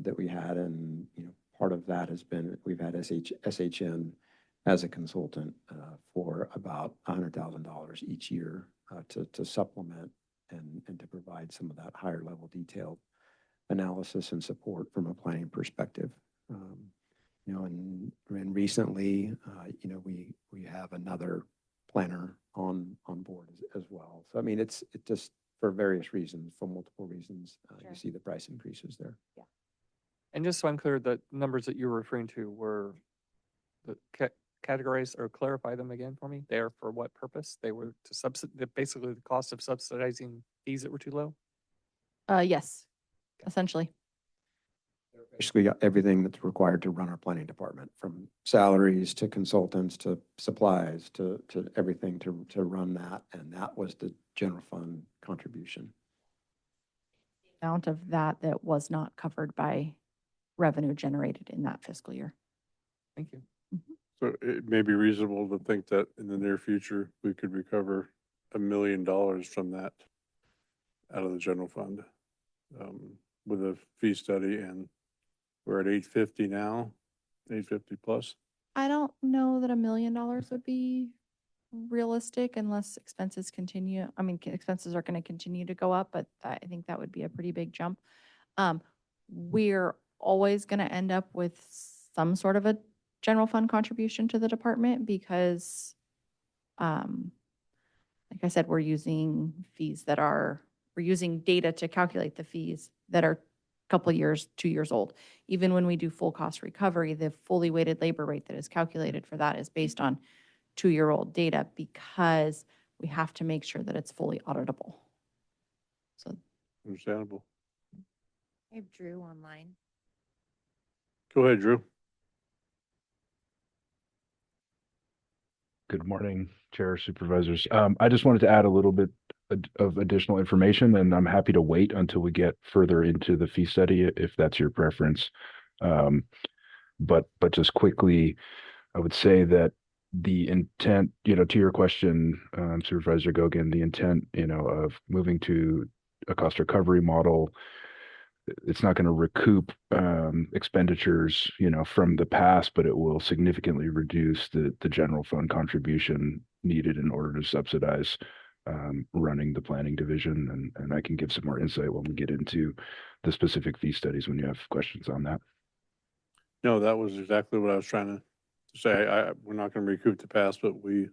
that we had. And, part of that has been, we've had SHN as a consultant for about $100,000 each year to supplement and to provide some of that higher level detailed analysis and support from a planning perspective. And recently, we have another planner on board as well. So, I mean, it just for various reasons, for multiple reasons, you see the price increases there. Yeah. And just so I'm clear, the numbers that you were referring to were categorize or clarify them again for me. They are for what purpose? They were to basically the cost of subsidizing fees that were too low? Yes, essentially. Basically got everything that's required to run our planning department, from salaries to consultants to supplies to everything to run that. And that was the general fund contribution. Amount of that was not covered by revenue generated in that fiscal year. Thank you. So it may be reasonable to think that in the near future, we could recover $1 million from that out of the general fund with a fee study, and we're at 850 now, 850 plus. I don't know that $1 million would be realistic unless expenses continue. I mean, expenses are going to continue to go up, but I think that would be a pretty big jump. We're always going to end up with some sort of a general fund contribution to the department because, like I said, we're using data to calculate the fees that are a couple years, 2 years old. Even when we do full cost recovery, the fully weighted labor rate that is calculated for that is based on 2-year-old data because we have to make sure that it's fully auditable. So Understandable. I have Drew online. Go ahead, Drew. Good morning, Chair, Supervisors. I just wanted to add a little bit of additional information, and I'm happy to wait until we get further into the fee study if that's your preference. But just quickly, I would say that the intent, to your question, Supervisor Gogan, the intent, of moving to a cost recovery model, it's not going to recoup expenditures, from the past, but it will significantly reduce the general fund contribution needed in order to subsidize running the planning division. And I can give some more insight when we get into the specific fee studies when you have questions on that. No, that was exactly what I was trying to say. We're not going to recoup the past, but we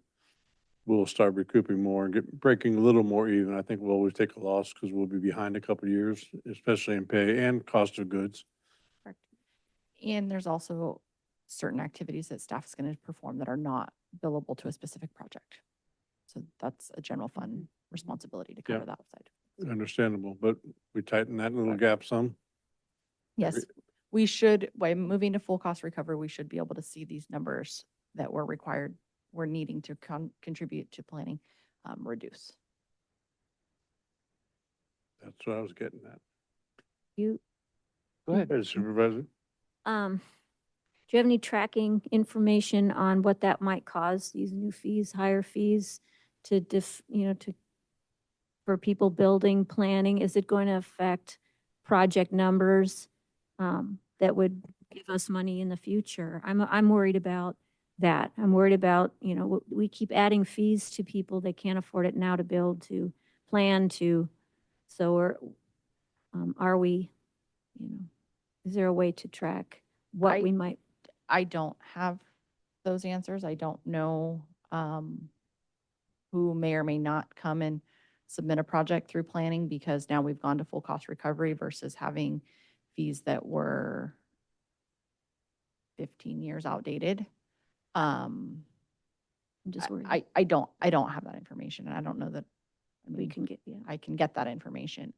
will start recouping more and breaking a little more even. I think we'll always take a loss because we'll be behind a couple of years, especially in pay and cost of goods. correct. And there's also certain activities that staff is going to perform that are not billable to a specific project. So that's a general fund responsibility to cover that side. Understandable, but we tighten that little gap some. Yes, we should, by moving to full cost recovery, we should be able to see these numbers that we're required, we're needing to contribute to planning, reduce. That's what I was getting at. You, Go ahead. Hey, Supervisor. do you have any tracking information on what that might cause, these new fees, higher fees to for people building, planning? Is it going to affect project numbers that would give us money in the future? I'm worried about that. I'm worried about, we keep adding fees to people. They can't afford it now to build, to plan, to, so are we, is there a way to track what we might? I don't have those answers. I don't know who may or may not come and submit a project through planning, because now we've gone to full cost recovery versus having fees that were 15 years outdated. I'm just worried. I don't have that information, and I don't know that We can get, yeah. I can get that information.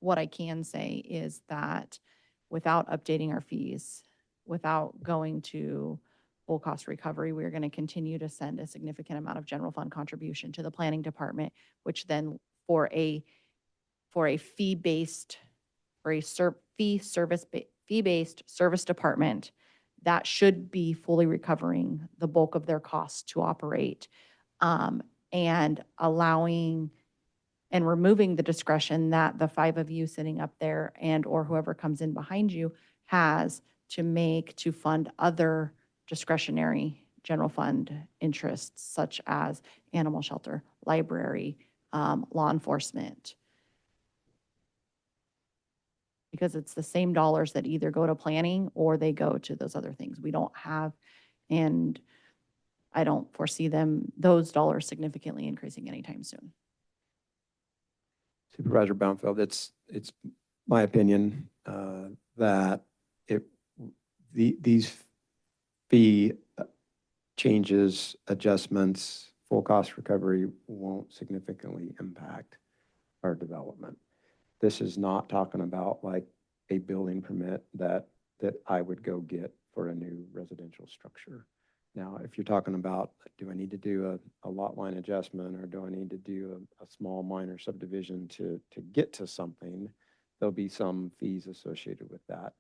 What I can say is that without updating our fees, without going to full cost recovery, we're going to continue to send a significant amount of general fund contribution to the planning department, which then for a fee-based, fee-based service department, that should be fully recovering the bulk of their costs to operate, and allowing and removing the discretion that the five of you sitting up there and or whoever comes in behind you has to fund other discretionary general fund interests, such as animal shelter, library, law enforcement. Because it's the same dollars that either go to planning or they go to those other things. We don't have, and I don't foresee those dollars significantly increasing anytime soon. Supervisor Baumfeld, it's my opinion that these fee changes, adjustments, full cost recovery won't significantly impact our development. This is not talking about like a building permit that I would go get for a new residential structure. Now, if you're talking about, do I need to do a lot line adjustment, or do I need to do a small minor subdivision to get to something, there'll be some fees associated with that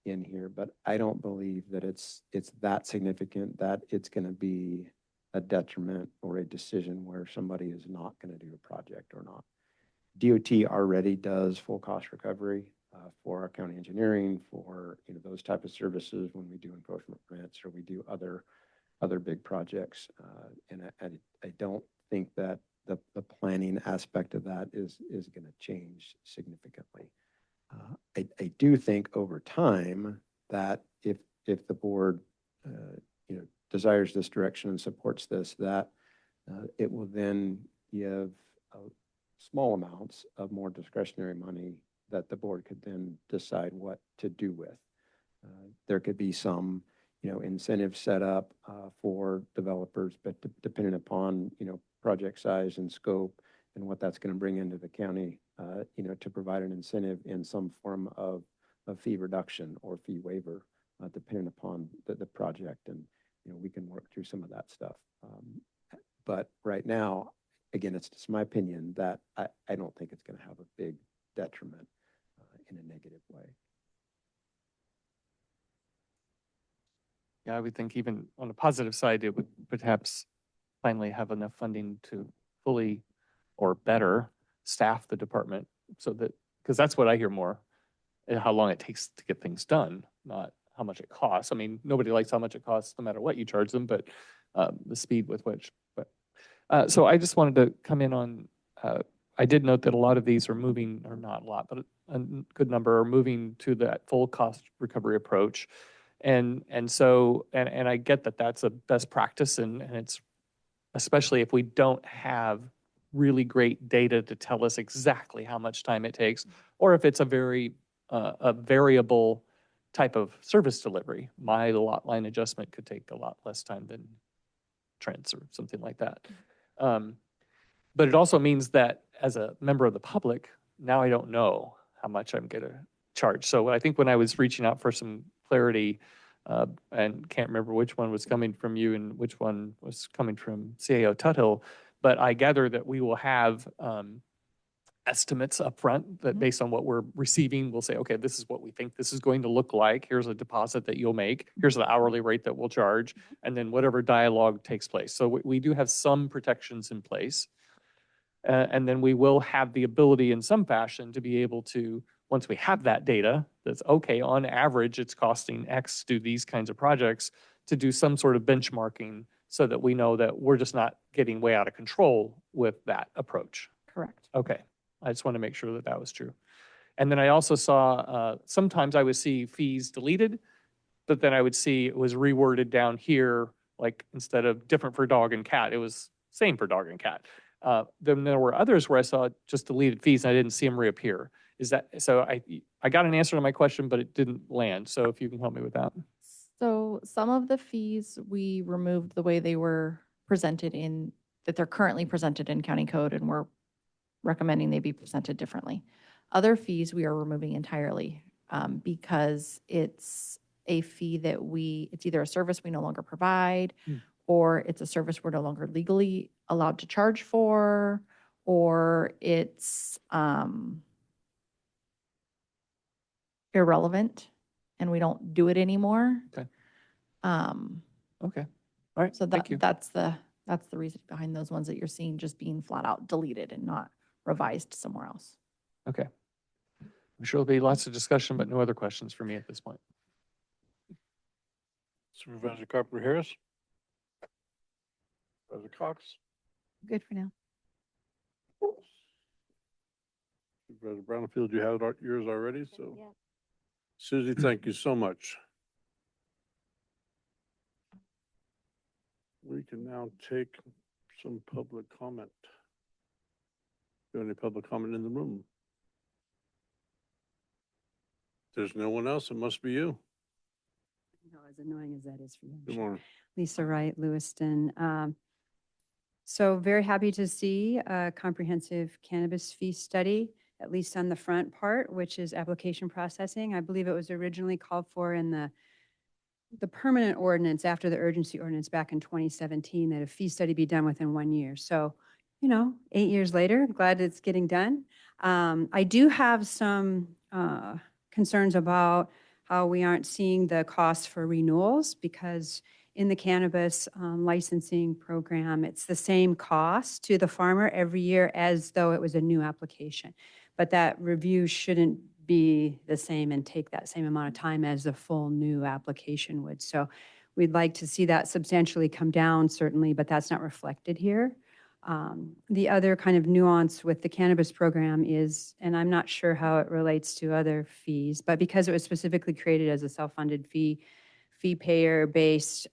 in here. But I don't believe that it's that significant that it's going to be a detriment or a decision where somebody is not going to do a project or not. DOT already does full cost recovery for our county engineering, for those type of services when we do encroachment grants or we do other big projects. And I don't think that the planning aspect of that is going to change significantly. I do think over time that if the board desires this direction and supports this, that it will then give small amounts of more discretionary money that the board could then decide what to do with. There could be some, incentive set up for developers, but depending upon, project size and scope and what that's going to bring into the county, to provide an incentive in some form of fee reduction or fee waiver, depending upon the project. And, we can work through some of that stuff. But right now, again, it's just my opinion that I don't think it's going to have a big detriment in a negative way. Yeah, I would think even on the positive side, it would perhaps finally have enough funding to fully or better staff the department, so that, because that's what I hear more, how long it takes to get things done, not how much it costs. I mean, nobody likes how much it costs no matter what you charge them, but the speed with which. But so I just wanted to come in on, I did note that a lot of these are moving, or not a lot, but a good number are moving to that full cost recovery approach. And so I get that that's a best practice, and it's, especially if we don't have really great data to tell us exactly how much time it takes, or if it's a very a variable type of service delivery. My lot line adjustment could take a lot less time than Trent's or something like that. But it also means that as a member of the public, now I don't know how much I'm going to charge. So I think when I was reaching out for some clarity, and can't remember which one was coming from you and which one was coming from CAO Tuthill, but I gather that we will have estimates upfront that based on what we're receiving, we'll say, okay, this is what we think this is going to look like. Here's a deposit that you'll make. Here's the hourly rate that we'll charge. And then whatever dialogue takes place. So we do have some protections in place. And then we will have the ability in some fashion to be able to, once we have that data, that's okay, on average, it's costing X to do these kinds of projects, to do some sort of benchmarking so that we know that we're just not getting way out of control with that approach. Correct. Okay. I just want to make sure that that was true. And then I also saw, sometimes I would see fees deleted, but then I would see it was reworded down here, like instead of different for dog and cat, it was same for dog and cat. Then there were others where I saw just deleted fees and I didn't see them reappear. Is that, so I got an answer to my question, but it didn't land. So if you can help me with that. So some of the fees we removed the way they were presented in, that they're currently presented in county code, and we're recommending they be presented differently. Other fees we are removing entirely because it's a fee that it's either a service we no longer provide, or it's a service we're no longer legally allowed to charge for, or it's irrelevant and we don't do it anymore. Okay. Okay. All right. So Thank you. that's the reason behind those ones that you're seeing just being flat out deleted and not revised somewhere else. Okay. I'm sure there'll be lots of discussion, but no other questions for me at this point. Supervisor Carpenter Harris. Supervisor Cox. Good for now. Supervisor Brownfield, you have yours already, so. Susie, thank you so much. We can now take some public comment. Do any public comment in the room? There's no one else. It must be you. No, as annoying as that is for you. Good morning. Lisa Wright, Lewiston. So very happy to see a comprehensive cannabis fee study, at least on the front part, which is application processing. I believe it was originally called for in the permanent ordinance after the urgency ordinance back in 2017 that a fee study be done within 1 year. So, 8 years later, glad it's getting done. I do have some concerns about how we aren't seeing the costs for renewals, because in the cannabis licensing program, it's the same cost to the farmer every year as though it was a new application. But that review shouldn't be the same and take that same amount of time as the full new application would. So we'd like to see that substantially come down, certainly, but that's not reflected here. The other kind of nuance with the cannabis program is, and I'm not sure how it relates to other fees, but because it was specifically created as a self-funded fee payer-based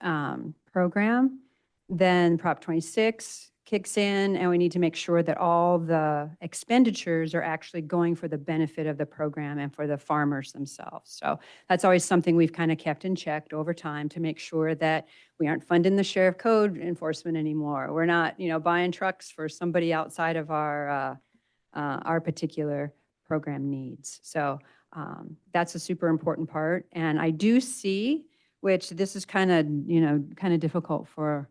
program, then Prop 26 kicks in, and we need to make sure that all the expenditures are actually going for the benefit of the program and for the farmers themselves. So that's always something we've kind of kept in check over time to make sure that we aren't funding the sheriff code enforcement anymore. We're not, buying trucks for somebody outside of our particular program needs. So that's a super important part. And I do see, which this is kind of difficult for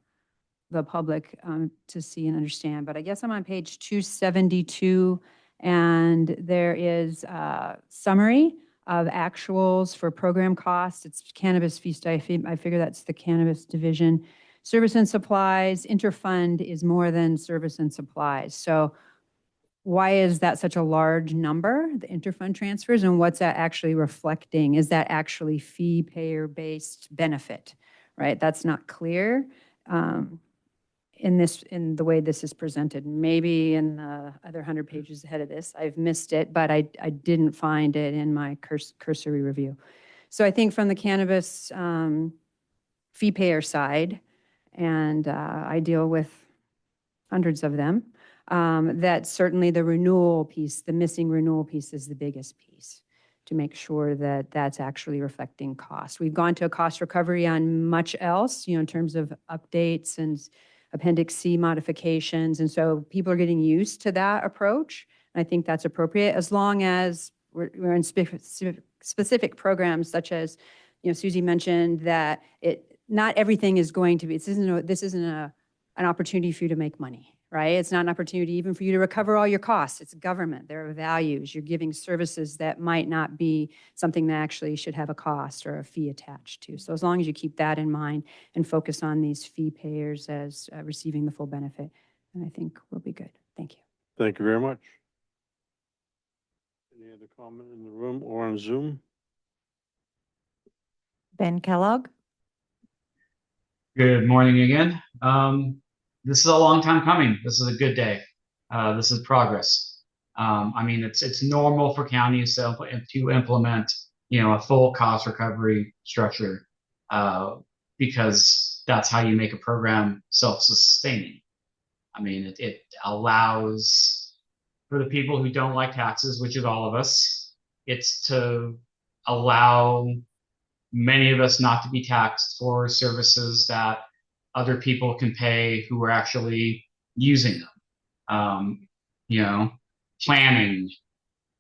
the public to see and understand, but I guess I'm on page 272, and there is a summary of actuals for program costs. It's cannabis fee study. I figure that's the cannabis division. Service and supplies, interfund is more than service and supplies. So why is that such a large number, the interfund transfers, and what's that actually reflecting? Is that actually fee payer-based benefit, right? That's not clear. In the way this is presented. Maybe in the other 100 pages ahead of this, I've missed it, but I didn't find it in my cursory review. So I think from the cannabis fee payer side, and I deal with hundreds of them, that certainly the renewal piece, the missing renewal piece is the biggest piece to make sure that that's actually reflecting cost. We've gone to a cost recovery on much else, in terms of updates and Appendix C modifications. And so people are getting used to that approach. And I think that's appropriate as long as we're in specific programs such as, Susie mentioned that not everything is going to be, this isn't an opportunity for you to make money, right? It's not an opportunity even for you to recover all your costs. It's government. There are values. You're giving services that might not be something that actually should have a cost or a fee attached to. So as long as you keep that in mind and focus on these fee payers as receiving the full benefit, then I think we'll be good. Thank you. Thank you very much. Any other comment in the room or on Zoom? Ben Kellogg. Good morning again. This is a long time coming. This is a good day. This is progress. I mean, it's normal for counties to implement, a full cost recovery structure, because that's how you make a program self-sustaining. I mean, it allows for the people who don't like taxes, which is all of us, it's to allow many of us not to be taxed for services that other people can pay who are actually using them. Planning,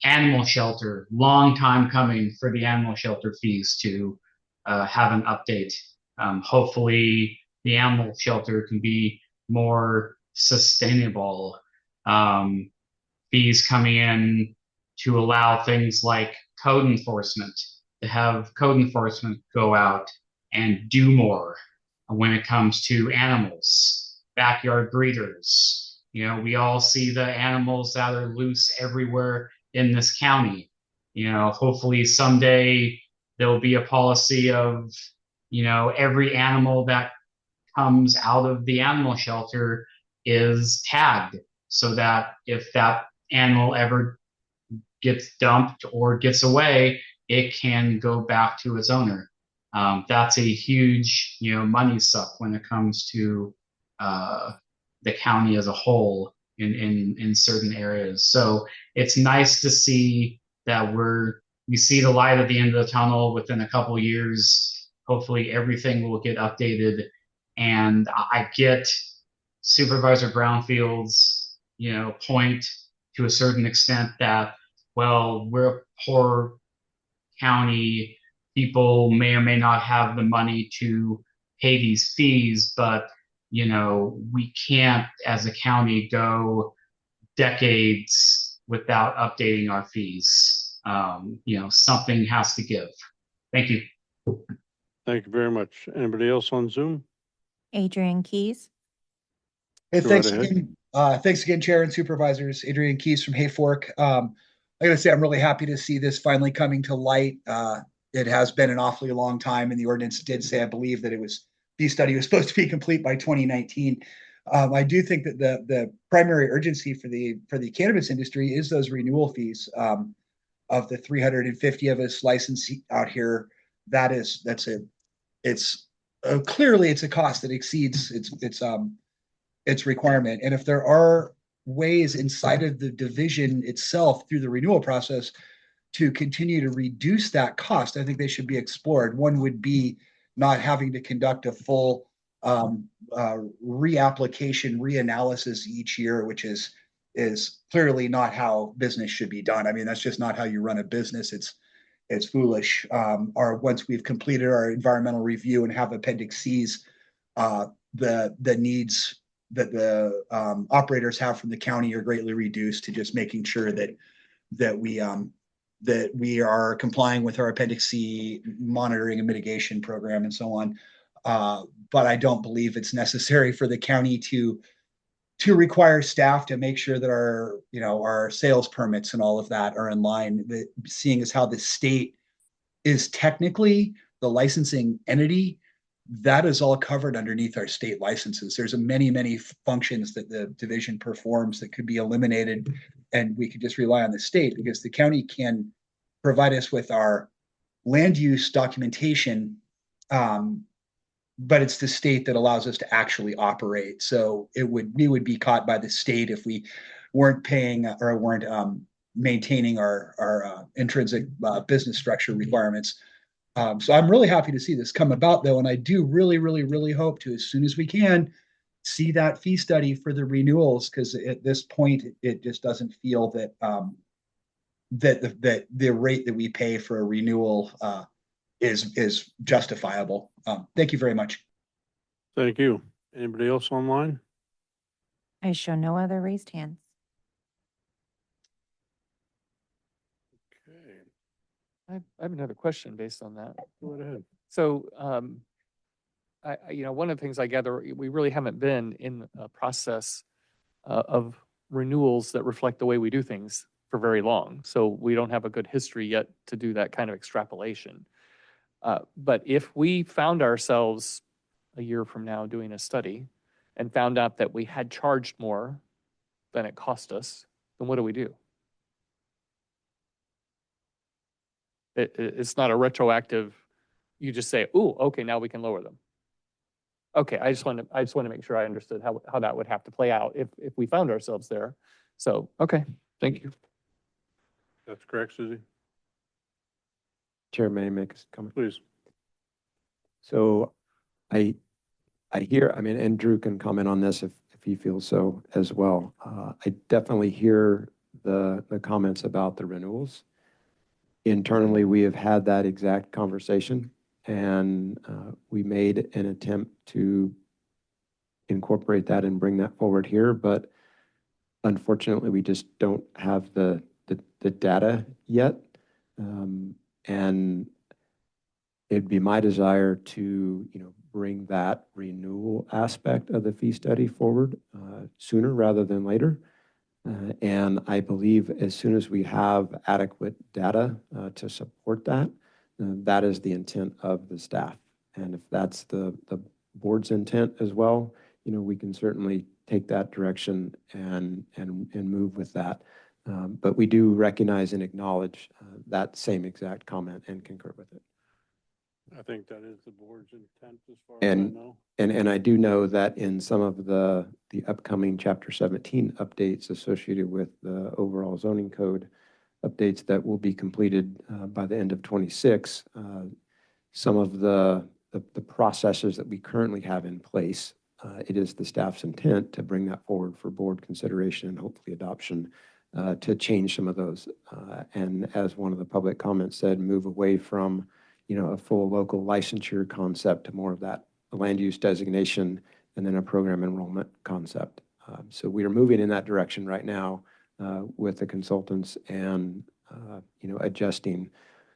animal shelter, long time coming for the animal shelter fees to have an update. Hopefully the animal shelter can be more sustainable. Fees coming in to allow things like code enforcement, to have code enforcement go out and do more when it comes to animals, backyard breeders. We all see the animals that are loose everywhere in this county. Hopefully someday there'll be a policy of, every animal that comes out of the animal shelter is tagged so that if that animal ever gets dumped or gets away, it can go back to its owner. That's a huge, money suck when it comes to the county as a whole in certain areas. So it's nice to see that we see the light at the end of the tunnel within a couple of years. Hopefully everything will get updated. And I get Supervisor Brownfield's, point to a certain extent that, well, we're a poor county, people may or may not have the money to pay these fees, but we can't as a county go decades without updating our fees. Something has to give. Thank you. Thank you very much. Anybody else on Zoom? Adrian Keys. Hey, Go thanks right ahead. again. Thanks again, Chair and Supervisors. Adrian Keys from Hayfork. I gotta say, I'm really happy to see this finally coming to light. It has been an awfully long time, and the ordinance did say, I believe, that the study was supposed to be complete by 2019. I do think that the primary urgency for the cannabis industry is those renewal fees. Of the 350 of us licensed out here, clearly it's a cost that exceeds its requirement. And if there are ways inside of the division itself through the renewal process to continue to reduce that cost, I think they should be explored. One would be not having to conduct a full reapplication, reanalysis each year, which is clearly not how business should be done. I mean, that's just not how you run a business. It's foolish. Or once we've completed our environmental review and have Appendix C's, the needs that the operators have from the county are greatly reduced to just making sure that we are complying with our Appendix C monitoring and mitigation program and so on. But I don't believe it's necessary for the county to require staff to make sure that our sales permits and all of that are in line. Seeing as how the state is technically the licensing entity, that is all covered underneath our state licenses. There's many functions that the division performs that could be eliminated, and we could just rely on the state, because the county can provide us with our land use documentation, but it's the state that allows us to actually operate. So we would be caught by the state if we weren't paying or weren't maintaining our intrinsic business structure requirements. So I'm really happy to see this come about, though, and I do really hope to, as soon as we can, see that fee study for the renewals, because at this point, it just doesn't feel that that the rate that we pay for a renewal is justifiable. Thank you very much. Thank you. Anybody else online? I show no other raised hands. Okay, I have another question based on that. go right ahead. So, one of the things I gather, we really haven't been in a process of renewals that reflect the way we do things for very long. So we don't have a good history yet to do that kind of extrapolation. But if we found ourselves a year from now doing a study and found out that we had charged more than it cost us, then what do we do? It's not a retroactive, you just say, "Ooh, okay, now we can lower them." Okay, I just want to make sure I understood how that would have to play out if we found ourselves there. So, okay, thank you. That's correct, Susie? Chair, may I make a comment? Please. So I hear, I mean, and Drew can comment on this if he feels so as well. I definitely hear the comments about the renewals. Internally, we have had that exact conversation, and we made an attempt to incorporate that and bring that forward here, but unfortunately, we just don't have the data yet. And it'd be my desire to, bring that renewal aspect of the fee study forward sooner rather than later. And I believe as soon as we have adequate data to support that, that is the intent of the staff. And if that's the board's intent as well, we can certainly take that direction and move with that. But we do recognize and acknowledge that same exact comment and concur with it. I think that is the board's intent as far as I know. And I do know that in some of the upcoming Chapter 17 updates associated with the overall zoning code updates that will be completed by the end of 26, some of the processes that we currently have in place, it is the staff's intent to bring that forward for board consideration and hopefully adoption to change some of those. And as one of the public comments said, move away from a full local licensure concept to more of that land use designation and then a program enrollment concept. So we are moving in that direction right now with the consultants and, adjusting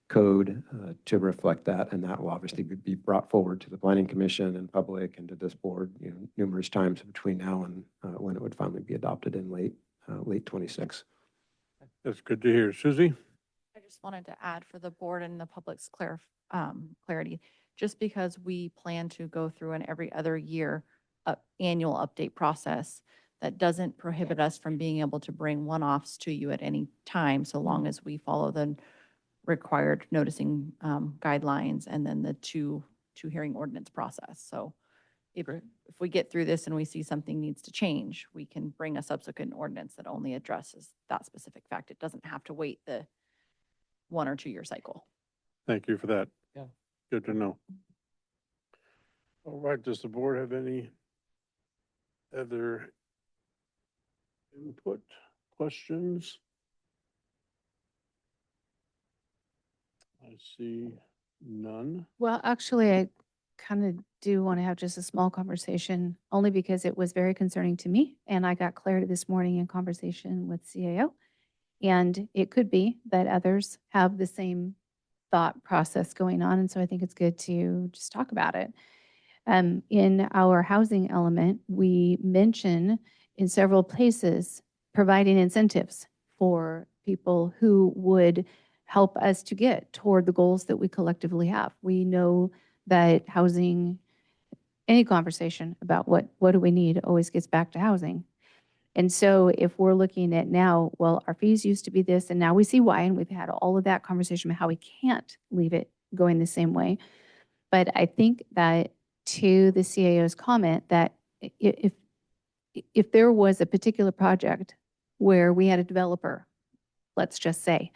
code to reflect that. And that will obviously be brought forward to the Planning Commission and public and to this board, numerous times between now and when it would finally be adopted in late 26. That's good to hear. Susie? I just wanted to add for the board and the public's clarity, just because we plan to go through an every other year annual update process, that doesn't prohibit us from being able to bring one-offs to you at any time, so long as we follow the required noticing guidelines and then the two hearing ordinance process. So if we get through this and we see something needs to change, we can bring a subsequent ordinance that only addresses that specific fact. It doesn't have to wait the 1 or 2 year cycle. Thank you for that. Yeah. Good to know. All right, does the board have any other input, questions? I see none. Well, actually, I kind of do want to have just a small conversation, only because it was very concerning to me. And I got clarity this morning in conversation with CAO. And it could be that others have the same thought process going on. And so I think it's good to just talk about it. In our housing element, we mention in several places providing incentives for people who would help us to get toward the goals that we collectively have. We know that housing, any conversation about what do we need always gets back to housing. And so if we're looking at now, well, our fees used to be this, and now we see why, and we've had all of that conversation about how we can't leave it going the same way. But I think that to the CAO's comment that if there was a particular project where we had a developer, let's just say,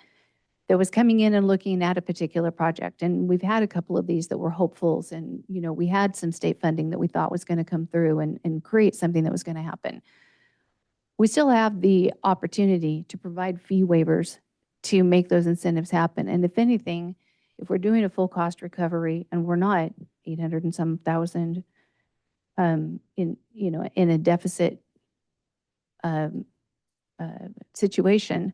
that was coming in and looking at a particular project. And we've had a couple of these that were hopefuls, and, you know, we had some state funding that we thought was going to come through and create something that was going to happen. We still have the opportunity to provide fee waivers to make those incentives happen. And if anything, if we're doing a full cost recovery and we're not 800 and some thousand in, you know, in a deficit situation,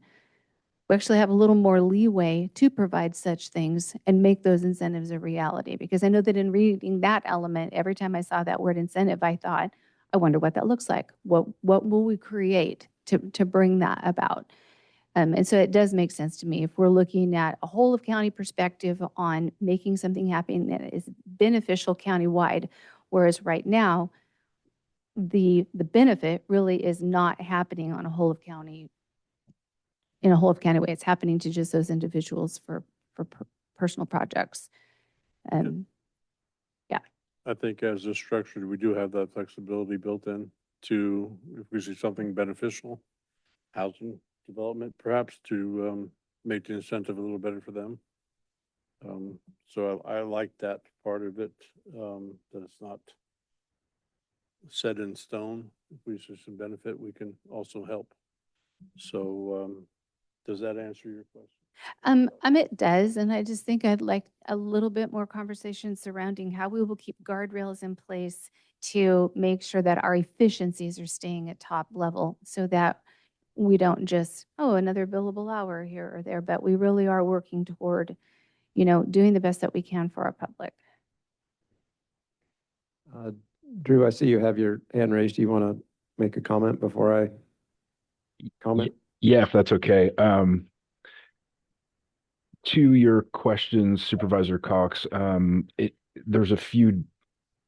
we actually have a little more leeway to provide such things and make those incentives a reality. Because I know that in reading that element, every time I saw that word incentive, I thought, I wonder what that looks like. What will we create to bring that about? And so it does make sense to me if we're looking at a whole of county perspective on making something happen that is beneficial countywide, whereas right now, the benefit really is not happening on a whole of county, in a whole of county way. It's happening to just those individuals for personal projects. Yeah. I think as it's structured, we do have that flexibility built in to, if we see something beneficial, housing development, perhaps to make the incentive a little better for them. So I like that part of it, that it's not set in stone. If we see some benefit, we can also help. So does that answer your question? It does, and I just think I'd like a little bit more conversation surrounding how we will keep guardrails in place to make sure that our efficiencies are staying at top level, so that we don't just, oh, another billable hour here or there, but we really are working toward, you know, doing the best that we can for our public. Drew, I see you have your hand raised. Do you want to make a comment before I comment? Yeah, if that's okay. To your questions, Supervisor Cox, there's a few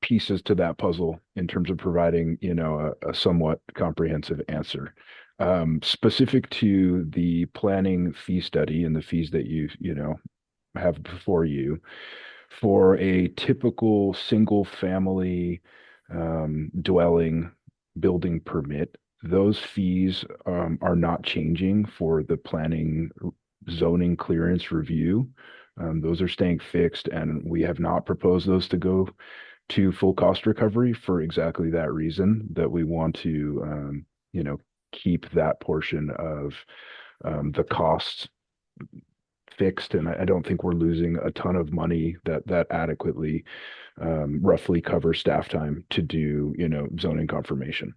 pieces to that puzzle in terms of providing, you know, a somewhat comprehensive answer. Specific to the planning fee study and the fees that you know, have before you, for a typical single family dwelling building permit, those fees are not changing for the planning zoning clearance review. Those are staying fixed, and we have not proposed those to go to full cost recovery for exactly that reason, that we want to, you know, keep that portion of the costs fixed. And I don't think we're losing a ton of money that adequately roughly covers staff time to do, you know, zoning confirmation.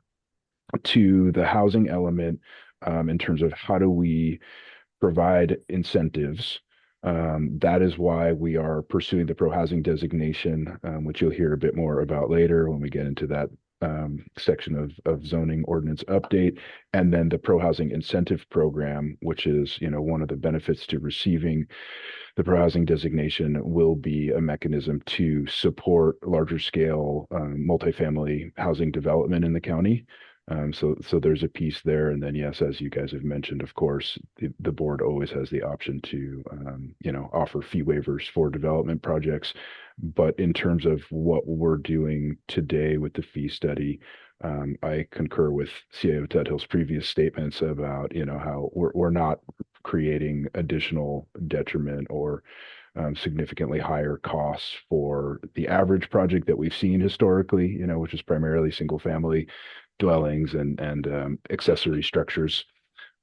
To the housing element, in terms of how do we provide incentives, that is why we are pursuing the pro-housing designation, which you'll hear a bit more about later when we get into that section of zoning ordinance update, and then the pro-housing incentive program, which is, you know, one of the benefits to receiving the pro-housing designation, will be a mechanism to support larger scale multifamily housing development in the county. So there's a piece there. And then, yes, as you guys have mentioned, of course, the board always has the option to, you know, offer fee waivers for development projects. But in terms of what we're doing today with the fee study, I concur with CAO Tudhill's previous statements about, you know, how we're not creating additional detriment or significantly higher costs for the average project that we've seen historically, you know, which is primarily single family dwellings and accessory structures.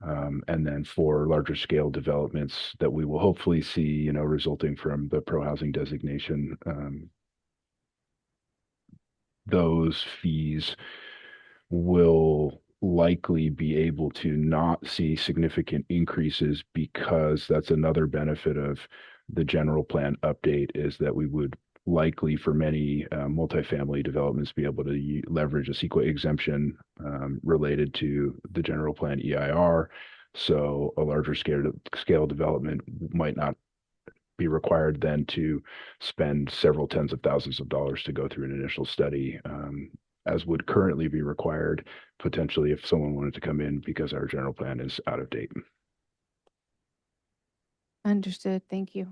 And then for larger scale developments that we will hopefully see, you know, resulting from the pro-housing designation, those fees will likely be able to not see significant increases, because that's another benefit of the general plan update, is that we would likely, for many multifamily developments, be able to leverage a CEQA exemption related to the general plan EIR. So a larger scale development might not be required then to spend several tens of thousands of dollars to go through an initial study, as would currently be required potentially if someone wanted to come in because our general plan is out of date. Understood. Thank you.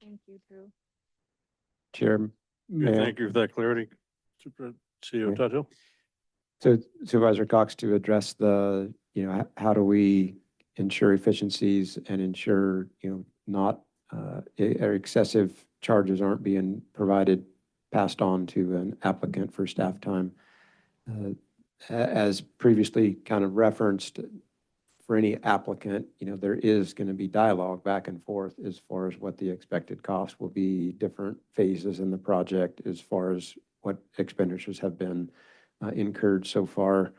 Thank you, Drew. Chair. Thank you for that clarity, Super CEO Tudhill. So Supervisor Cox, to address the, you know, how do we ensure efficiencies and ensure, not or excessive charges aren't being passed on to an applicant for staff time. As previously kind of referenced, for any applicant, there is going to be dialogue back and forth as far as what the expected cost will be, different phases in the project as far as what expenditures have been incurred so far.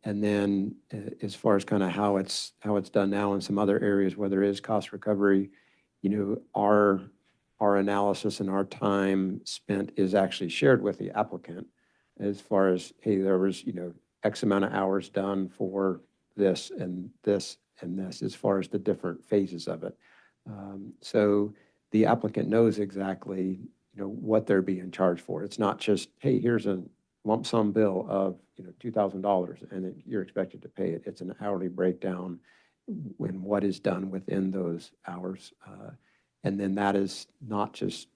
And then as far as kind of how it's done now in some other areas where there is cost recovery, our analysis and our time spent is actually shared with the applicant as far as, hey, there was, X amount of hours done for this and this and this as far as the different phases of it. So the applicant knows exactly, what they're being charged for. It's not just, hey, here's a lump sum bill of, $2,000 and you're expected to pay it. It's an hourly breakdown when what is done within those hours. And then that is not just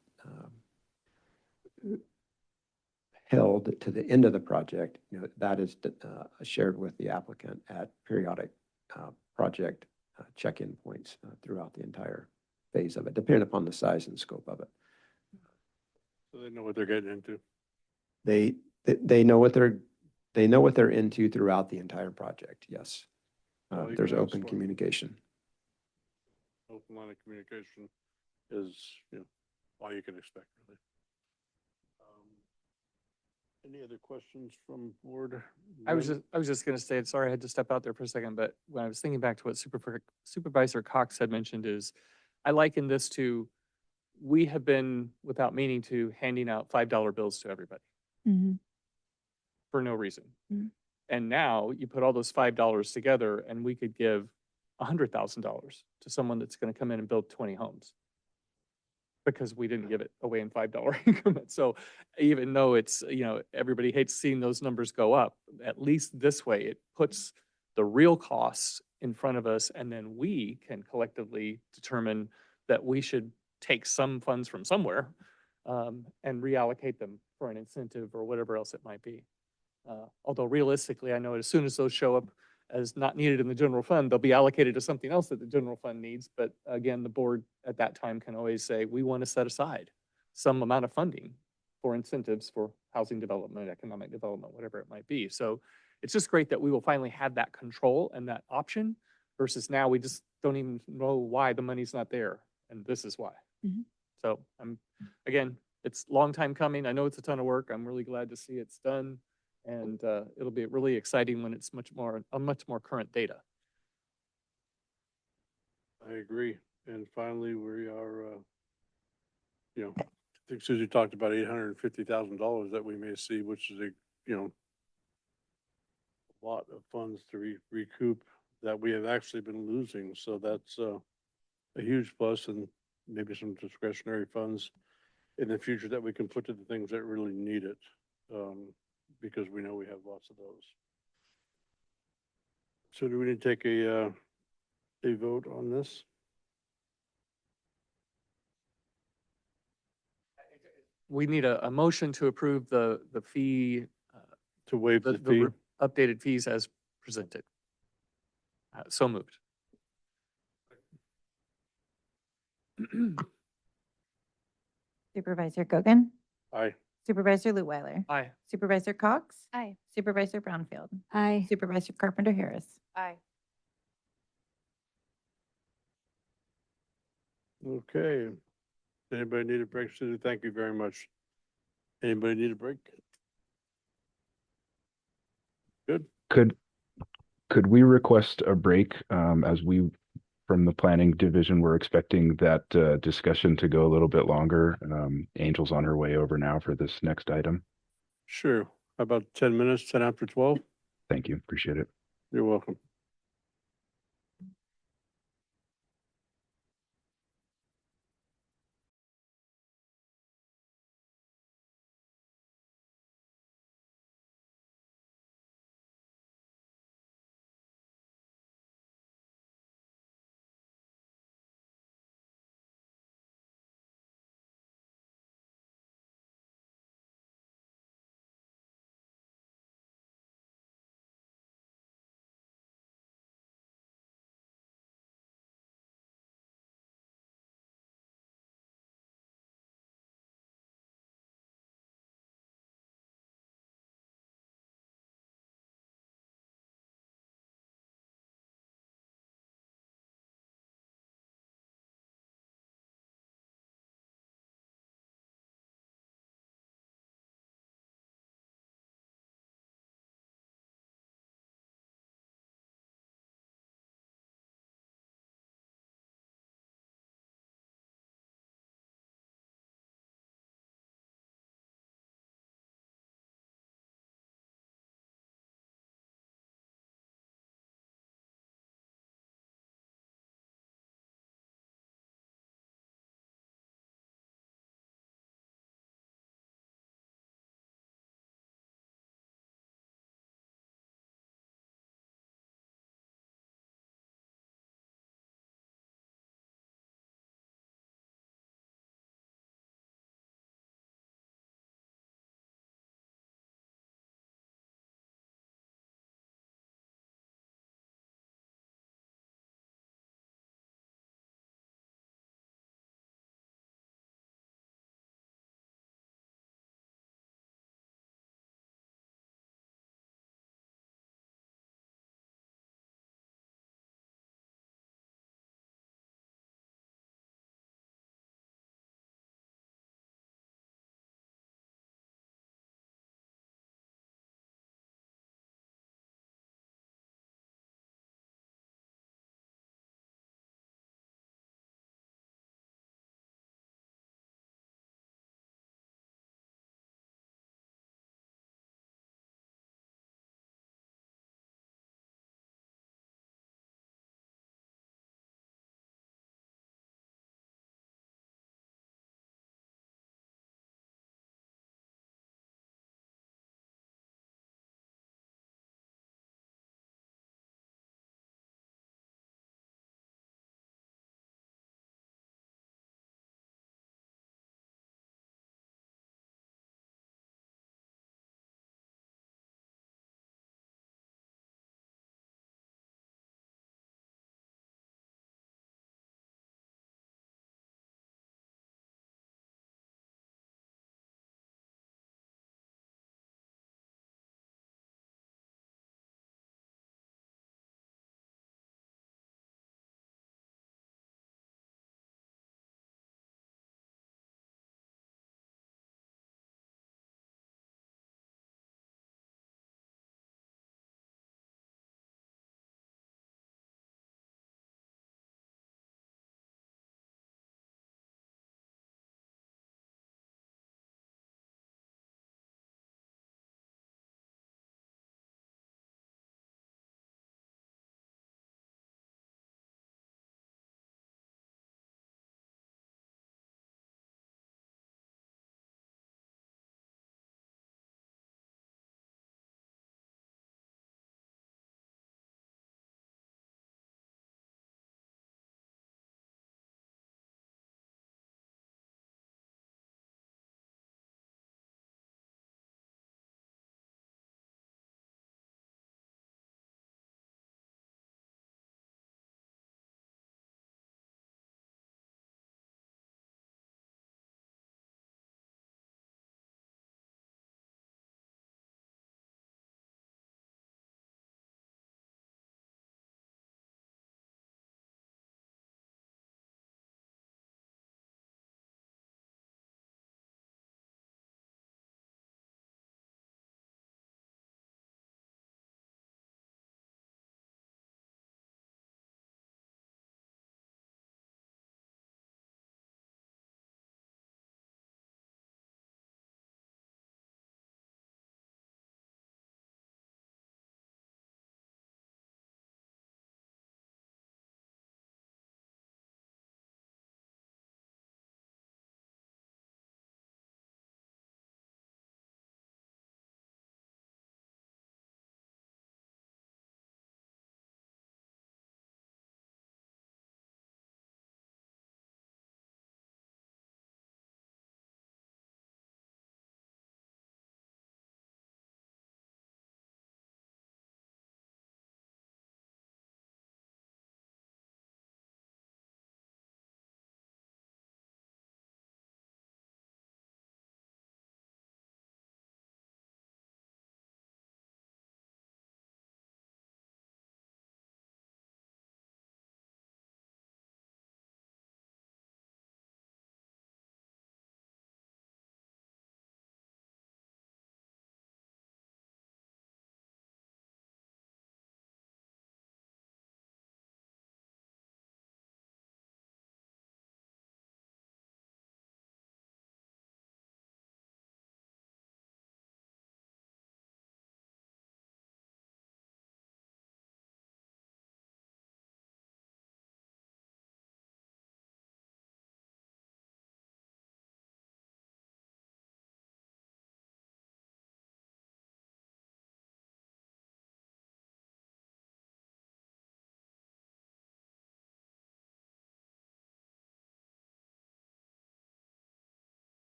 held to the end of the project, that is shared with the applicant at periodic project check-in points throughout the entire phase of it, depending upon the size and scope of it. So they know what they're getting into. They know what they're into throughout the entire project. Yes, All you there's can ask open for. communication. Open line of communication is, all you can expect, really. Any other questions from board? I was just going to say, sorry, I had to step out there for a second, but when I was thinking back to what Supervisor Cox had mentioned is, I liken this to, we have been, without meaning to, handing out $5 bills to everybody for no reason. And now you put all those $5 together and we could give $100,000 to someone that's going to come in and build 20 homes, because we didn't give it away in $5 increments. So even though it's, everybody hates seeing those numbers go up, at least this way, it puts the real costs in front of us, and then we can collectively determine that we should take some funds from somewhere and reallocate them for an incentive or whatever else it might be. Although realistically, I know as soon as those show up as not needed in the general fund, they'll be allocated to something else that the general fund needs. But again, the board at that time can always say, we want to set aside some amount of funding for incentives for housing development, economic development, whatever it might be. So it's just great that we will finally have that control and that option, versus now we just don't even know why the money's not there. And this is why. So again, it's a long time coming. I know it's a ton of work. I'm really glad to see it's done. And it'll be really exciting when it's much more current data. I agree. And finally, we are, I think Susie talked about $850,000 that we may see, which is a lot of funds to recoup that we have actually been losing. So that's a huge plus, and maybe some discretionary funds in the future that we can put to the things that really need it. Because we know we have lots of those. So do we need to take a vote on this? We need a motion to approve the fee. To waive the fee? Updated fees as presented. So moved. Supervisor Gogan? Aye. Supervisor Lewiler? Aye. Supervisor Cox? Aye. Supervisor Brownfield? Aye. Supervisor Carpenter Harris? Aye. Okay. Anybody need a break? Susie, thank you very much. Anybody need a break? Good. Could we request a break as we, from the planning division, we're expecting that discussion to go a little bit longer. Angel's on her way over now for this next item. Sure. How about 10 minutes, 10 after 12? Thank you. Appreciate it. You're welcome.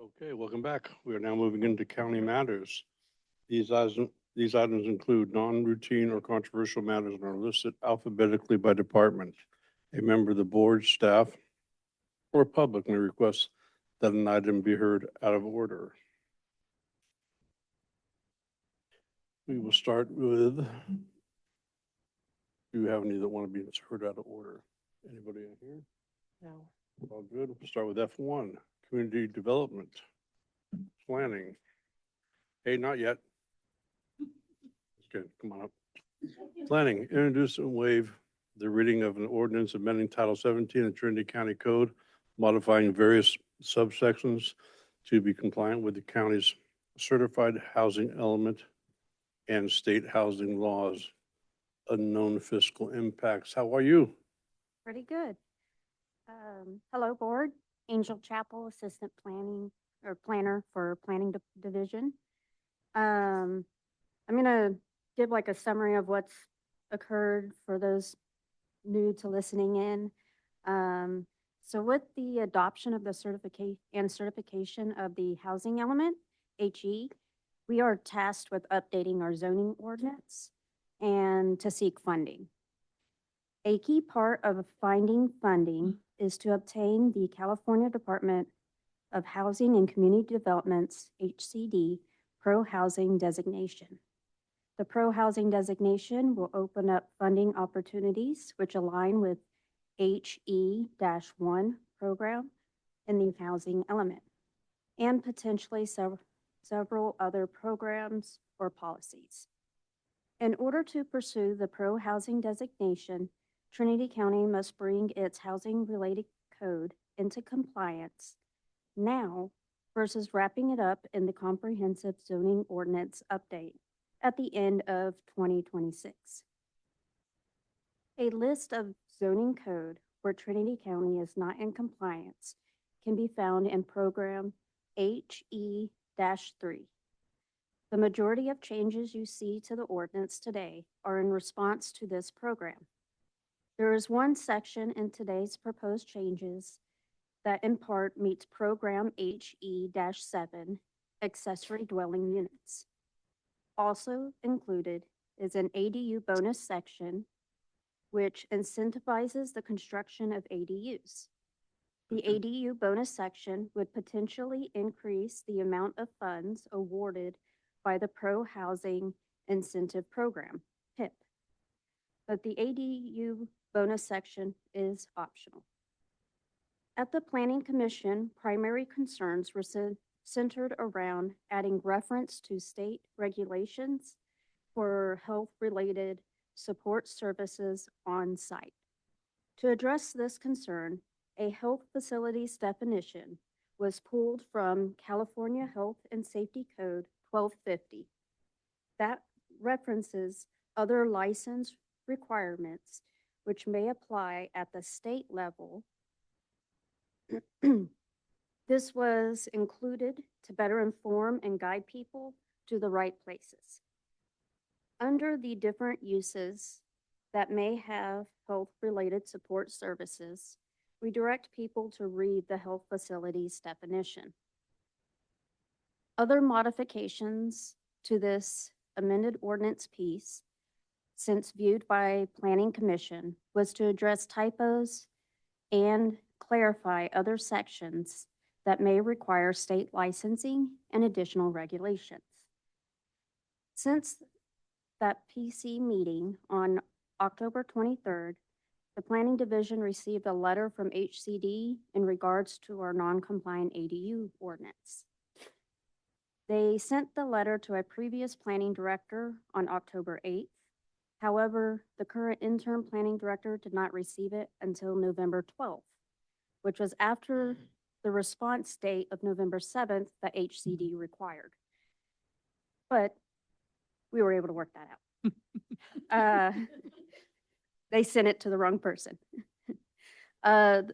Okay, welcome back. We are now moving into county matters. These items include non-routine or controversial matters and are listed alphabetically by department. A member of the board, staff, or public may request that an item be heard out of order. We will start with, do you have any that want to be heard out of order? Anybody in here? No. All good. We'll start with F1, community development, planning. Hey, not yet. Okay, come on up. Planning, introduce and waive the reading of an ordinance amending Title 17 of Trinity County Code, modifying various subsections to be compliant with the county's certified housing element and state housing laws. Unknown fiscal impacts. How are you? Pretty good. Hello, board. Angel Chapel, assistant planner for planning division. I'm gonna give like a summary of what's occurred for those new to listening in. So with the adoption of the certification of the housing element, HE, we are tasked with updating our zoning ordinance and to seek funding. A key part of finding funding is to obtain the California Department of Housing and Community Development's HCD Pro Housing designation. The Pro Housing designation will open up funding opportunities which align with HE-1 program in the housing element and potentially several other programs or policies. In order to pursue the Pro Housing designation, Trinity County must bring its housing-related code into compliance now versus wrapping it up in the comprehensive zoning ordinance update at the end of 2026. A list of zoning code where Trinity County is not in compliance can be found in program HE-3. The majority of changes you see to the ordinance today are in response to this program. There is one section in today's proposed changes that in part meets program HE-7, accessory dwelling units. Also included is an ADU bonus section, which incentivizes the construction of ADUs. The ADU bonus section would potentially increase the amount of funds awarded by the Pro Housing Incentive Program, PIP. But the ADU bonus section is optional. At the Planning Commission, primary concerns were centered around adding reference to state regulations for health-related support services on site. To address this concern, a health facilities definition was pulled from California Health and Safety Code 1250. That references other license requirements which may apply at the state level. This was included to better inform and guide people to the right places. Under the different uses that may have health-related support services, we direct people to read the health facilities definition. Other modifications to this amended ordinance piece, since viewed by Planning Commission, was to address typos and clarify other sections that may require state licensing and additional regulations. Since that PC meeting on October 23rd, the Planning Division received a letter from HCD in regards to our non-compliant ADU ordinance. They sent the letter to a previous planning director on October 8th. However, the current interim planning director did not receive it until November 12th, which was after the response date of November 7th that HCD required. But we were able to work that out. They sent it to the wrong person. For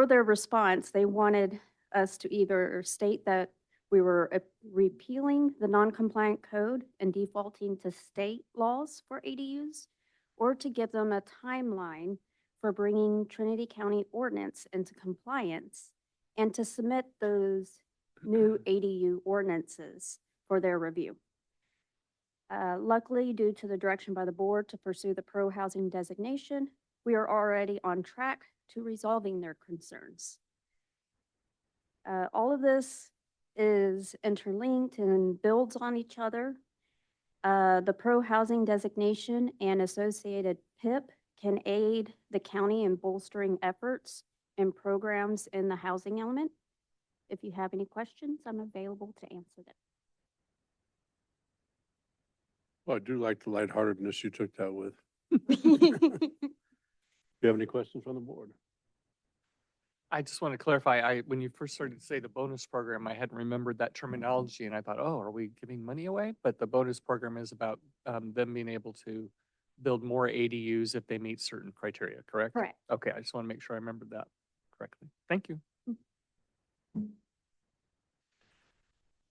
their response, they wanted us to either state that we were repealing the non-compliant code and defaulting to state laws for ADUs, or to give them a timeline for bringing Trinity County ordinance into compliance and to submit those new ADU ordinances for their review. Luckily, due to the direction by the board to pursue the pro-housing designation, we are already on track to resolving their concerns. All of this is interlinked and builds on each other. The pro-housing designation and associated PIP can aid the county in bolstering efforts and programs in the housing element. If you have any questions, I'm available to answer them. Well, I do like the lightheartedness you took that with. Do you have any questions from the board? I just want to clarify, when you first started to say the bonus program, I hadn't remembered that terminology and I thought, oh, are we giving money away? But the bonus program is about them being able to build more ADUs if they meet certain criteria, correct? Correct. Okay, I just want to make sure I remembered that correctly. Thank you.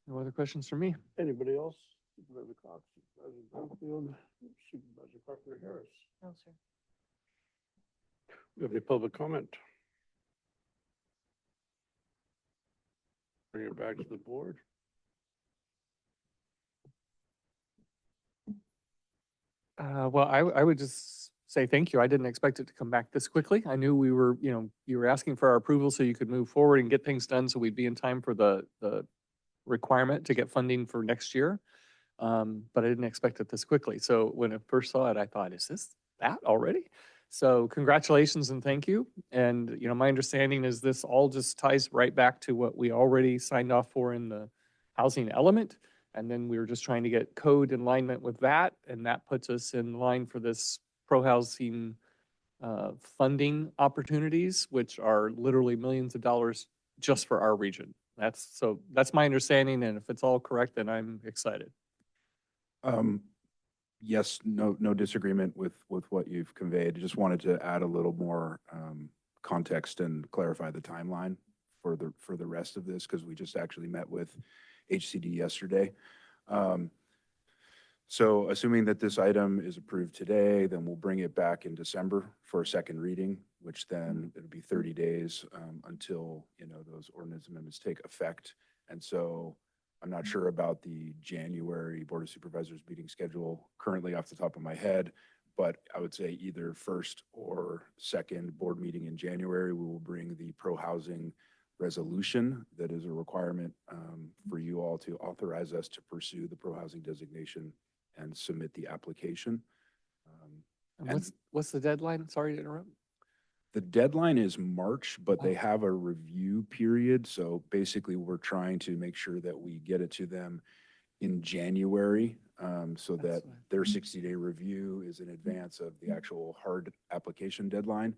No other questions from me? Anybody else? Supervisor Cox, Supervisor Brownfield, Supervisor Carpenter Harris. No, sir. We have any public comment? Bring it back to the board. Well, I would just say thank you. I didn't expect it to come back this quickly. I knew we were, you were asking for our approval so you could move forward and get things done so we'd be in time for the requirement to get funding for next year. But I didn't expect it this quickly. So when I first saw it, I thought, is this that already? So congratulations and thank you. And, my understanding is this all just ties right back to what we already signed off for in the housing element. And then we were just trying to get code in alignment with that. And that puts us in line for this pro-housing funding opportunities, which are literally millions of dollars just for our region. That's my understanding. And if it's all correct, then I'm excited. Yes, no disagreement with what you've conveyed. Just wanted to add a little more context and clarify the timeline for the rest of this, because we just actually met with HCD yesterday. So assuming that this item is approved today, then we'll bring it back in December for a second reading, which then it'll be 30 days until those ordinance amendments take effect. And so I'm not sure about the January Board of Supervisors meeting schedule currently off the top of my head, but I would say either first or second board meeting in January, we will bring the pro-housing resolution that is a requirement for you all to authorize us to pursue the pro-housing designation and submit the application. And what's the deadline? Sorry to interrupt. The deadline is March, but they have a review period. So basically, we're trying to make sure that we get it to them in January so that their 60-day review is in advance of the actual hard application deadline.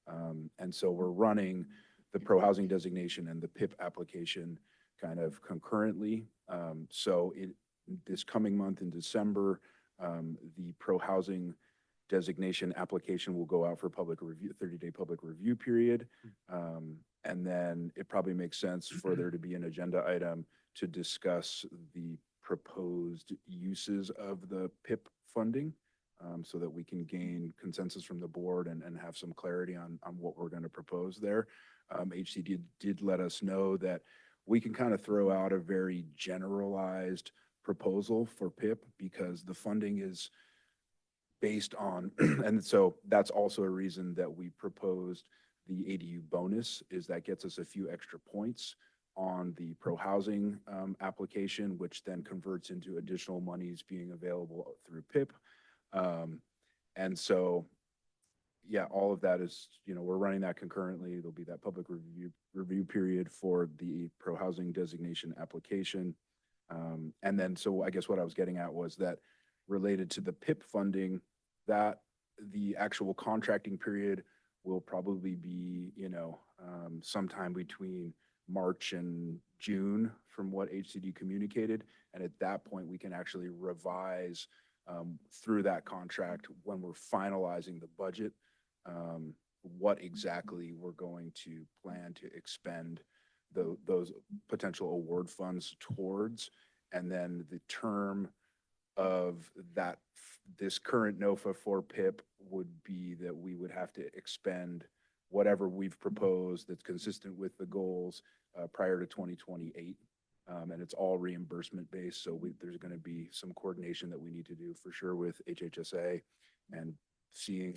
And so we're running the pro-housing designation and the PIP application kind of concurrently. So this coming month in December, the pro-housing designation application will go out for public review, 30-day public review period. And then it probably makes sense for there to be an agenda item to discuss the proposed uses of the PIP funding so that we can gain consensus from the board and have some clarity on what we're going to propose there. HCD did let us know that we can kind of throw out a very generalized proposal for PIP because the funding is based on, and so that's also a reason that we proposed the ADU bonus, is that gets us a few extra points on the pro-housing application, which then converts into additional monies being available through PIP. And so, yeah, all of that is, we're running that concurrently. There'll be that public review period for the pro-housing designation application. And then, so I guess what I was getting at was that related to the PIP funding, that the actual contracting period will probably be, sometime between March and June from what HCD communicated. And at that point, we can actually revise through that contract when we're finalizing the budget, what exactly we're going to plan to expend those potential award funds towards. And then the term of that, this current NOFA for PIP would be that we would have to expend whatever we've proposed that's consistent with the goals prior to 2028. And it's all reimbursement based. So there's going to be some coordination that we need to do for sure with HHSA and seeing,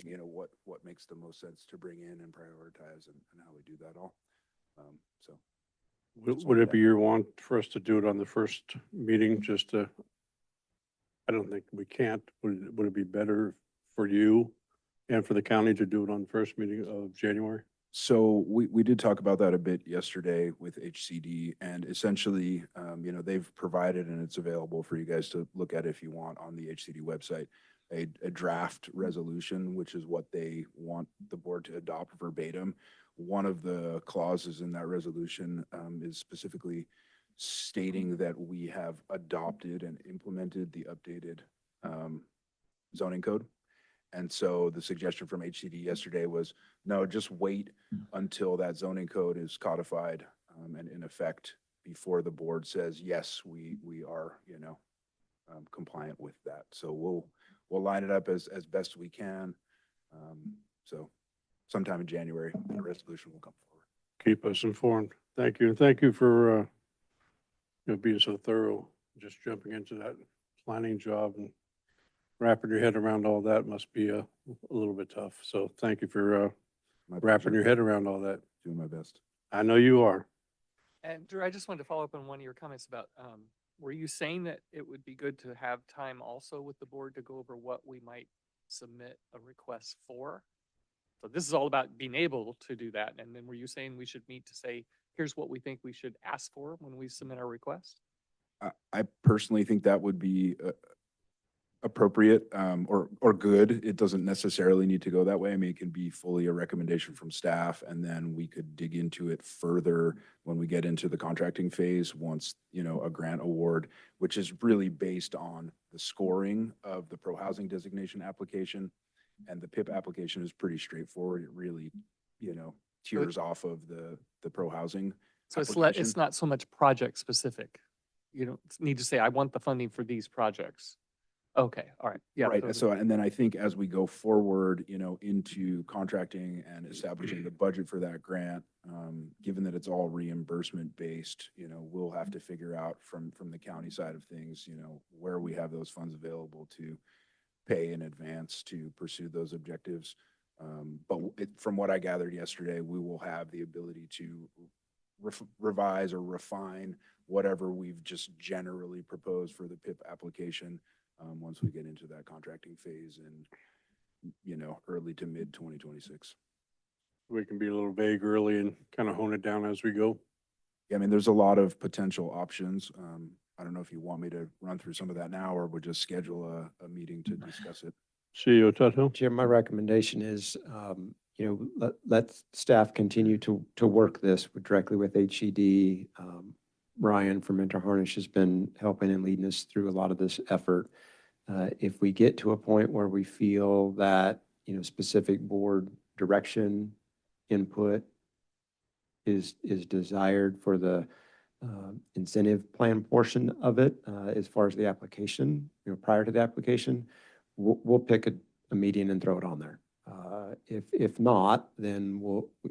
what makes the most sense to bring in and prioritize and how we do that all. So. Would it be your want for us to do it on the first meeting, I don't think we can't. Would it be better for you and for the county to do it on the first meeting of January? So we did talk about that a bit yesterday with HCD, and essentially, they've provided, and it's available for you guys to look at if you want on the HCD website, a draft resolution, which is what they want the board to adopt verbatim. One of the clauses in that resolution is specifically stating that we have adopted and implemented the updated zoning code. And so the suggestion from HCD yesterday was, no, just wait until that zoning code is codified and in effect before the board says, yes, we are, compliant with that. So we'll line it up as best we can. So sometime in January, the resolution will come forward. Keep us informed. Thank you. And thank you for, being so thorough, just jumping into that planning job and wrapping your head around all that must be a little bit tough. So thank you for wrapping your head around all that. Doing my best. I know you are. And Drew, I just wanted to follow up on one of your comments about, were you saying that it would be good to have time also with the board to go over what we might submit a request for? So this is all about being able to do that. And then were you saying we should meet to say, here's what we think we should ask for when we submit our request? I personally think that would be appropriate or good. It doesn't necessarily need to go that way. I mean, it can be fully a recommendation from staff, and then we could dig into it further when we get into the contracting phase once, a grant award, which is really based on the scoring of the pro housing designation application. And the PIP application is pretty straightforward. It really, tiers off of the pro housing. So it's not so much project specific. You don't need to say, I want the funding for these projects. Okay, all right. Yeah. Right. So, and then I think as we go forward, into contracting and establishing the budget for that grant, given that it's all reimbursement based, we'll have to figure out from the county side of things, where we have those funds available to pay in advance to pursue those objectives. But from what I gathered yesterday, we will have the ability to revise or refine whatever we've just generally proposed for the PIP application once we get into that contracting phase in, early to mid 2026. We can be a little vague early and kind of hone it down as we go. Yeah, I mean, there's a lot of potential options. I don't know if you want me to run through some of that now, or we'll just schedule a meeting to discuss it. CEO Tuthill? Jim, my recommendation is, let staff continue to work this directly with HCD. Ryan from Interharnish has been helping and leading us through a lot of this effort. If we get to a point where we feel that, specific board direction input is desired for the incentive plan portion of it, as far as the application, prior to the application, we'll pick a meeting and throw it on there. If not, then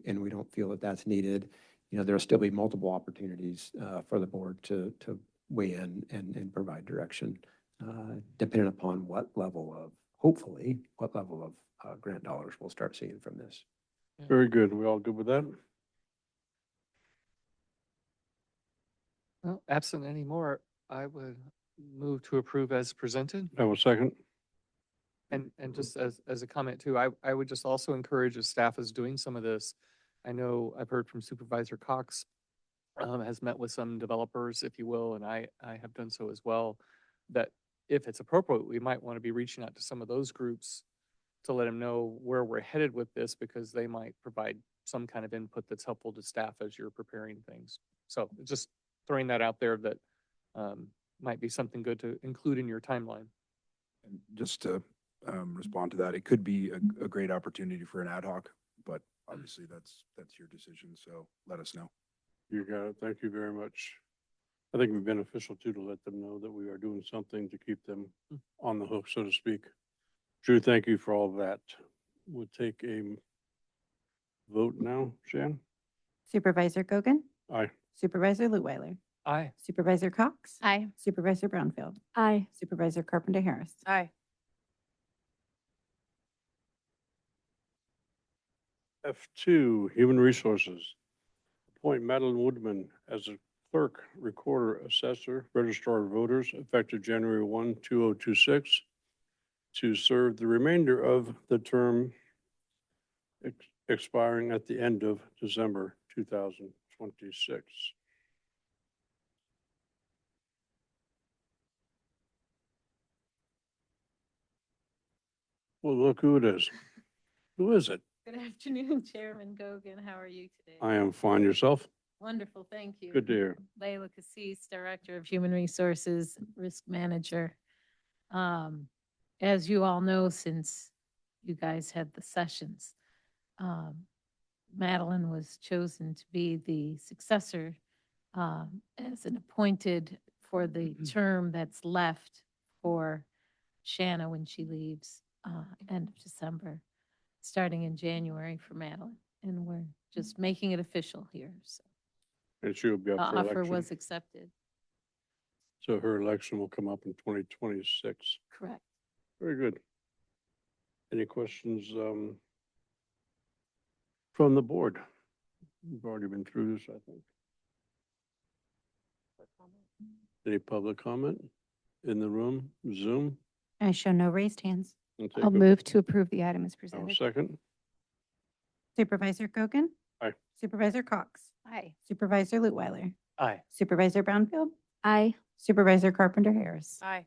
and we don't feel that that's needed, there'll still be multiple opportunities for the board to weigh in and provide direction, depending upon hopefully, what level of grant dollars we'll start seeing from this. Very good. We all good with that? Well, absent any more, I would move to approve as presented. I will second. And just as a comment too, I would just also encourage as staff is doing some of this. I know I've heard from Supervisor Cox has met with some developers, if you will, and I have done so as well, that if it's appropriate, we might want to be reaching out to some of those groups to let them know where we're headed with this, because they might provide some kind of input that's helpful to staff as you're preparing things. So just throwing that out there that might be something good to include in your timeline. And just to respond to that, it could be a great opportunity for an ad hoc, but obviously that's your decision. So let us know. You got it. Thank you very much. I think it'd be beneficial too, to let them know that we are doing something to keep them on the hook, so to speak. Drew, thank you for all of that. We'll take a vote now. Shan? Supervisor Gogan, Aye. Supervisor Lutwiler, Aye. Supervisor Cox, Aye. Supervisor Brownfield, Aye. Supervisor Carpenter Harris. Aye. F2, Human Resources. Appoint Madeline Woodman as a clerk, recorder, assessor, registrar of voters, effective January 1, 2026, to serve the remainder of the term expiring at the end of December 2026. Well, look who it is. Who is it? Good afternoon, Chairman Gogan. How are you today? I am fine. Yourself? Wonderful, thank you. Good to hear. Layla Cassis, Director of Human Resources, Risk Manager. As you all know, since you guys had the sessions, Madeline was chosen to be the successor as an appointed for the term that's left for Shanna when she leaves end of December, starting in January for Madeline. And we're just making it official here. So And she'll be the up for offer election. was accepted. So her election will come up in 2026. Correct. Very good. Any questions from the board? We've already been through this, I think. Any public comment in the room, Zoom? I show no raised hands. Okay, I'll good. move to approve the item as I'll presented. second. Supervisor Gogan. Aye. Supervisor Cox, Aye. Supervisor Lutwiler, Aye. Supervisor Brownfield, Aye. Supervisor Carpenter Harris. Aye.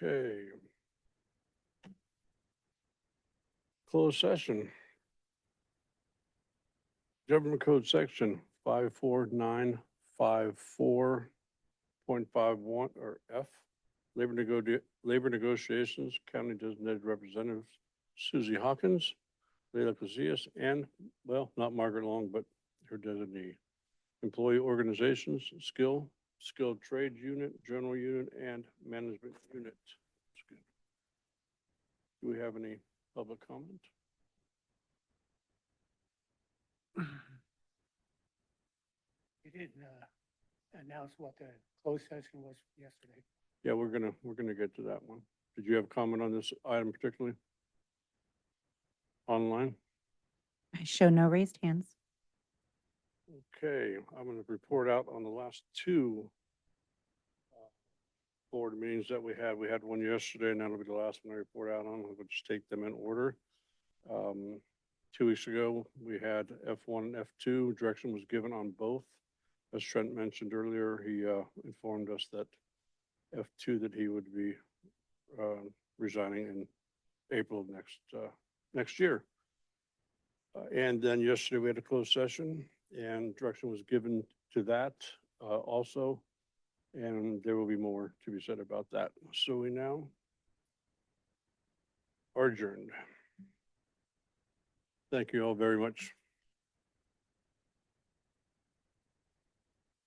Okay. Closed session. Government Code Section 54954.51 or F. Labor negotiations, County Designated Representatives Susie Hawkins, Leila Casillas, and, well, not Margaret Long, but her designee. Employee organizations, skilled trade unit, general unit, and management unit. That's good. Do we have any public comment? You didn't announce what the closed session was yesterday. Yeah, we're gonna get to that one. Did you have a comment on this item particularly? Online? I show no raised hands. Okay, I'm gonna report out on the last two board meetings that we had. We had one yesterday, and that'll be the last one I report out on. We'll just take them in order. 2 weeks ago, we had F1 and F2. Direction was given on both. As Trent mentioned earlier, he informed us that F2 that he would be resigning in April of next year. And then yesterday we had a closed session, and direction was given to that also. And there will be more to be said about that. So we now are adjourned. Thank you all very much